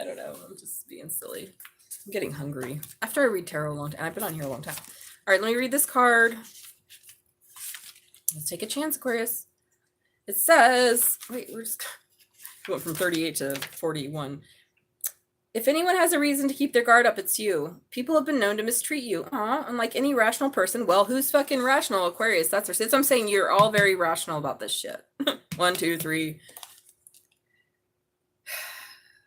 don't know. I'm just being silly. I'm getting hungry. After I read tarot a long time. I've been on here a long time. All right, let me read this card. Let's take a chance, Aquarius. It says, wait, we went from 38 to 41. If anyone has a reason to keep their guard up, it's you. People have been known to mistreat you. Unlike any rational person. Well, who's fucking rational, Aquarius? That's what I'm saying. You're all very rational about this shit. 1, 2, 3.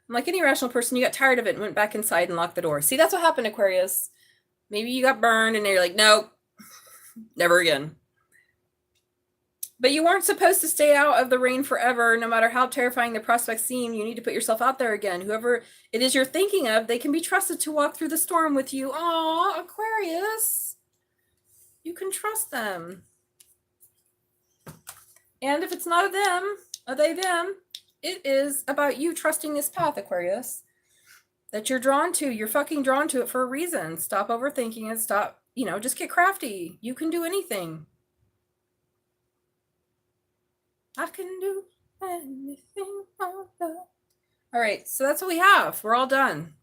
Like any rational person, you got tired of it and went back inside and locked the door. See, that's what happened, Aquarius. Maybe you got burned and you're like, nope, never again. But you weren't supposed to stay out of the rain forever. No matter how terrifying the prospects seem, you need to put yourself out there again. Whoever it is you're thinking of, they can be trusted to walk through the storm with you. Aw, Aquarius. You can trust them. And if it's not a them, a they, them, it is about you trusting this path, Aquarius, that you're drawn to. You're fucking drawn to it for a reason. Stop overthinking it. Stop, just get crafty. You can do anything. I can do anything. All right, so that's what we have. We're all done.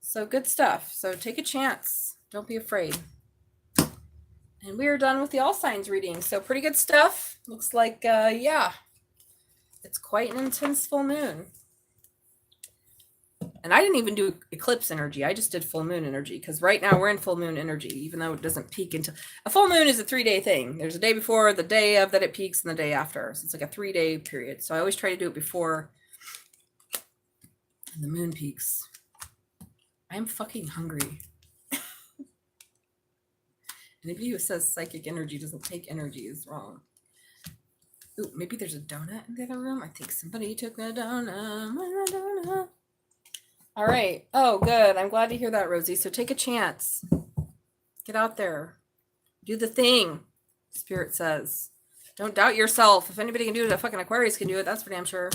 So good stuff. So take a chance. Don't be afraid. And we are done with the all signs reading. So pretty good stuff. Looks like, yeah, it's quite an intense full moon. And I didn't even do eclipse energy. I just did full moon energy because right now we're in full moon energy, even though it doesn't peak until a full moon is a 3-day thing. There's a day before, the day of that it peaks, and the day after. So it's like a 3-day period. So I always try to do it before the moon peaks. I'm fucking hungry. Anybody who says psychic energy doesn't take energy is wrong. Ooh, maybe there's a donut in the other room. I think somebody took a donut. All right. Oh, good. I'm glad to hear that, Rosie. So take a chance. Get out there. Do the thing, Spirit says. Don't doubt yourself. If anybody can do it, a fucking Aquarius can do it. That's for damn sure.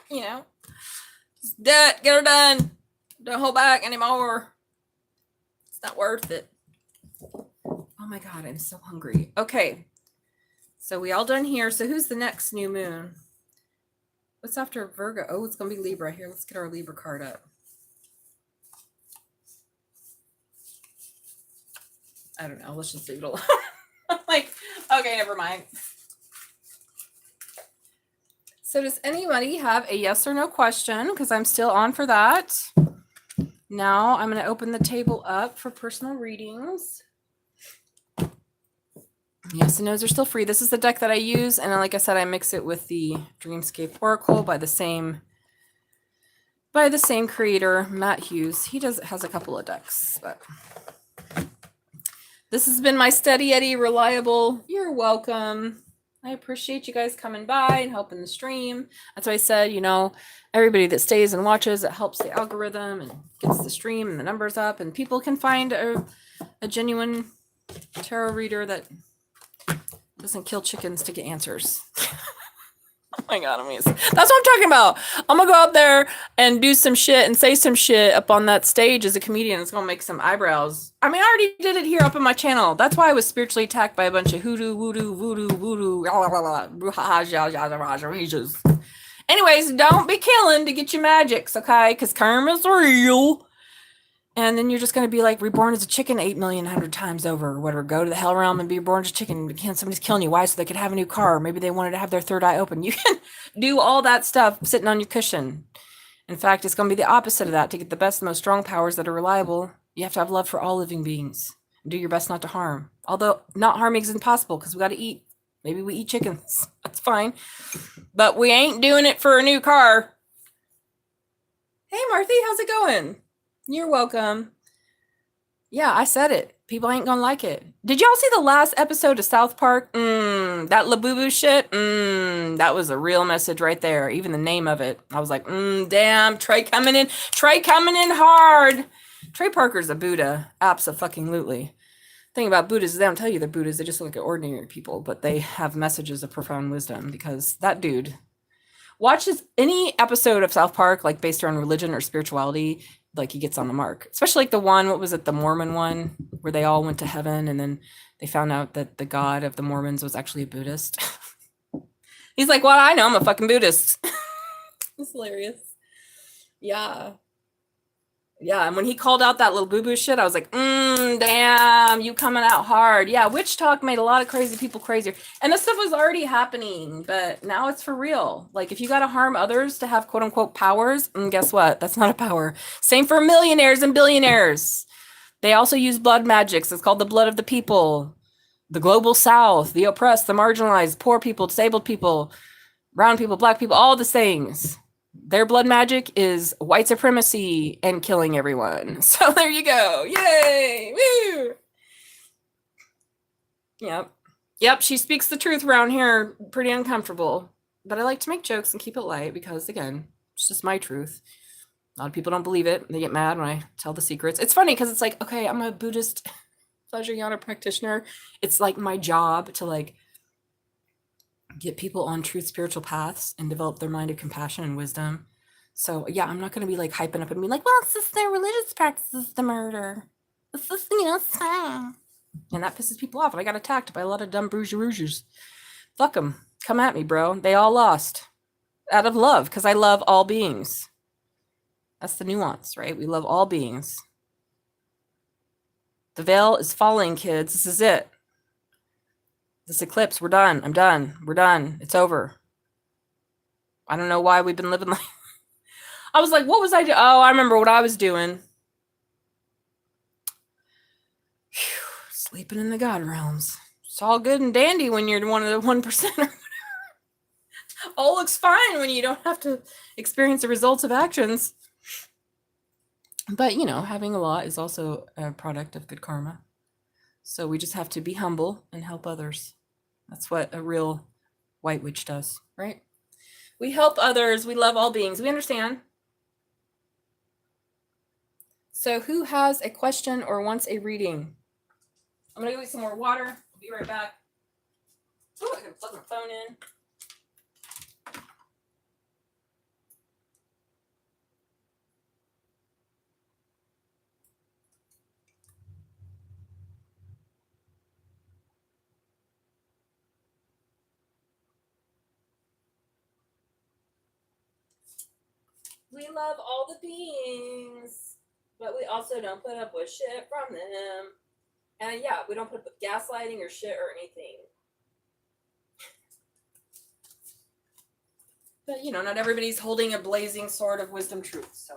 Just do it. Get her done. Don't hold back anymore. It's not worth it. Oh my God, I'm so hungry. Okay. So we all done here. So who's the next new moon? What's after Virgo? Oh, it's going to be Libra. Here, let's get our Libra card up. I don't know. Let's just leave it alone. I'm like, okay, never mind. So does anybody have a yes or no question? Because I'm still on for that. Now I'm going to open the table up for personal readings. Yes and no's are still free. This is the deck that I use. And like I said, I mix it with the Dreamscape Oracle by the same creator, Matt Hughes. He has a couple of decks, but this has been my steady Eddie, reliable. You're welcome. I appreciate you guys coming by and helping the stream. That's why I said, everybody that stays and watches, it helps the algorithm and gets the stream and the numbers up, and people can find a genuine tarot reader that doesn't kill chickens to get answers. Oh my God, amazing. That's what I'm talking about. I'm going to go out there and do some shit and say some shit up on that stage as a comedian. It's going to make some eyebrows. I mean, I already did it here up on my channel. That's why I was spiritually attacked by a bunch of hoodoo, voodoo, anyways, don't be killing to get your magics, okay? Because karma's real. And then you're just going to be like reborn as a chicken 8,000,000 times over or whatever. Go to the hell realm and be reborn as a chicken. Somebody's killing you. Why? So they could have a new car. Maybe they wanted to have their third eye open. You can do all that stuff sitting on your cushion. In fact, it's going to be the opposite of that. To get the best, most strong powers that are reliable, you have to have love for all living beings. And do your best not to harm. Although not harming is impossible because we got to eat. Maybe we eat chickens. That's fine. But we ain't doing it for a new car. Hey, Marthy, how's it going? You're welcome. Yeah, I said it. People ain't gonna like it. Did y'all see the last episode of South Park? That Labubu shit? That was a real message right there. Even the name of it. I was like, damn, Trey coming in. Trey coming in hard. Trey Parker's a Buddha. Abso-fucking-lutely. Thing about Buddhists is they don't tell you they're Buddhists. They just look like ordinary people, but they have messages of profound wisdom because that dude watches any episode of South Park, like based around religion or spirituality, like he gets on the mark. Especially like the one, what was it, the Mormon one, where they all went to heaven and then they found out that the god of the Mormons was actually a Buddhist. He's like, well, I know, I'm a fucking Buddhist. It's hilarious. Yeah. Yeah, and when he called out that little boo-boo shit, I was like, damn, you coming out hard. Yeah, witch talk made a lot of crazy people crazier. And this stuff was already happening, but now it's for real. Like, if you got to harm others to have quote-unquote powers, guess what? That's not a power. Same for millionaires and billionaires. They also use blood magics. It's called the blood of the people. The global south, the oppressed, the marginalized, poor people, disabled people, brown people, black people, all the things. Their blood magic is white supremacy and killing everyone. So there you go. Yay! Woo! Yep, she speaks the truth around here. Pretty uncomfortable. But I like to make jokes and keep it light because, again, it's just my truth. A lot of people don't believe it. They get mad when I tell the secrets. It's funny because it's like, okay, I'm a Buddhist Vajrayana practitioner. It's like my job to like get people on truth spiritual paths and develop their mind of compassion and wisdom. So yeah, I'm not going to be like hyping up and be like, well, it's just their religious practices, the murder. It's just, and that pisses people off. And I got attacked by a lot of dumb bourgeois. Fuck them. Come at me, bro. They all lost out of love because I love all beings. That's the nuance, right? We love all beings. The veil is falling, kids. This is it. This eclipse, we're done. I'm done. We're done. It's over. I don't know why we've been living like... I was like, what was I doing? Oh, I remember what I was doing. Whew, sleeping in the God realms. It's all good and dandy when you're one of the 1%. All looks fine when you don't have to experience the results of actions. But, having a lot is also a product of good karma. So we just have to be humble and help others. That's what a real white witch does, right? We help others. We love all beings. We understand. So who has a question or wants a reading? I'm going to go get some more water. I'll be right back. Oh, I can plug my phone in. We love all the beings, but we also don't put up with shit from them. And yeah, we don't put up with gaslighting or shit or anything. But, not everybody's holding a blazing sword of wisdom truth, so.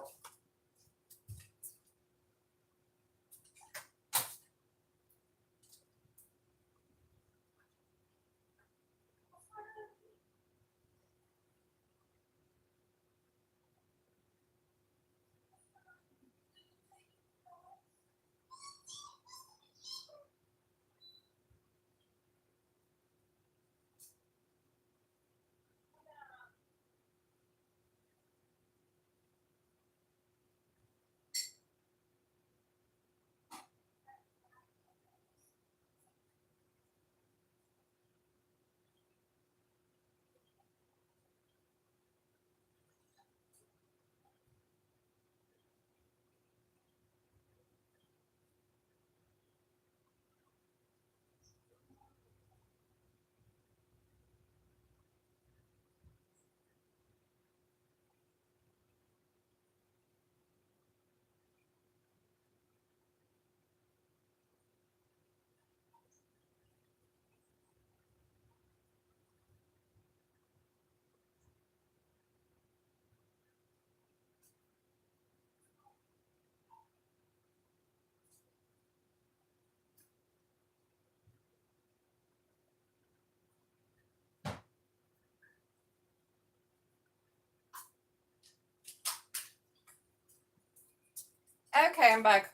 Okay, I'm back.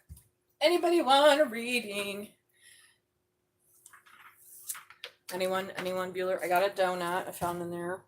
Anybody want a reading? Anyone, Bueller? I got a donut I found in there.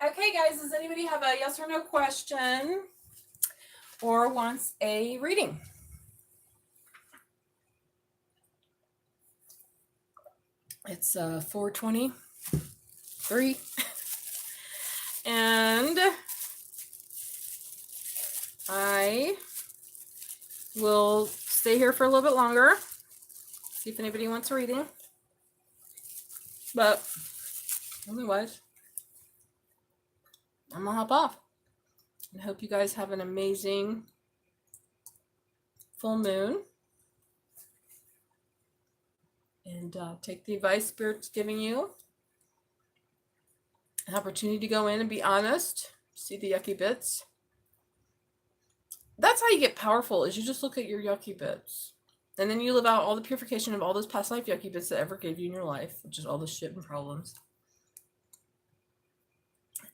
Okay, guys, does anybody have a yes or no question or wants a reading? It's 4:23 and I will stay here for a little bit longer, see if anybody wants a reading, but otherwise I'm gonna hop off. I hope you guys have an amazing full moon. And take the advice Spirit's giving you. An opportunity to go in and be honest. See the yucky bits. That's how you get powerful, is you just look at your yucky bits. And then you live out all the purification of all those past life yucky bits that ever gave you in your life, which is all the shit and problems.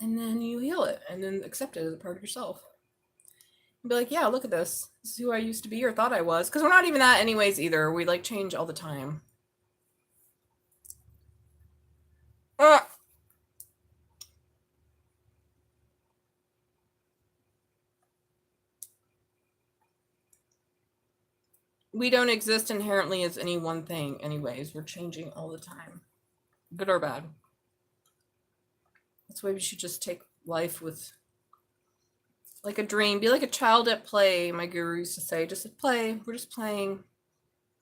And then you heal it and then accept it as a part of yourself. And be like, yeah, look at this. This is who I used to be or thought I was. Because we're not even that anyways either. We like change all the time. We don't exist inherently as any one thing anyways. We're changing all the time. Good or bad. That's why we should just take life with like a dream. Be like a child at play, my guru used to say. Just play. We're just playing.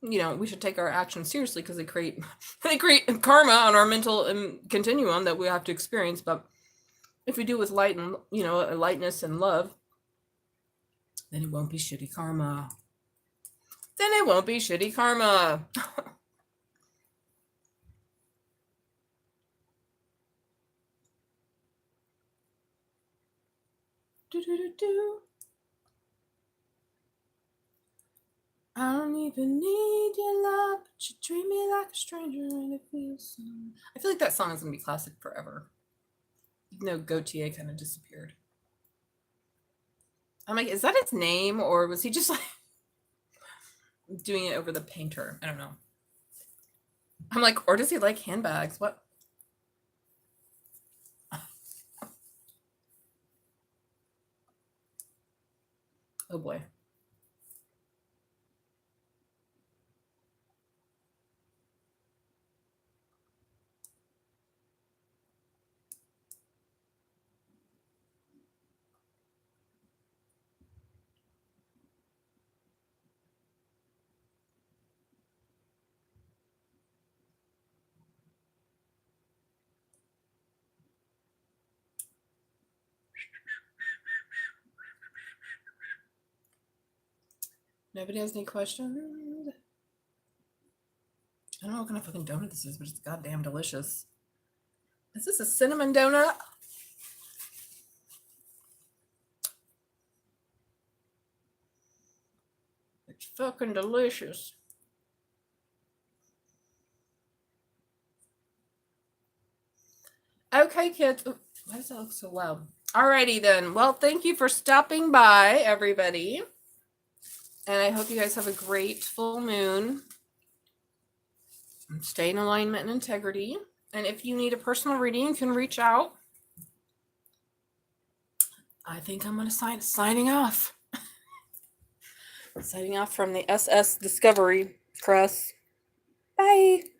You know, we should take our actions seriously because they create karma on our mental continuum that we have to experience. But if we do it with light and, lightness and love, then it won't be shitty karma. Then it won't be shitty karma. Do. I don't even need your love, but you treat me like a stranger and it feels so. I feel like that song is gonna be classic forever. Even though Gautier kind of disappeared. I'm like, is that his name or was he just like doing it over the painter? I don't know. I'm like, or does he like handbags? What? Oh boy. Nobody has any questions? I don't know what kind of fucking donut this is, but it's goddamn delicious. Is this a cinnamon donut? It's fucking delicious. Okay, kids. Ooh, why does that look so loud? Alrighty then. Well, thank you for stopping by, everybody. And I hope you guys have a great full moon. Stay in alignment and integrity. And if you need a personal reading, you can reach out. I think I'm going to signing off. Signing off from the SS Discovery Press. Bye.